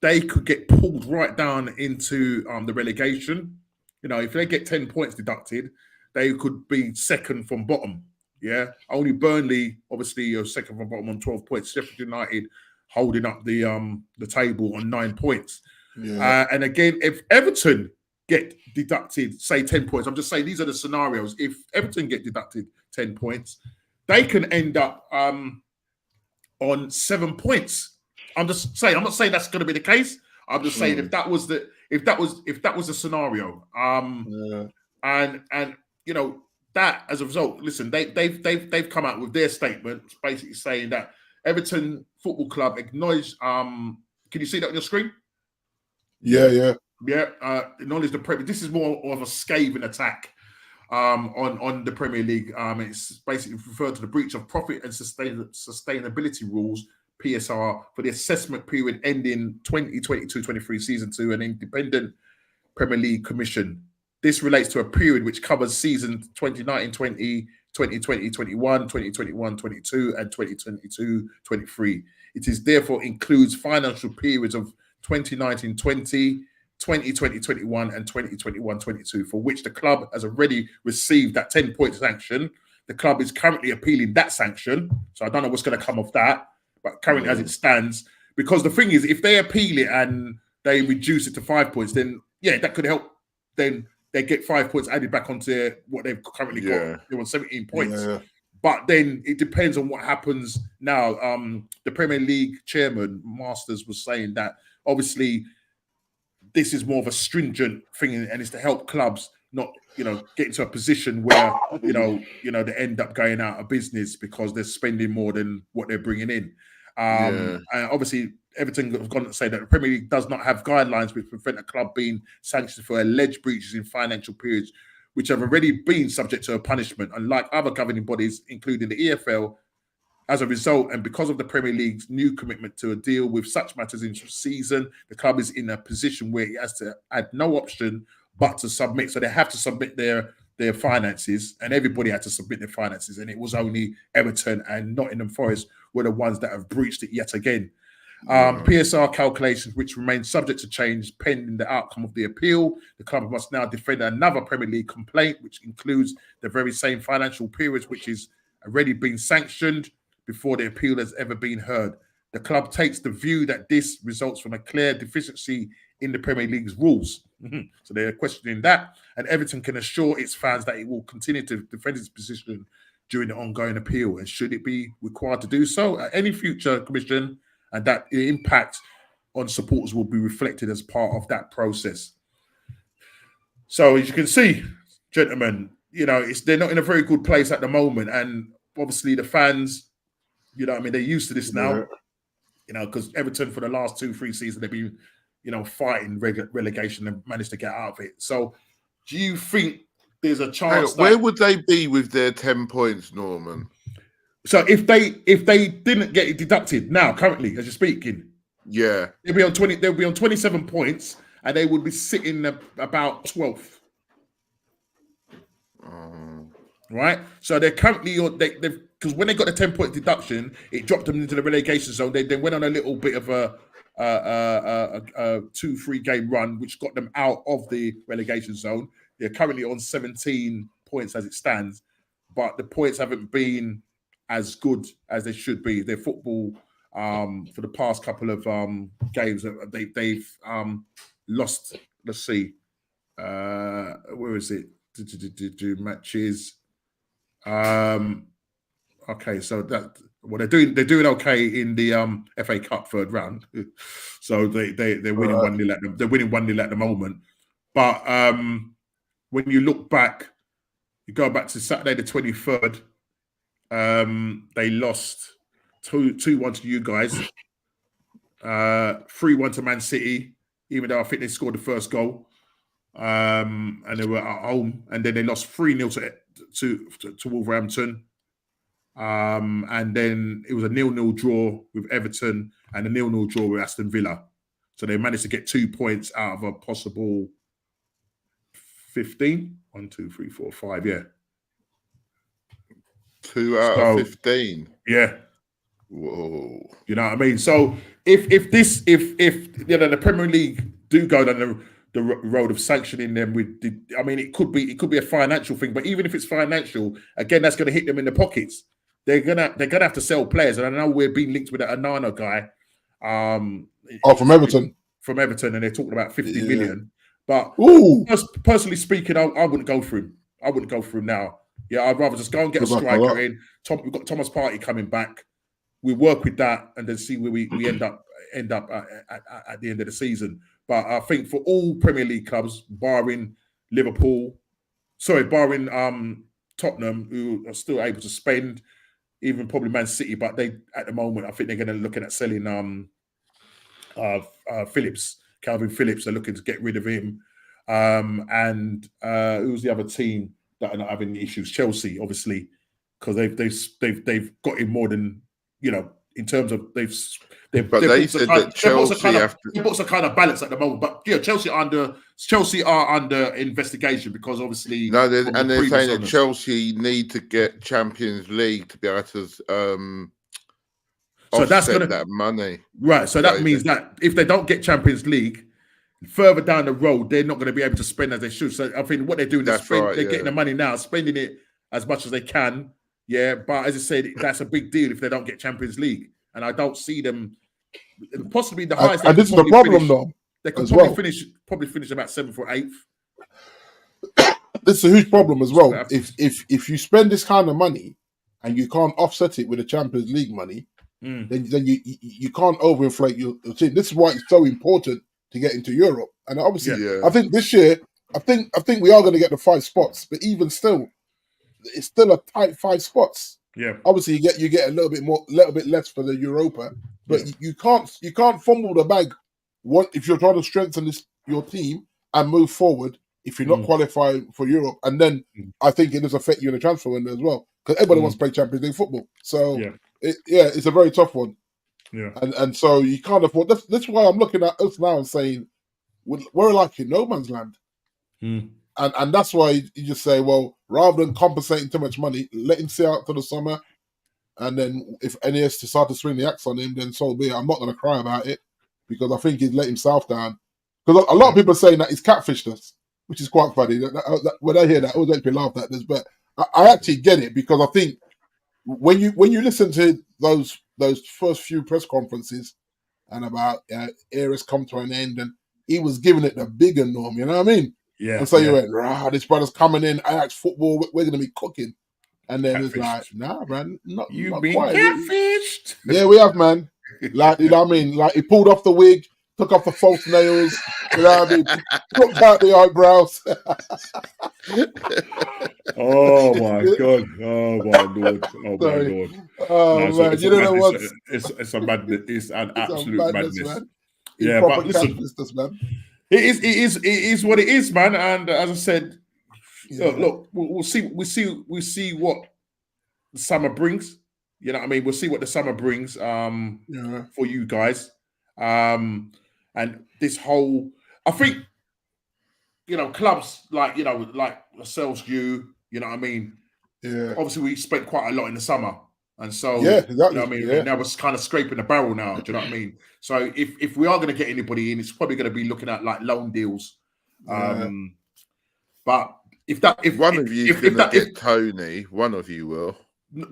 they could get pulled right down into the relegation. If they get 10 points deducted, they could be second from bottom. Yeah. Only Burnley, obviously, are second from bottom on 12 points. Sheffield United holding up the table on 9 points. Yeah. And again, if Everton get deducted, say 10 points. I'm just saying these are the scenarios. If Everton get deducted 10 points, they can end up on 7 points I'm just saying. I'm not saying that's going to be the case. I'm just saying if that was the scenario, and you know that as a result, listen, they've come out with their statement, basically saying that Everton Football Club acknowledged. Can you see that on your screen? Yeah. Acknowledge the Premier. This is more of a scathing attack on the Premier League. It's basically referred to the breach of profit and sustainability rules (PSR) for the assessment period ending 2022-23 season 2, an independent Premier League commission. This relates to a period which covers season 2019-20, 2020-21, 2021-22, and 2022-23. It is therefore includes financial periods of 2019-20, 2020-21, and 2021-22, for which the club has already received that 10-point sanction. The club is currently appealing that sanction, so I don't know what's going to come of that. But currently, as it stands, because the thing is, if they appeal it and they reduce it to 5 points, then that could help. Then they get 5 points added back onto what they've currently got. They want 17 points. Yeah. But then it depends on what happens now. The Premier League chairman, Masters, was saying that obviously this is more of a stringent thing, and it's to help clubs not, get into a position where, they end up going out of business because they're spending more than what they're bringing in. And obviously, Everton have gone to say that the Premier League does not have guidelines which prevent a club being sanctioned for alleged breaches in financial periods, which have already been subject to a punishment, unlike other governing bodies, including the EFL. As a result, and because of the Premier League's new commitment to deal with such matters in season, the club is in a position where it has to add no option but to submit. So they have to submit their finances, and everybody had to submit their finances. And it was only Everton and Nottingham Forest were the ones that have breached it yet again. PSR calculations, which remain subject to change pending the outcome of the appeal. The club must now defend another Premier League complaint, which includes the very same financial periods, which is already been sanctioned before the appeal has ever been heard. The club takes the view that this results from a clear deficiency in the Premier League's rules. So they're questioning that. And Everton can assure its fans that it will continue to defend its position during the ongoing appeal. And should it be required to do so at any future commission, and that the impact on supporters will be reflected as part of that process. So as you can see, gentlemen, they're not in a very good place at the moment. And obviously the fans, they're used to this now, because Everton for the last 2-3 seasons, they've been, fighting relegation and managed to get out of it. So do you think there's a chance where would they be with their 10 points, Norman? So if they didn't get it deducted now, currently, as you're speaking, they'll be on 27 points, and they would be sitting about 12th. Right? So they're currently because when they got the 10-point deduction, it dropped them into the relegation zone. They went on a little bit of a 2-3 game run, which got them out of the relegation zone. They're currently on 17 points as it stands, but the points haven't been as good as they should be. Their football for the past couple of games, they've lost. Let's see, where is it? Matches. Okay, so they're doing okay in the FA Cup third round. So they're winning 1-0 at them. They're winning 1-0 at the moment. But when you look back, you go back to Saturday the 23rd. They lost 2-1 to you guys, 3-1 to Man City, even though I think they scored the first goal, and they were at home, and then they lost 3-0 to Wolverhampton, and then it was a 0-0 draw with Everton and a 0-0 draw with Aston Villa. So they managed to get 2 points out of a possible 15. 1, 2, 3, 4, 5. Yeah. 2 out of 15. Yeah. Whoa. You know what I mean? So if the Premier League do go down the road of sanctioning them it could be a financial thing, but even if it's financial, again, that's going to hit them in the pockets. They're gonna have to sell players, and I know we're being linked with that Anana guy. From Everton. From Everton, and they're talking about 50 million. But personally speaking, I wouldn't go for him. I wouldn't go for him now. Yeah, I'd rather just go and get a striker in. We've got Thomas Partey coming back. We work with that and then see where we end up end up at the end of the season. But I think for all Premier League clubs, barring Tottenham, who are still able to spend, even probably Man City, but they at the moment I think they're going to looking at selling Phillips, Calvin Phillips. They're looking to get rid of him, and who's the other team that are not having issues? Chelsea, obviously, because they've got him more than in terms of they've but they said that Chelsea books are kind of balanced at the moment. But Chelsea are under investigation because obviously they're saying that Chelsea need to get Champions League to be able to so that's gonna that money, right? So that means that if they don't get Champions League further down the road, they're not going to be able to spend as they should. So I think what they're doing is they're getting the money now, spending it as much as they can. Yeah, but as I said, that's a big deal if they don't get Champions League, and I don't see them possibly the highest. And this is the problem, though. They could probably finish about 7th or 8th. This is a huge problem as well. If you spend this kind of money and you can't offset it with the Champions League money, then you can't overinflate your team. This is why it's so important to get into Europe. And obviously, I think this year, I think we are going to get the 5 spots, but even still, it's still a tight 5 spots. Yeah. Obviously, you get a little bit less for the Europa, but you can't fumble the bag. If you're trying to strengthen your team and move forward, if you're not qualifying for Europe, and then I think it does affect you in the transfer window as well, because everybody wants to play Champions League football. So it's a very tough one. Yeah, and so you can't afford. That's why I'm looking at us now and saying we're like in no man's land. And that's why you just say, well, rather than compensating too much money, let him see out to the summer. And then if NES decide to swing the axe on him, then so be it. I'm not going to cry about it because I think he's let himself down. Because a lot of people are saying that he's catfished us, which is quite funny. When I hear that, I always make me laugh at this. But I actually get it because I think when you listen to those first few press conferences and about eras come to an end, and he was giving it the bigger norm, you know what I mean? Yeah. And so you went, this brother's coming in, Ajax football, we're going to be cooking. And then it's like, nah, man, not been quite. catfished. Yeah, we have, man. Like, you know what I mean? Like, he pulled off the wig, took off the false nails, you know what I mean? Took out the eyebrows. Oh, my God. Oh, my Lord. Oh, my Lord. Oh, no, man. You know what? It's a madness. It's an absolute madness. Man. Yeah, but listen. Man. It is what it is, man. And as I said, look, we'll see what the summer brings. You know what I mean? We'll see what the summer brings for you guys. And this whole, I think, clubs like ourselves, you know what I mean? Yeah. Obviously, we spent quite a lot in the summer. And so, exactly. You know what I mean? Now we're kind of scraping the barrel now. Do you know what I mean? So if we are going to get anybody in, it's probably going to be looking at like loan deals. But if one of you get Tony, one of you will.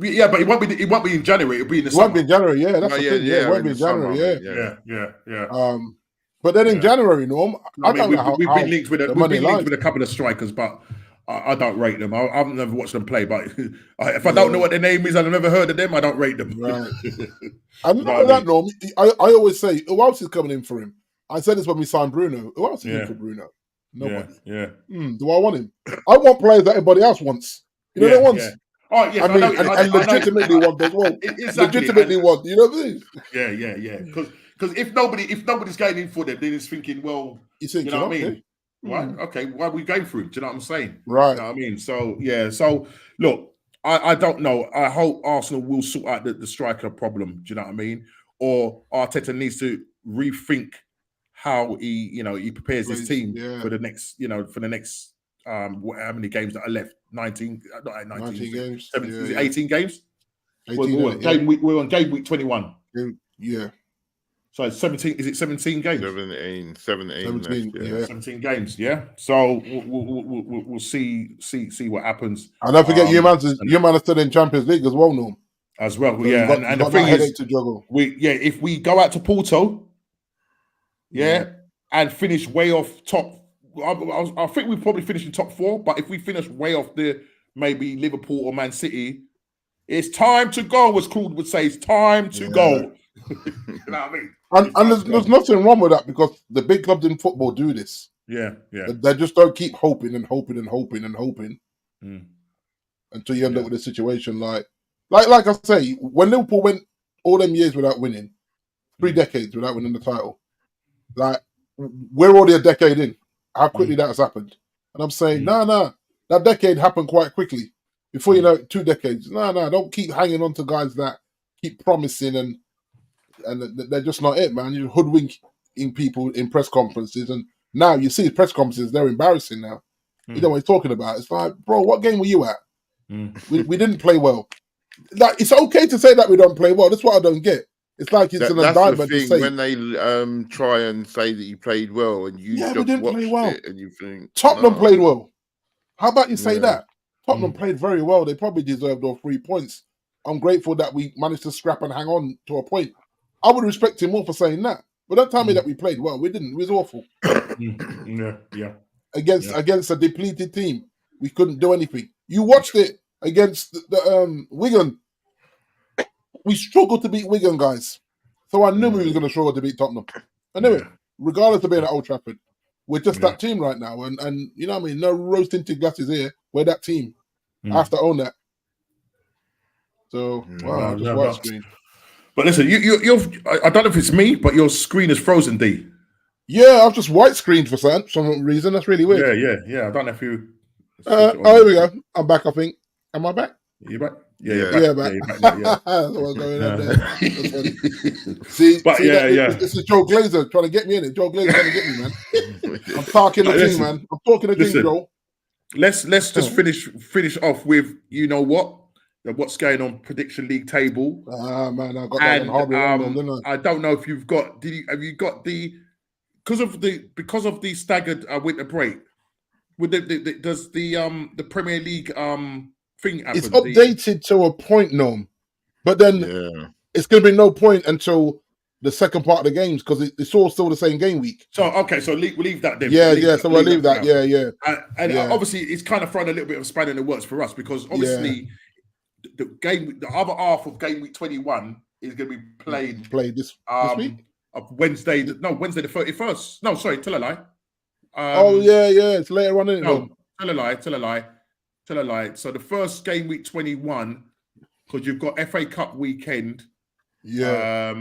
Yeah, but it won't be in January. It'll be in the summer. It won't be in January. Yeah, that's the thing. Yeah, it won't be in January. Yeah. But then in January, Norm, I don't know how. We've been linked with a couple of strikers, but I don't rate them. I've never watched them play, but if I don't know what their name is and I've never heard of them, I don't rate them. Right. And not that, Norm. I always say, who else is coming in for him? I said this when we signed Bruno. Who else is in for Bruno? Nobody. Yeah. Do I want him? I want players that everybody else wants. You know, they want. Yeah. Oh, yes, I mean, and legitimately want as well. Exactly. Legitimately want. You know what I mean? Yeah. Because if nobody's going in for them, then it's thinking, well, you know what I mean? Right? Okay, why are we going for him? Do you know what I'm saying? Right. You know what I mean? So, yeah. So, look, I don't know. I hope Arsenal will sort out the striker problem. Do you know what I mean? Or Arteta needs to rethink how he prepares his team for the next, how many games that are left? 19 games. 17, is it 18 games? 18, we're on game week 21. Yeah. So it's 17. Is it 17 games? 17 yeah. 17 games. Yeah. So we'll see what happens. And don't forget, you man are still in Champions League as well, Norm. As well, So yeah. And the thing is, to juggle. If we go out to Porto, and finish way off top. I think we probably finish in top 4, but if we finish way off maybe Liverpool or Man City, it's time to go, as Claude would say. It's time to go. You know what I mean? And there's nothing wrong with that because the big clubs in football do this. Yeah. They just don't keep hoping until you end up with a situation like I say, when Liverpool went all them years without winning, 3 decades without winning the title, like we're already a decade in. How quickly that has happened. And I'm saying, no, that decade happened quite quickly. Before you know it, 2 decades. No, don't keep hanging on to guys that keep promising and they're just not it, man. You're hoodwinking people in press conferences, and now you see press conferences, they're embarrassing now. You know what he's talking about. It's like, bro, what game were you at? We didn't play well. Like, it's okay to say that we don't play well. That's what I don't get. It's like it's an indictment to say when they try and say that you played well and you just we didn't watched play well. it and you think Tottenham played well. How about you say that? Tottenham played very well. They probably deserved all 3 points. I'm grateful that we managed to scrap and hang on to a point. I would respect him more for saying that. But don't tell me that we played well. We didn't. It was awful. Yeah. Against a depleted team, we couldn't do anything. You watched it against the Wigan. We struggled to beat Wigan, guys. So I knew we were going to struggle to beat Tottenham. I knew it. Regardless of being at Old Trafford. We're just that team right now. And you know what I mean? No rose-tinted glasses here. We're that team. I have to own that. So, wow, just white screen. But listen, you're I don't know if it's me, but your screen is frozen, D. Yeah, I've just white screened for some reason. That's really weird. Yeah. I don't know if you... here we go. I'm back, I think. Am I back? You back? Yeah, back. That's what's going on there. See, this is Joe Glazer trying to get me in it. Joe Glazer trying to get me, man. I'm talking the team, man. I'm talking the team, Joe. Let's just finish off with what's going on prediction league table. Man, I got that one hardly didn't I? I don't know if you've got. Have you got the because of the staggered winter break? Does the Premier League thing happen? It's updated to a point, Norm, but then it's going to be no point until the second part of the games because it's all still the same game week. So we'll leave that then. So we'll leave that. And obviously it's kind of thrown a little bit of a spanner in the works for us because obviously the other half of game week 21 is going to be played this week. Wednesday the 31st. No, sorry, tell a lie. It's later on, isn't it? No, tell a lie. So the first game week 21, because you've got FA Cup weekend. Yeah.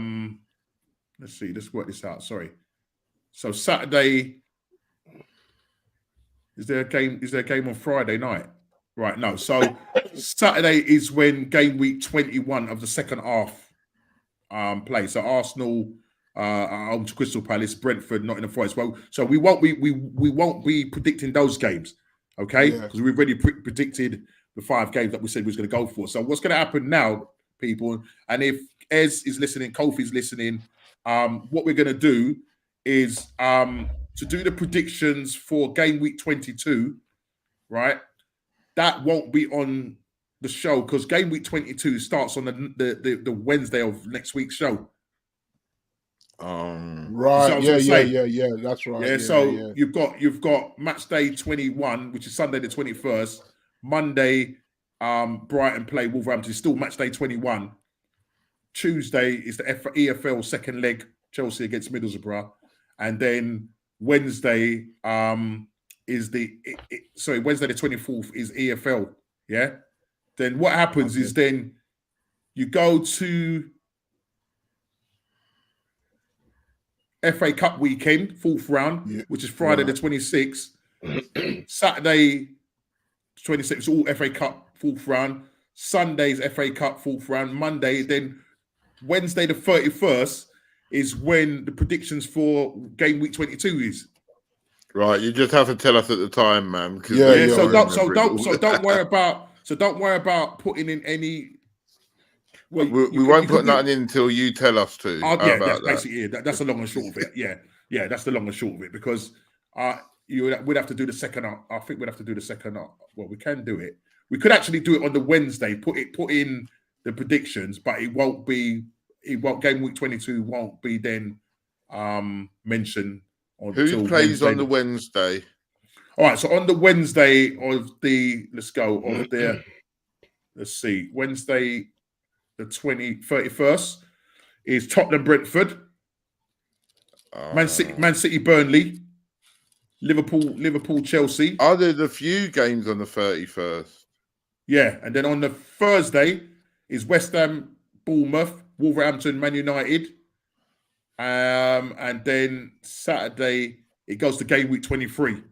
Let's see. Let's work this out. Sorry. So Saturday. Is there a game on Friday night? Right. No. So Saturday is when game week 21 of the second half play. So Arsenal to Crystal Palace, Brentford, Nottingham Forest. Well, so we won't be predicting those games, okay? Because we've already predicted the 5 games that we said we was going to go for. So what's going to happen now, people? And if Ez is listening, Kofi's listening, what we're going to do is to do the predictions for game week 22, right? That won't be on the show because game week 22 starts on the Wednesday of next week's show. Right. Yeah. That's right. You've got match day 21, which is Sunday the 21st. Monday, Brighton play Wolverhampton. It's still match day 21. Tuesday is the EFL second leg, Chelsea against Middlesbrough, and then Wednesday is Wednesday the 24th is EFL. Yeah. Then what happens is then you go to FA Cup weekend, 4th round, which is Friday the 26th. Saturday 26th, all FA Cup 4th round. Sunday's FA Cup 4th round. Monday, then Wednesday the 31st is when the predictions for game week 22 is. Right, you just have to tell us at the time, man. Don't worry about putting in any. Well, we won't put nothing in until you tell us to. That's basically it. That's the long and short of it. Yeah, that's the long and short of it because we'd have to do the second. I think we'd have to do the second. Well, we can do it. We could actually do it on the Wednesday. Put in the predictions, but it won't be. Game week 22 won't be then mentioned. Who plays on the Wednesday? All right, so on the Wednesday let's see, Wednesday the 31st is Tottenham Brentford, Man City Burnley, Liverpool Chelsea. Are there a few games on the 31st? Yeah, and then on the Thursday is West Ham Bournemouth, Wolverhampton Man United. And then Saturday it goes to game week 23.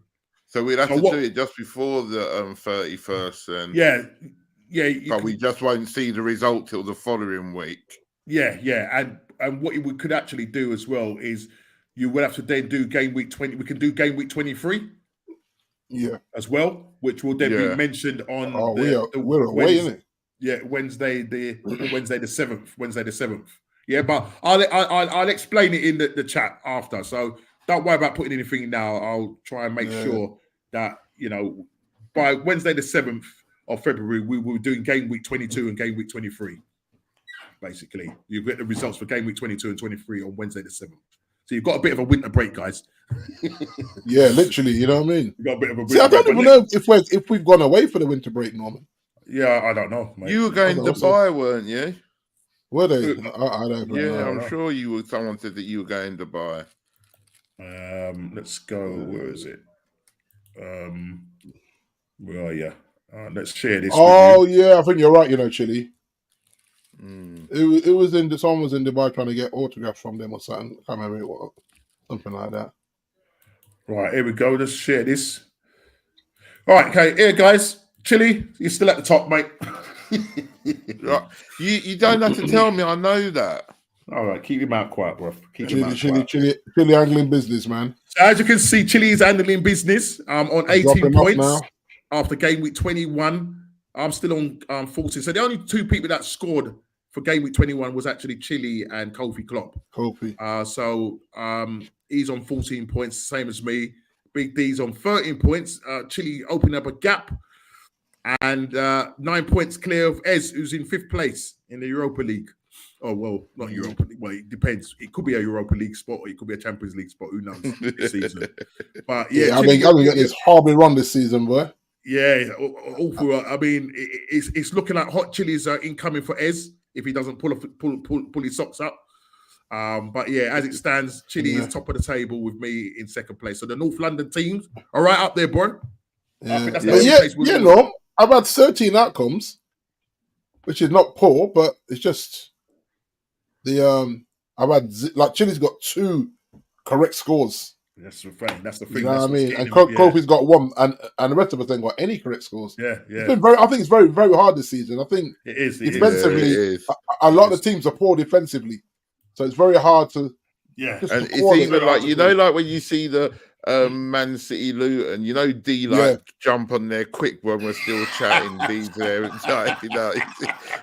So we'd have to do it just before the 31st then. Yeah. But we just won't see the result till the following week. Yeah. And what we could actually do as well is you will have to then do game week 20. We can do game week 23. Yeah. As well, which will then be mentioned on we're away, isn't it? Yeah, Wednesday the 7th. Yeah, but I'll explain it in the chat after. So don't worry about putting anything now. I'll try and make sure that, by Wednesday the 7th of February, we will be doing game week 22 and game week 23. Basically, you get the results for game week 22 and 23 on Wednesday the 7th. So you've got a bit of a winter break, guys. Yeah, literally, you know what I mean? You got a bit of a I don't even know if we've gone away for the winter break, Norman. Yeah, I don't know, mate. You were going to Dubai, weren't you? Were they? I don't know. Yeah, I'm sure you were. Someone said that you were going to Dubai. Let's go. Where is it? Where are you? Let's share this. Oh, yeah, I think you're right, Chili. It was someone was in Dubai trying to get autographs from them or something. I can't remember what, something like that. Right, here we go. Let's share this. All right, okay, here, guys. Chili, you're still at the top, mate. Right. You don't have to tell me. I know that. All right, keep your mouth quiet, bro. Chili handling business, man. So as you can see, Chili is handling business. On 18 points after game week 21. I'm still on 14. So the only two people that scored for game week 21 was actually Chili and Kofi Klopp. So he's on 14 points, same as me. Big D's on 13 points. Chili opened up a gap. And 9 points clear of Ez, who's in 5th place in the Europa League. Oh, well, not Europa League. Well, it depends. It could be a Europa League spot or it could be a Champions League spot. Who knows this season? But yeah, I'm getting this horrible run this season, boy. Yeah, awful. I mean, it's looking like hot chilies are incoming for Ez if he doesn't pull his socks up. But yeah, as it stands, Chili is top of the table with me in 2nd place. So the North London teams are right up there, bro. No. I've had 13 outcomes, which is not poor, but it's just I've had Chili's got 2 correct scores. That's the thing. You know what I mean? And Kofi's got 1, and the rest of us ain't got any correct scores. Yeah. I think it's very, very hard this season. I think it is defensively, a lot of the teams are poor defensively, so it's very hard to. Yeah, and it's even like when you see the Man City Luton, D jump on there quick when we're still chatting. D's there,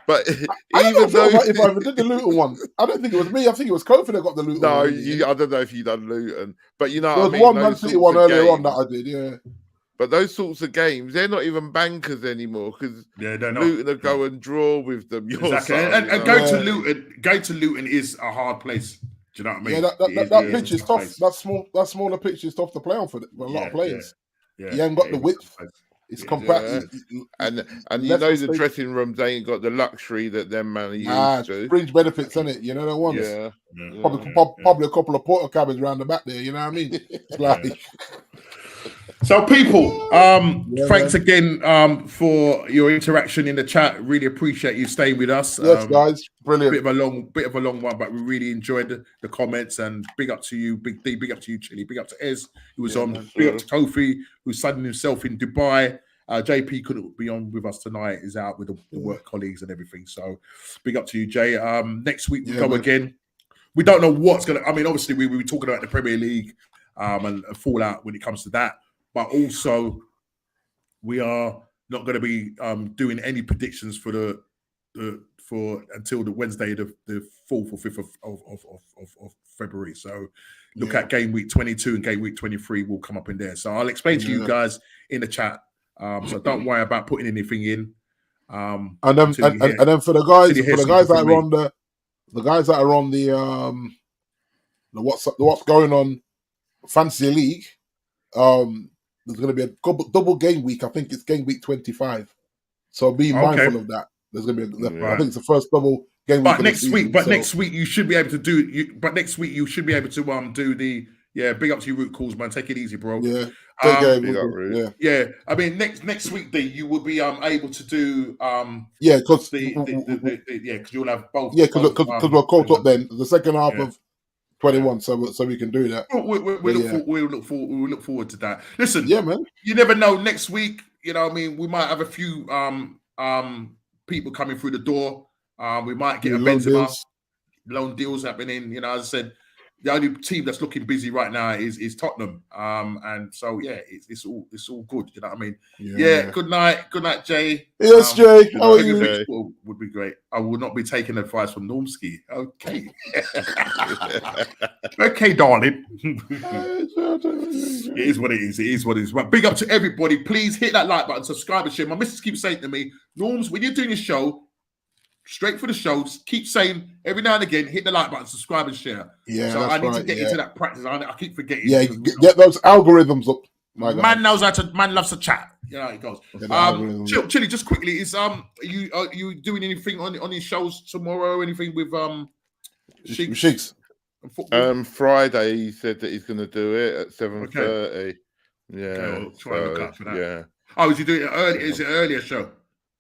but even though if I did the Luton one, I don't think it was me. I think it was Kofi that got the Luton. No, I don't know if you done Luton, but there was one Man City one earlier on that I did. Yeah. But those sorts of games, they're not even bankers anymore because Luton will go and draw with them. Exactly, and going to Luton is a hard place. Do you know what I mean? Yeah, that pitch is tough. That smaller pitch is tough to play on for a lot of players. Yeah. You ain't got the width. It's compact. And the dressing rooms ain't got the luxury that them man are used to. Fringe benefits, isn't it? You know the ones. Yeah. Probably a couple of porter cabins around the back there. You know what I mean? It's like. So, people, thanks again for your interaction in the chat. Really appreciate you staying with us. Yes, guys, brilliant. Bit of a long one, but we really enjoyed the comments. And big up to you, Big D. Big up to you, Chili. Big up to Ez, who was on. Big up to Toffee, who's sunning himself in Dubai. JP couldn't be on with us tonight. He's out with the work colleagues and everything. So, big up to you, Jay. Next week we go again. We don't know what's gonna. I mean, obviously we were talking about the Premier League and a fallout when it comes to that. But also, we are not going to be doing any predictions for until the Wednesday, the 4th or 5th of February. So look at game week 22 and game week 23 will come up in there. So I'll explain to you guys in the chat. So don't worry about putting anything in. And then for the guys that are on the what's going on fantasy league. There's going to be a double game week. I think it's game week 25. So be mindful of that. There's going to be, I think it's the first double But next week you should be able to do. But next week you should be able to do the big up to your root calls, man. Take it easy, bro. Yeah. Yeah. I mean, next week, D, you will be able to do because because you'll have both. Yeah, because we're caught up then the second half of 21, so we can do that. We'll look forward to that. Listen, man. You never know. Next week, you know, I mean, we might have a few people coming through the door. We might get a Benzema loan deals happening. You know, as I said, the only team that's looking busy right now is Tottenham. And so it's all good. You know what I mean? Yeah. Good night, Jay. Yes, Jay. How are you? Would be great. I will not be taking advice from Normski. Okay. Okay, darling. It is what it is. It is what it is. But big up to everybody. Please hit that like button, subscribe and share. My missus keeps saying to me, Norms, when you're doing your show, straight for the shows, keep saying every now and again, hit the like button, subscribe and share. Yeah, so I need to get into that practice. I keep forgetting. Yeah, get those algorithms up. Man loves to chat. You know how it goes. Chili, just quickly, is are you doing anything on his shows tomorrow? Anything with Sheiks? Friday he said that he's going to do it at 7:30. Okay. Yeah, okay, we'll try and look out for that. Yeah. Oh, is he doing it early? Is it earlier show?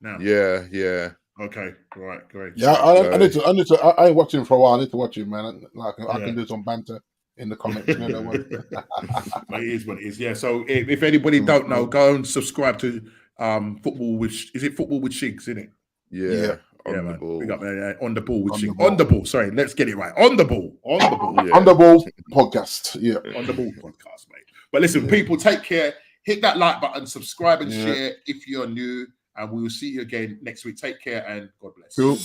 No. Yeah. Okay, right, great. Yeah, I need to. I ain't watching for a while. I need to watch it, man. Like I can do some banter in the comments. You know what? It is what it is. Yeah. So if anybody don't know, go and subscribe to Football with Shigs, isn't it? Yeah. On the ball. On the ball with Shigs. On the ball. Sorry, let's get it right. On the ball. Yeah. On the ball podcast. Yeah. On the ball podcast, mate. But listen, people, take care. Hit that like button, subscribe and share if you're new. And we will see you again next week. Take care and God bless. Cool.